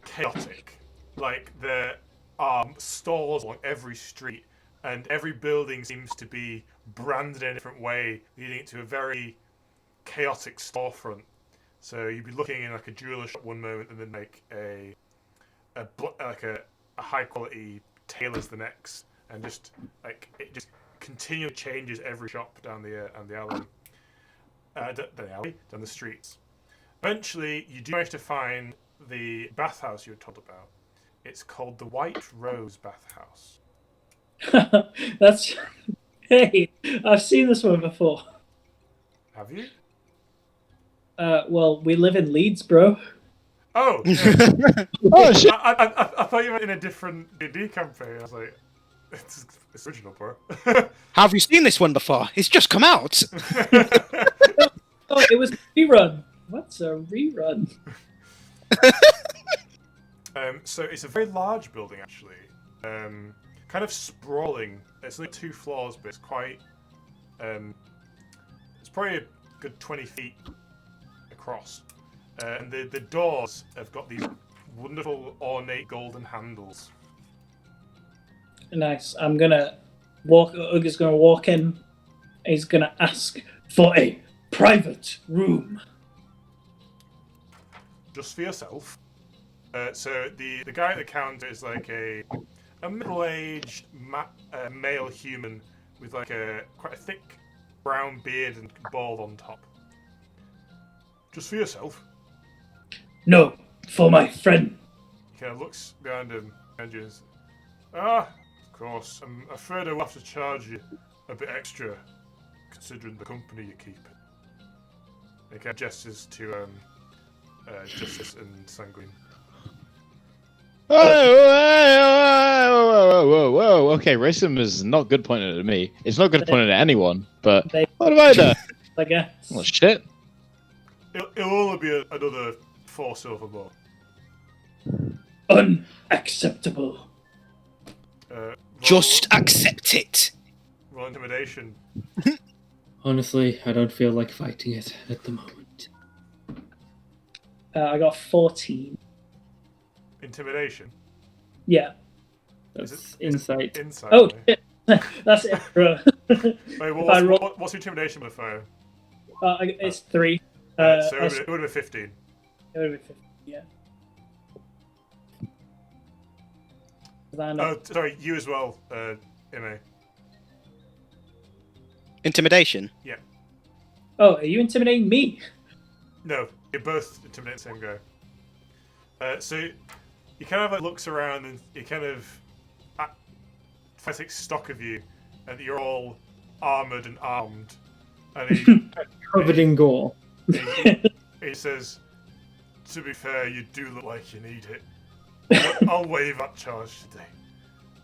chaotic. Like, there are stores along every street, and every building seems to be branded in a different way, leading it to a very chaotic storefront. So you'd be looking in like a jeweler shop one moment, and then like a high quality tailor's the next, and just like it just continually changes every shop down the alley, down the streets. Eventually, you do manage to find the bathhouse you were told about. It's called the White Rose Bathhouse. That's hey, I've seen this one before. Have you? Well, we live in Leeds, bro. Oh, yeah. Oh shit! I thought you were in a different D&D campaign. I was like, it's original, bro. Have you seen this one before? It's just come out. Oh, it was a rerun. What's a rerun? So it's a very large building, actually. Kind of sprawling. It's only 2 floors, but it's quite... it's probably a good 20 feet across. And the doors have got these wonderful, ornate golden handles. Nice. I'm gonna walk. Uga's gonna walk in. He's gonna ask for a private room. Just for yourself. So the guy at the counter is like a middle-aged male human with like quite a thick brown beard and bald on top. Just for yourself. No, for my friend. He kind of looks behind him and just, of course. I'm afraid I will have to charge you a bit extra, considering the company you keep. He kind of gestures to Justice and Sanguine. Whoa. Okay, racism is not good pointed at me. It's not good pointed at anyone, but what have I done? I guess. Oh, shit. It'll only be another 4 silver more. Unacceptable. Just accept it. Roll intimidation. Honestly, I don't feel like fighting it at the moment. I got 14. Intimidation? Yeah. That's insight. Insight. Oh, shit. That's it, bro. Wait, what's your intimidation modifier? It's 3. So it would have been 15. It would be 15, yeah. Oh, sorry, you as well, Ime. Intimidation. Yeah. Oh, are you intimidating me? No, you're both intimidating the same guy. So he kind of like looks around and he kind of takes stock of you, and you're all armored and armed, and he Covered in gore. he says, "To be fair, you do look like you need it. I'll waive that charge today.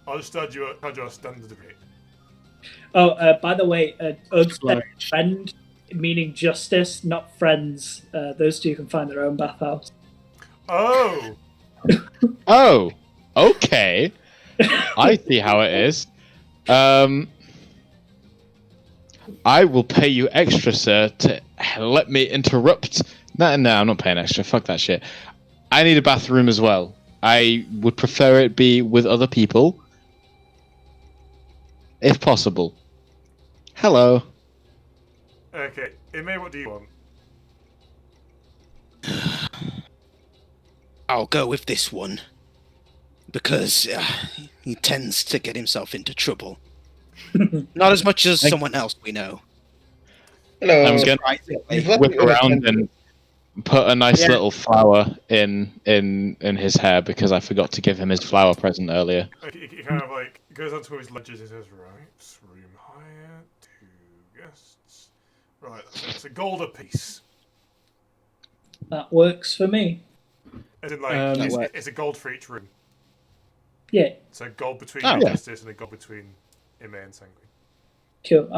I'll just charge you a standard rate." Oh, by the way, Ug's friend, meaning justice, not friends. Those two can find their own bathhouse. Oh! Oh, okay. I see how it is. I will pay you extra, sir, to let me interrupt. No, I'm not paying extra. Fuck that shit. I need a bathroom as well. I would prefer it be with other people, if possible. Hello. Okay, Ime, what do you want? I'll go with this one. Because he tends to get himself into trouble. Not as much as someone else we know. Hello. I'm going You've to left whip me around unattended. and put a nice little flower in his hair because I forgot to give him his flower present earlier. He kind of like goes onto his ledgers and says, "Right, room hire, 2 guests. Right, it's a gold apiece." That works for me. As in, like, it's a gold for each room. Yeah. So gold between Oh, you, yeah. Justice, and a gold between Ime and Sanguine. Cool.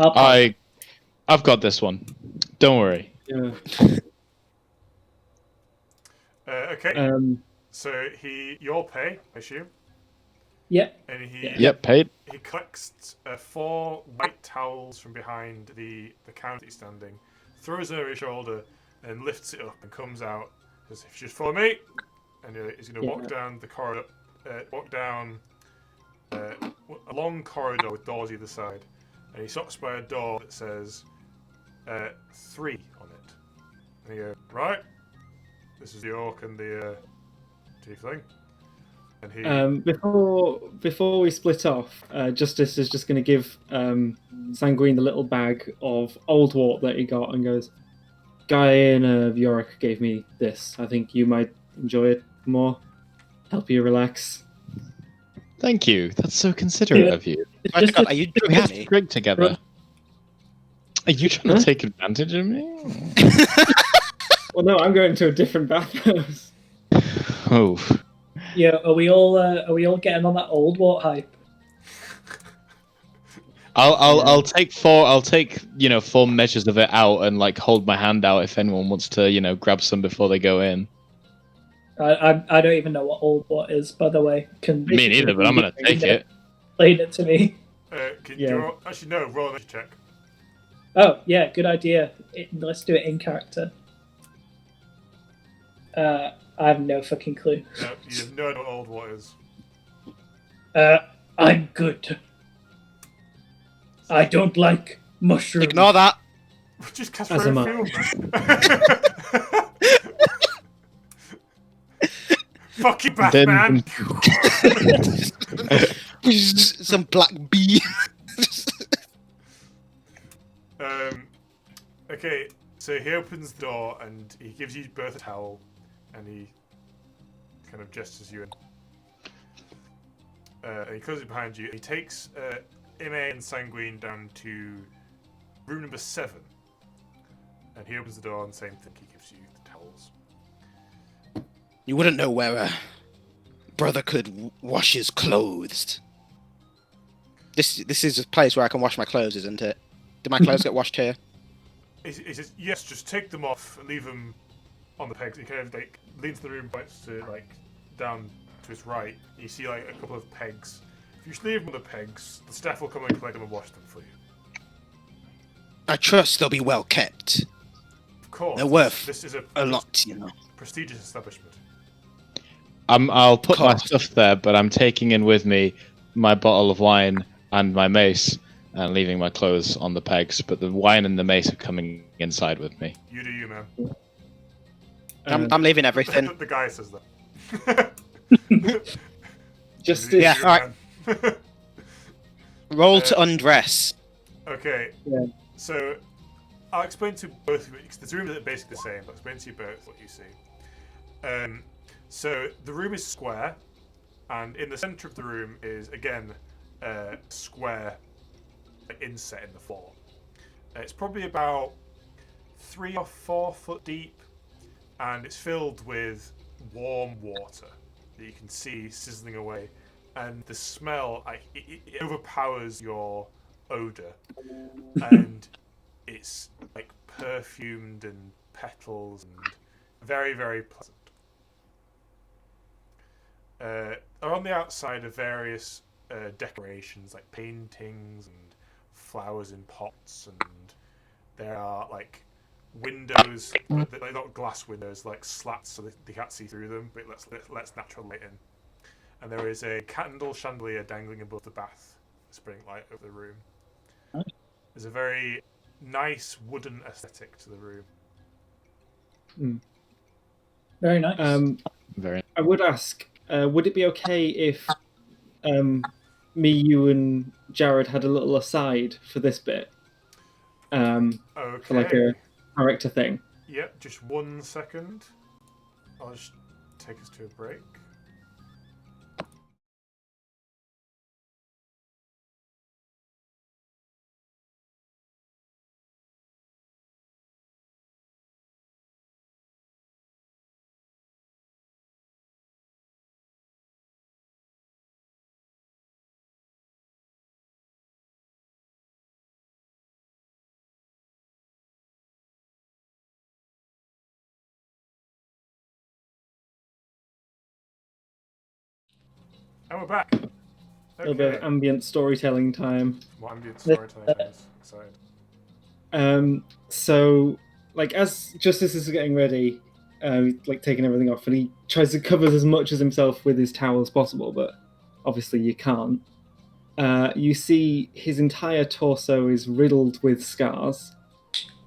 I've got this one. Don't worry. Yeah. Okay. So you'll pay, I assume. Yep. And he Yep, paid. he collects 4 white towels from behind the counter he's standing, throws them over his shoulder, and lifts it up and comes out. Says, "If you just follow me," and he's going to walk down the corridor, walk down a long corridor with doors either side, and he stops by a door that says 3 on it. And he goes, "Right, this is the orc and the tiefling." And he Before we split off, Justice is just going to give Sanguine the little bag of old wart that he got and goes, Guy of Yorick gave me this. I think you might enjoy it more. Help you relax. Thank you. That's so considerate of you. My God, are you We have joking to me? drink together. Are you trying to take advantage of me? Well, no, I'm going to a different bathhouse. Oh. Yeah, are we all getting on that old wart hype? I'll take 4 measures of it out and like hold my hand out if anyone wants to, grab some before they go in. I don't even know what old wart is, by the way. Me neither, but I'm gonna take it. Explain it to me. Can you actually no roll a check? Oh yeah, good idea. Let's do it in character. I have no fucking clue. No, you have no idea what old what is. I'm good. I don't like mushrooms. Ignore that. Just cast As am I. film, man. Fuck you, Batman! Some black bee. Okay, so he opens the door and he gives you both a towel, and he kind of gestures you in. And he closes it behind you. He takes Ime and Sanguine down to room number 7, and he opens the door and the same thing. He gives you the towels. You wouldn't know where a brother could wash his clothes. This is a place where I can wash my clothes, isn't it? Do my clothes get washed here? He says, yes, just take them off and leave them on the pegs. He kind of like leans to the room, points to like down to his right. And you see like a couple of pegs. If you just leave them on the pegs, the staff will come and collect them and wash them for you. I trust they'll be well kept. Of course. They're worth this is a lot, you know. Prestigious establishment. I'll put my Cost. stuff there, but I'm taking in with me my bottle of wine and my mace, and leaving my clothes on the pegs. But the wine and the mace are coming inside with me. You do you, man. I'm leaving everything. The guy says that. Just You do as, you, alright. man. Roll to undress. Okay. Yeah. So I'll explain to both of you, because the rooms are basically the same, but I'll explain to you both what you see. So the room is square, and in the centre of the room is, again, a square inset in the floor. It's probably about 3 or 4 foot deep, and it's filled with warm water that you can see sizzling away. And the smell, it overpowers your odour, and it's like perfumed and petals and very, very pleasant. On the outside are various decorations like paintings and flowers in pots, and there are like windows, like not glass windows, like slats so they can't see through them, but lets natural light in. And there is a candle chandelier dangling above the bath, spreading light over the room. There's a very nice wooden aesthetic to the room. Very nice. Very. I would ask, would it be okay if me, you, and Jared had a little aside for this bit? Okay. For like a character thing. Yep, just 1 second. I'll just take us to a break. And we're back. A little bit of ambient storytelling time. What ambient storytelling is excited. So, like, as Justice is getting ready, like taking everything off, and he tries to cover as much as himself with his towel as possible, but obviously you can't. You see his entire torso is riddled with scars.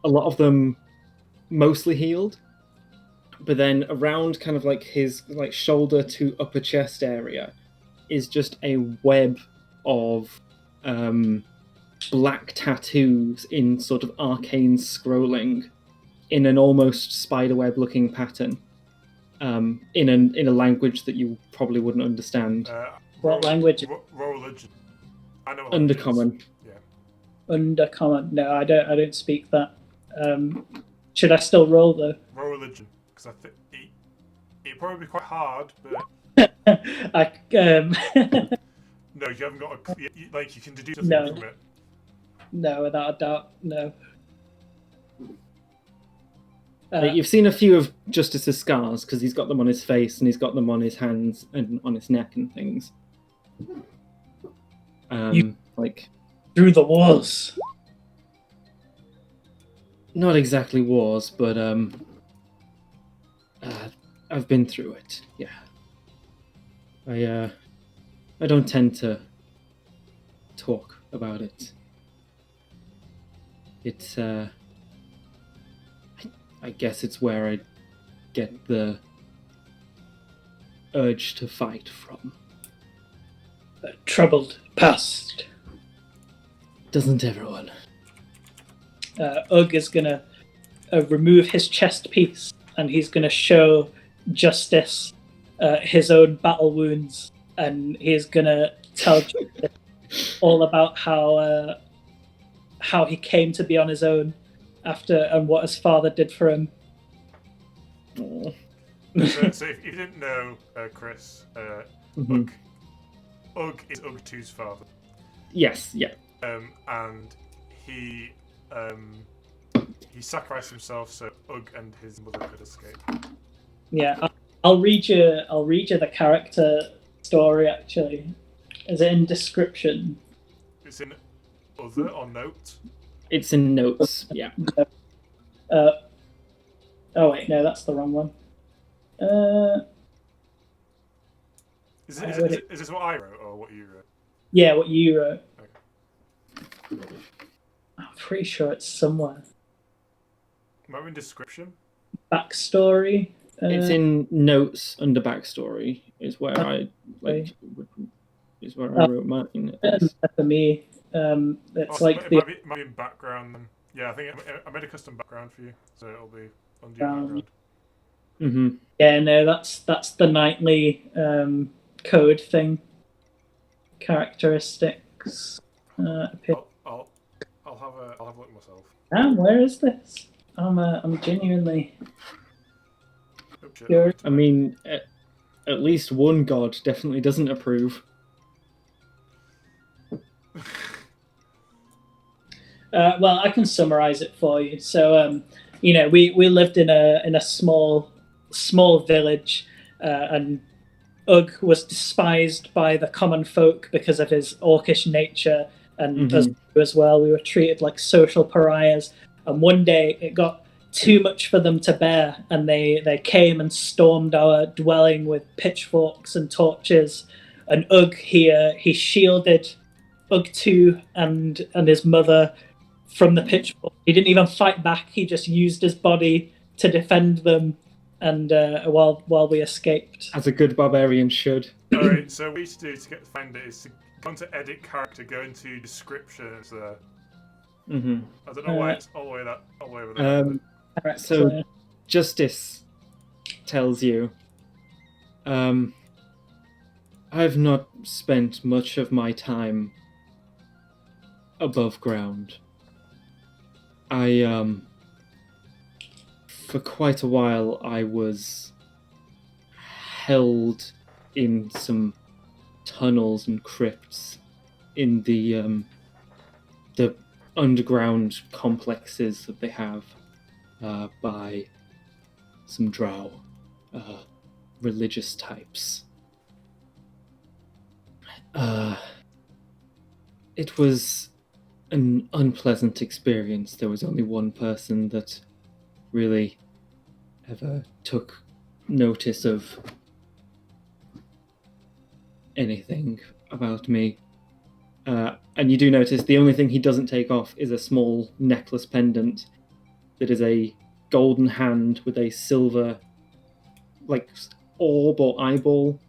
A lot of them mostly healed, but then around kind of like his like shoulder to upper chest area is just a web of black tattoos in sort of arcane scrolling in an almost spiderweb-looking pattern, in a language that you probably wouldn't understand. What language? Roll religion. I know what language it is. Undercommon. Yeah. Undercommon. No, I don't speak that. Should I still roll though? Roll religion, because I think it'd probably be quite hard, but I no, you haven't got a like you can deduce a No. thing from it. no, without a doubt, no. You've seen a few of Justice's scars because he's got them on his face and he's got them on his hands and on his neck and things. Like Through the walls. not exactly wars, but I've been through it. Yeah, I don't tend to talk about it. It's I guess it's where I get the urge to fight from. A troubled past. Doesn't everyone? Ugg is gonna remove his chest piece and he's gonna show Justice his own battle wounds, and he's gonna tell Justice all about how he came to be on his own after and what his father did for him. So if you didn't know, Chris, Mhm. Ugg is Ugg 2's father. Yes, yeah. And he sacrificed himself so Ugg and his mother could escape. Yeah, I'll read you the character story. Actually, is it in description? It's in other or note. It's in notes. Yeah. Oh wait, no, that's the wrong one. Is this what I wrote or what you wrote? Yeah, what you wrote. Okay. I'm pretty sure it's somewhere. Might be in description. Backstory. It's in notes under backstory. Is where I is where I wrote mine. For me. It's Oh, like it the might be in background then. Yeah, I think I made a custom background for you, so it'll be under your background. Mm-hmm. yeah, no, that's the nightly code thing. Characteristics. Appear. I'll have a look myself. Where is this? I'm genuinely Oh, shit. curious. I mean, at least one god definitely doesn't approve. Well, I can summarize it for you. So, we lived in a small village, and Ugg was despised by the common folk because of his orcish nature, and as well, we were treated like social pariahs. And one day, it got too much for them to bear, and they came and stormed our dwelling with pitchforks and torches. And Ugg he shielded Ugg 2 and his mother from the pitchfork. He didn't even fight back. He just used his body to defend them, and while we escaped. As a good barbarian should. Alright, so what we need to do to find it is to go into edit character, go into descriptions there. Mm-hmm. I don't know why it's all the way over there. So, Justice tells you, I've not spent much of my time above ground. For quite a while, I was held in some tunnels and crypts in the underground complexes that they have by some drow religious types. It was an unpleasant experience. There was only one person that really ever took notice of anything about me. And you do notice the only thing he doesn't take off is a small necklace pendant that is a golden hand with a silver, like, orb or eyeball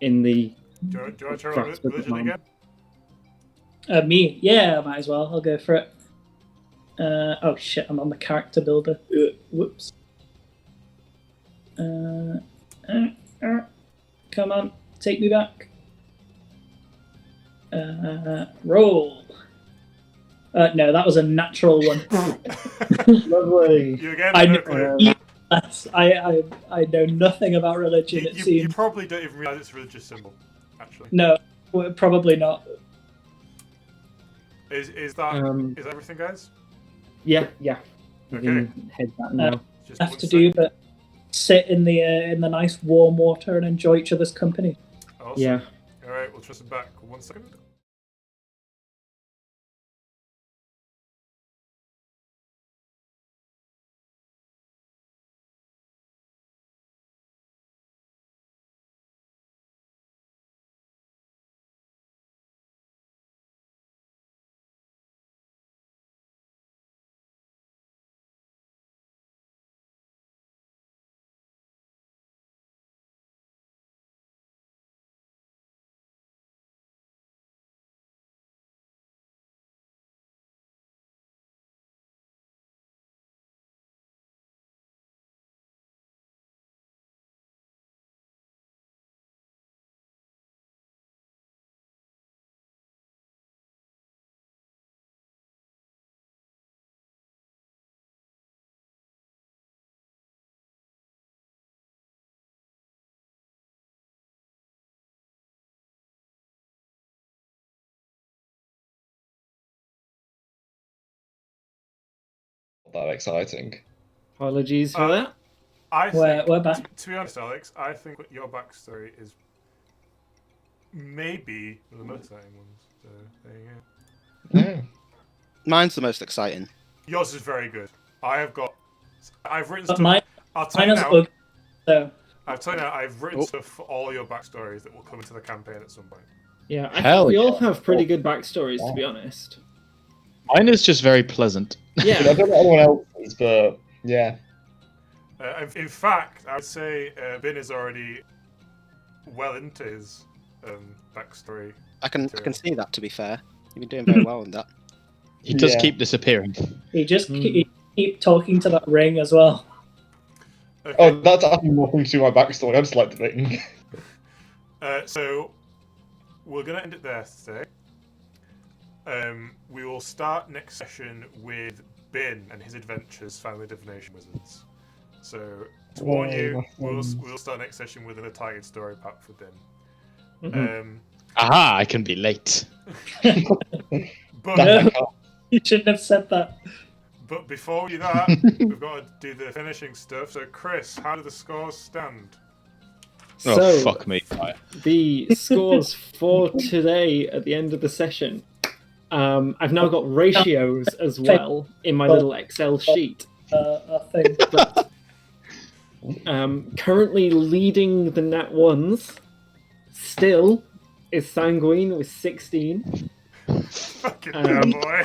in the Do you want to try grasp of the religion palm. again? Me? Yeah, I might as well. I'll go for it. Oh shit, I'm on the character builder. Ugh. Whoops. Come on, take me back. Roll. No, that was a natural one. Lovely. You again? I No know, clue. I know nothing about religion. It You seems probably don't even realize it's a religious symbol, actually. no, probably not. Is that is that everything, guys? Yeah. We Okay. can head back now. Just Have one to sec. do, but sit in the nice warm water and enjoy each other's company. Awesome. Yeah. All right, we'll trust it back. 1 second. Not that exciting. Apologies for that. I think, We're back. to be honest, Alex, I think what your backstory is maybe the most exciting ones. So there you go. Yeah. Mine's the most exciting. Yours is very good. I've written But stuff. mine I'll tell you is now. ugly. So I'll tell you now. I've written Oh. stuff for all your backstories that will come into the campaign at some point. Yeah, I Hell think we all yeah. have pretty good backstories, to be honest. Mine is just very pleasant. I Yeah. don't know anyone else's, but yeah. In fact, I would say Ben is already well into his backstory. I can see that, to be fair. You've been doing very well on that. He does Yeah. keep disappearing. he just keep talking to that ring as well. Okay. Oh, that's adding more things to my backstory. I just like the thing. So we're gonna end it there today. We will start next session with Bin and his adventures finding the divination wizards. So to warn you, we'll start next session with an Italian story pack for Bin. Aha, I can be late. But No. You shouldn't have said that. but before we do that, we've got to do the finishing stuff. So Chris, how do the scores stand? Oh, So, fuck me. the scores for today at the end of the session. I've now got ratios as well in my little Excel sheet. I think Currently leading the Nat 1s still is Sanguine with 16, Fucking hell, boy.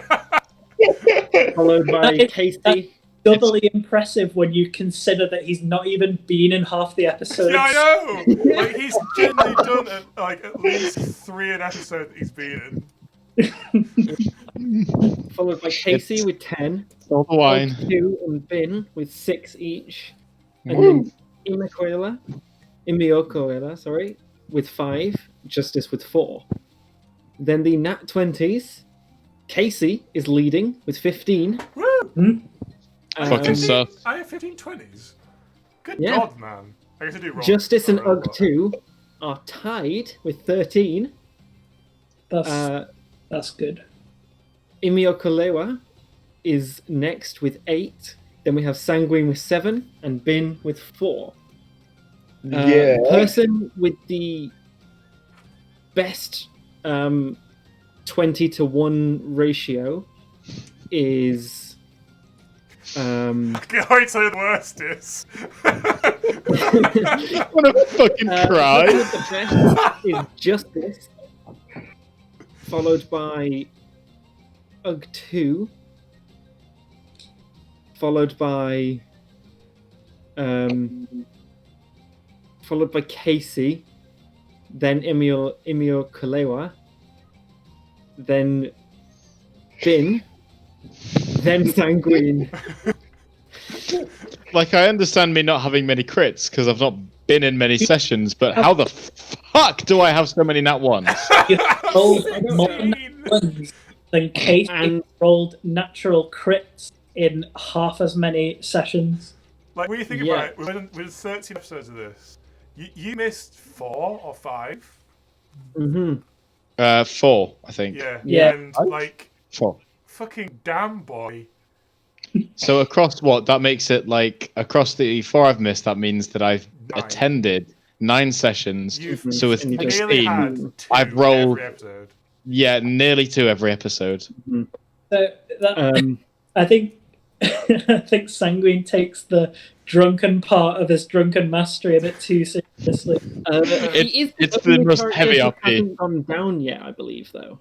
followed by That- Casey. doubly impressive when you consider that he's not even been in half the episodes. Yeah, I know. Like he's generally done at least 3 an episode that he's been in. Followed by Casey with 10. All the wine. 2 and Bin with 6 each. And then Imiokoela, with 5. Justice with 4. Then the Nat 20s. Casey is leading with 15. Woo! Fucking stuff. I have 15 20s. Good Yeah. God, man. I guess I do wrong. Justice and Roll, Ugg 2 are tied with 13. That's good. Imiokolewa is next with 8. Then we have Sanguine with 7 and Bin with 4. Yeah. Person with the best 20-to-1 ratio is I can already tell you the worst is. I want to fucking person cry. with the best is Justice, followed by Ugg 2, followed by Casey, then Imio Kalewa, then Bin, then Sanguine. like I understand me not having many crits because I've not been in many sessions, but how the fuck do I have so many nat ones? You rolled I don't more know. nat ones than Casey And- rolled natural crits in half as many sessions. Like, when you think Yeah. about it, with 13 episodes of this, you missed 4 or 5. Mm-hmm. 4, I think. Yeah. Yeah. And, like, 4. fucking damn, boy. So across what? That makes it like across the 4 I've missed. That means that I've 9. attended 9 sessions. You've So with And you just- nearly 16, had 2 I've rolled- every episode. yeah, nearly 2 every episode. So that, Um, I think I think Sanguine takes the drunken part of his drunken mastery a bit too seriously. he is it's the only most character heavy who RP. hasn't gone down yet, I believe, though.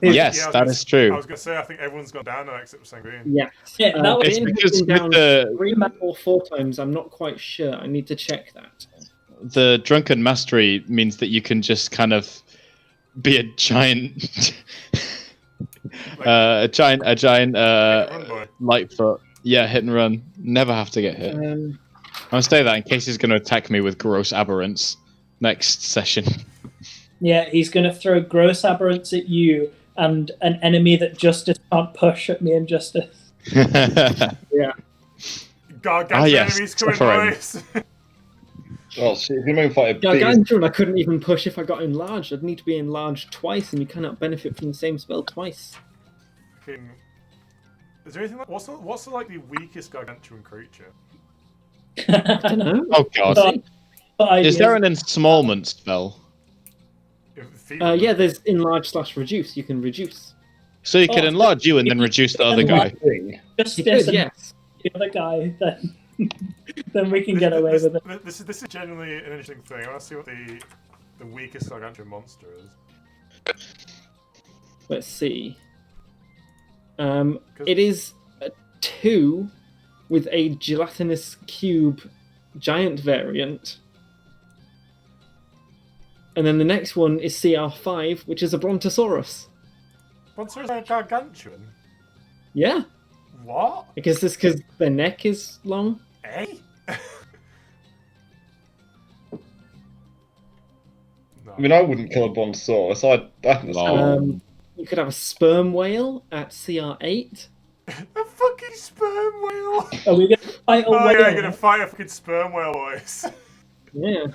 Yes, I was that gonna- is true. I was going to say, I think everyone's gone down now except Sanguine. Yes. Yeah, that was- It's Finn has because been down with the 3 or 4 times. I'm not quite sure. I need to check that. drunken mastery means that you can just kind of be a giant, a giant Run, boy. Lightfoot. Yeah, hit and run. Never have to get hit. I'm gonna say that in case he's gonna attack me with gross aberrance next session. Yeah, he's going to throw gross aberrance at you and an enemy that Justice can't push at me and Justice. Gargantuan yes, enemies coming, suffering. boys. Oh shit, if you might fight a big... Gargantuan, I couldn't even push if I got enlarged. I'd need to be enlarged twice, and you cannot benefit from the same spell twice. Fucking- Is there anything like... What's the like, the weakest gargantuan creature? I don't know. Oh god. Is there an ensmallment spell? Yeah, there's enlarge/reduce. You can reduce. So you can enlarge you and then reduce the other guy. thing. You Justice could, and yes. the other guy, then we can get away with it. This is genuinely an interesting thing. I want to see what the weakest gargantuan monster is. Let's see. It is a 2 with a gelatinous cube giant variant. And then the next one is CR5, which is a Brontosaurus. Monster is a gargantuan? Yeah, What? because their neck is long. Eh? No. I mean, I wouldn't kill a Brontosaurus. Lol. You could have a sperm whale at CR8. A fucking sperm whale! Are we going to fight a Oh whale? yeah, you're gonna fight a fucking sperm whale, boys. Yeah.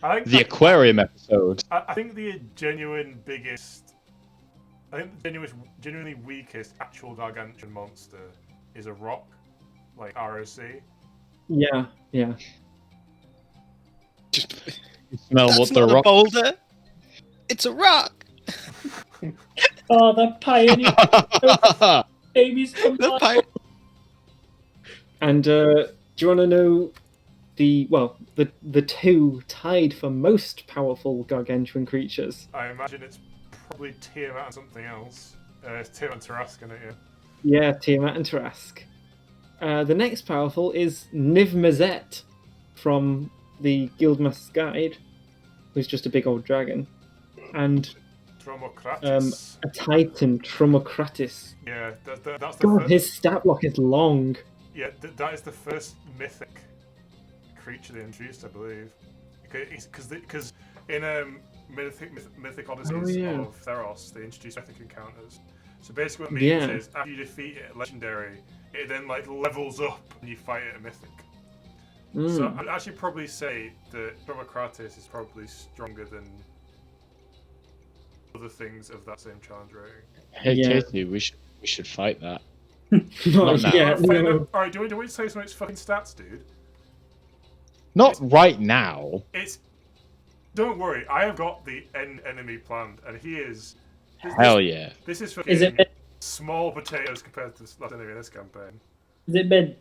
I think The aquarium episode. I think the genuinely genuinely weakest actual gargantuan monster is a rock, like ROC. Yeah, yeah. You smell That's what the not a rock. boulder. It's a rock. Oh, the pioneer babies come The back. pirate. And do you want to know the 2 tied for most powerful gargantuan creatures? I imagine it's probably Tiamat and something else. It's Tiamat and Tarrasque in it, yeah. Yeah, Tiamat and Tarrasque. The next powerful is Niv-Mizzet from the Guildmaster's Guide, who's just a big old dragon. And Tromocratis. a Titan, Tromocratis. Yeah, that's the God, first, his stat block is long. yeah, that is the first mythic creature they introduced, I believe. Because in Mythic Odysseys Oh, yeah. of Theros, they introduced mythic encounters. So basically what it means Yeah. is after you defeat it at Legendary, it then like levels up and you fight it at Mythic. So I'd actually probably say that Tromocratis is probably stronger than other things of that same challenge rating. Hey, Yeah. Katie, we should fight that. Not now. yet, no. Alright, do we say some of its fucking stats, dude? Not right now. It's. Don't worry, I have got the end enemy planned, and he is. Hell yeah. This is fucking Is it Ben? small potatoes compared to the last enemy in this campaign. Is it Ben?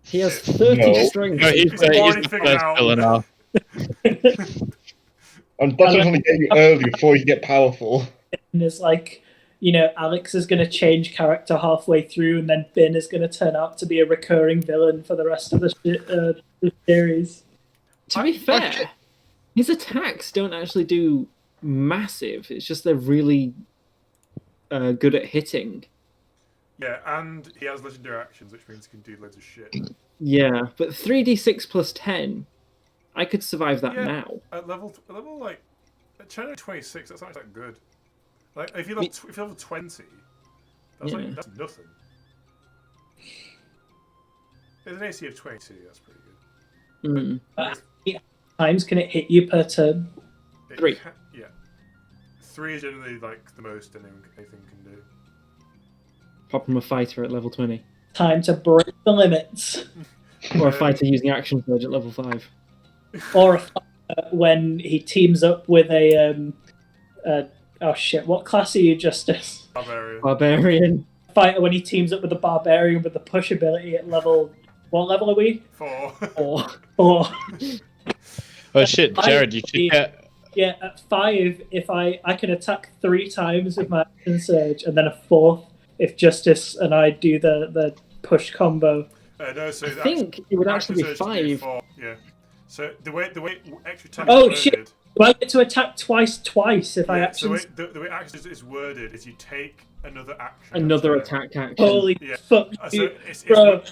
He has 30 No. strength. No, he's He's the already figured first out. villain now. And that's what I'm trying to get you early before you get powerful. And it's like, you know, Alex is going to change character halfway through, and then Bin is going to turn out to be a recurring villain for the rest of the series. To be fair, his attacks don't actually do massive. It's just they're really good at hitting. Yeah, and he has legendary actions, which means he can do loads of shit. Yeah, but 3d6 plus 10, I could survive that Yeah. now. At level like, at channel 26, that's not that good. Like, if you're level 20, that's Yeah. like that's nothing. There's an AC of 22. That's pretty good. Mm. How many times can it hit you per turn? It 3. Yeah, 3 is generally like the most anything can do. Apart from a fighter at level 20. Time to break the limits. Or a fighter using action surge at level 5. Or a fighter when he teams up with a oh shit, what class are you, Justice? Barbarian. Barbarian. Fighter when he teams up with the barbarian with the push ability at level. What level are we? 4. Or 4. Oh shit, Jared, you should get. Yeah, at 5, if I can attack 3 times with my action surge, and then a 4th if Justice and I do the push combo. No, so I think it would actually be 5. 4. Yeah. So the way extra attack Oh, is shit. worded, Do I get to attack twice if I yeah, action? so the way action is worded is you take another action. Another after it. attack action. Holy Yeah. fuck, So you, it's bro!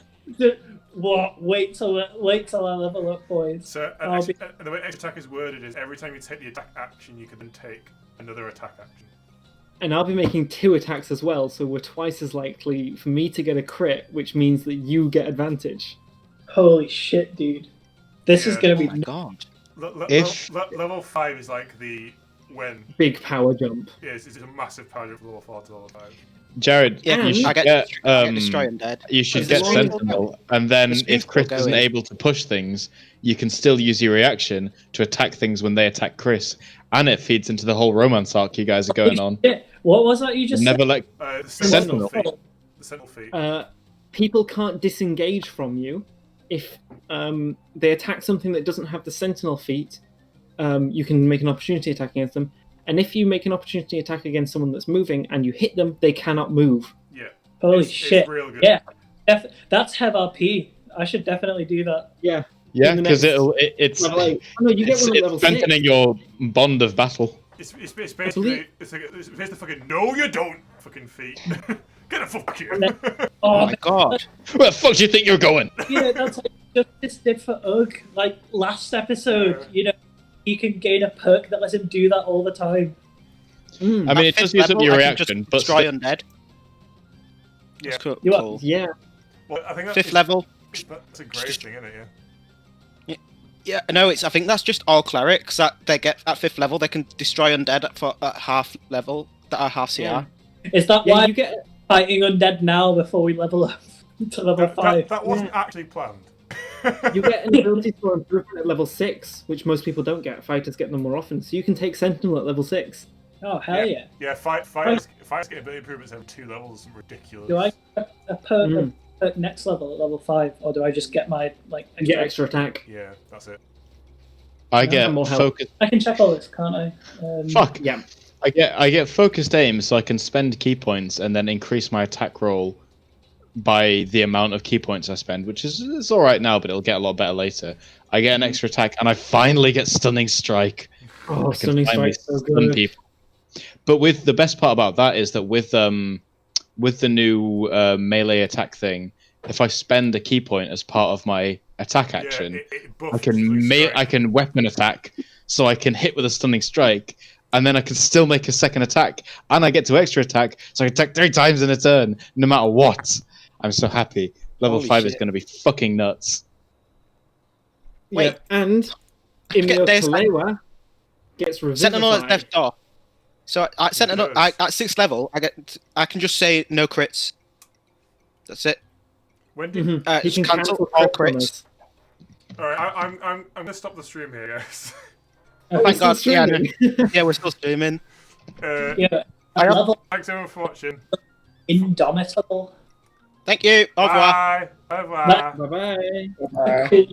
What? Wait till I level up, boys. So I'll be- the way extra attack is worded is every time you take the attack action, you can then take another attack action. And I'll be making 2 attacks as well, so we're twice as likely for me to get a crit, which means that you get advantage. Holy shit, dude! This is Yeah. gonna Oh be. my god. Level 5 is like the when Big power jump. yeah, it's a massive power jump from level 4 to level 5. Jared, Yeah, you should I get Destroy Undead. you should As get long as- Sentinel, and then The if spins Chris will go isn't in. able to push things, you can still use your reaction to attack things when they attack Chris, and it feeds into the whole romance arc you guys are going on. Shit. What was that you just Never let The Sentinel. Sentinel feat. The Sentinel feat. People can't disengage from you if they attack something that doesn't have the Sentinel feat. You can make an opportunity attack against them, and if you make an opportunity attack against someone that's moving and you hit them, they cannot move. Yeah. Holy It's shit! real good. Yeah, that's Hev RP. I should definitely do that. Yeah. Yeah, in the because next it's level 8. Oh, no, you get one at level 6. strengthening your bond of battle. It's basically it's basically fucking no you don't fucking feat. Get the fuck you. Oh Oh, my god. Where the fuck do you think you're going? yeah, that's what Justice did for Ugg. Like last episode, Yeah. you know, he can gain a perk that lets him do that all the time. Mm. I mean, At it does fifth use up level, your I can just reaction, but Destroy still- Undead. Yeah. That's cool. You are- cool. Yeah. Well, I think that's 5th level. That's a great thing, isn't it? Yeah. Yeah, no, I think that's just all clerics that they get at 5th level. They can destroy undead at half level that are half CR. Yeah. Is that Yeah, why you get fighting undead now before we level up to level 5? That wasn't actually planned. you get an ability for improvement at level 6, which most people don't get. Fighters get them more often, so you can take Sentinel at level 6. Oh hell yeah! Yeah, fighters get ability improvements every 2 levels. Ridiculous. Do I get a perk at next level at level 5, or do I just get my like? You get extra attack. Yeah, that's it. I get more health. focus. I can check all this, can't I? Fuck. Yeah. I get focused aim, so I can spend key points and then increase my attack roll by the amount of key points I spend, which is it's all right now, but it'll get a lot better later. I get an extra attack, and I finally get stunning strike. Oh, I can Stunning finally Strike's so stun good. people. But with the best part about that is that with the new melee attack thing, if I spend a key point as part of my attack action, Yeah, it I buffs can strike. I can weapon attack, so I can hit with a stunning strike, and then I can still make a second attack, and I get to extra attack, so I can attack 3 times in a turn, no matter what. I'm so happy. Level Holy 5 is shit. going to be fucking nuts. Yeah, Wait. and Get Imio this- Kalewa gets Sentinel at revivified. left door. So at Sentinel, Nice. at 6th level, I can just say no crits. That's it. When did Mhm. He Just can cancel all crits on crits. us. all right, I'm gonna stop the stream here, guys. Oh, Thank we're still God, yeah, streaming. Yeah, we're still streaming. yeah, I- level Thanks everyone for watching. indomitable. Thank you. Au revoir. Bye. Bye. Bye. Bye-bye. A cool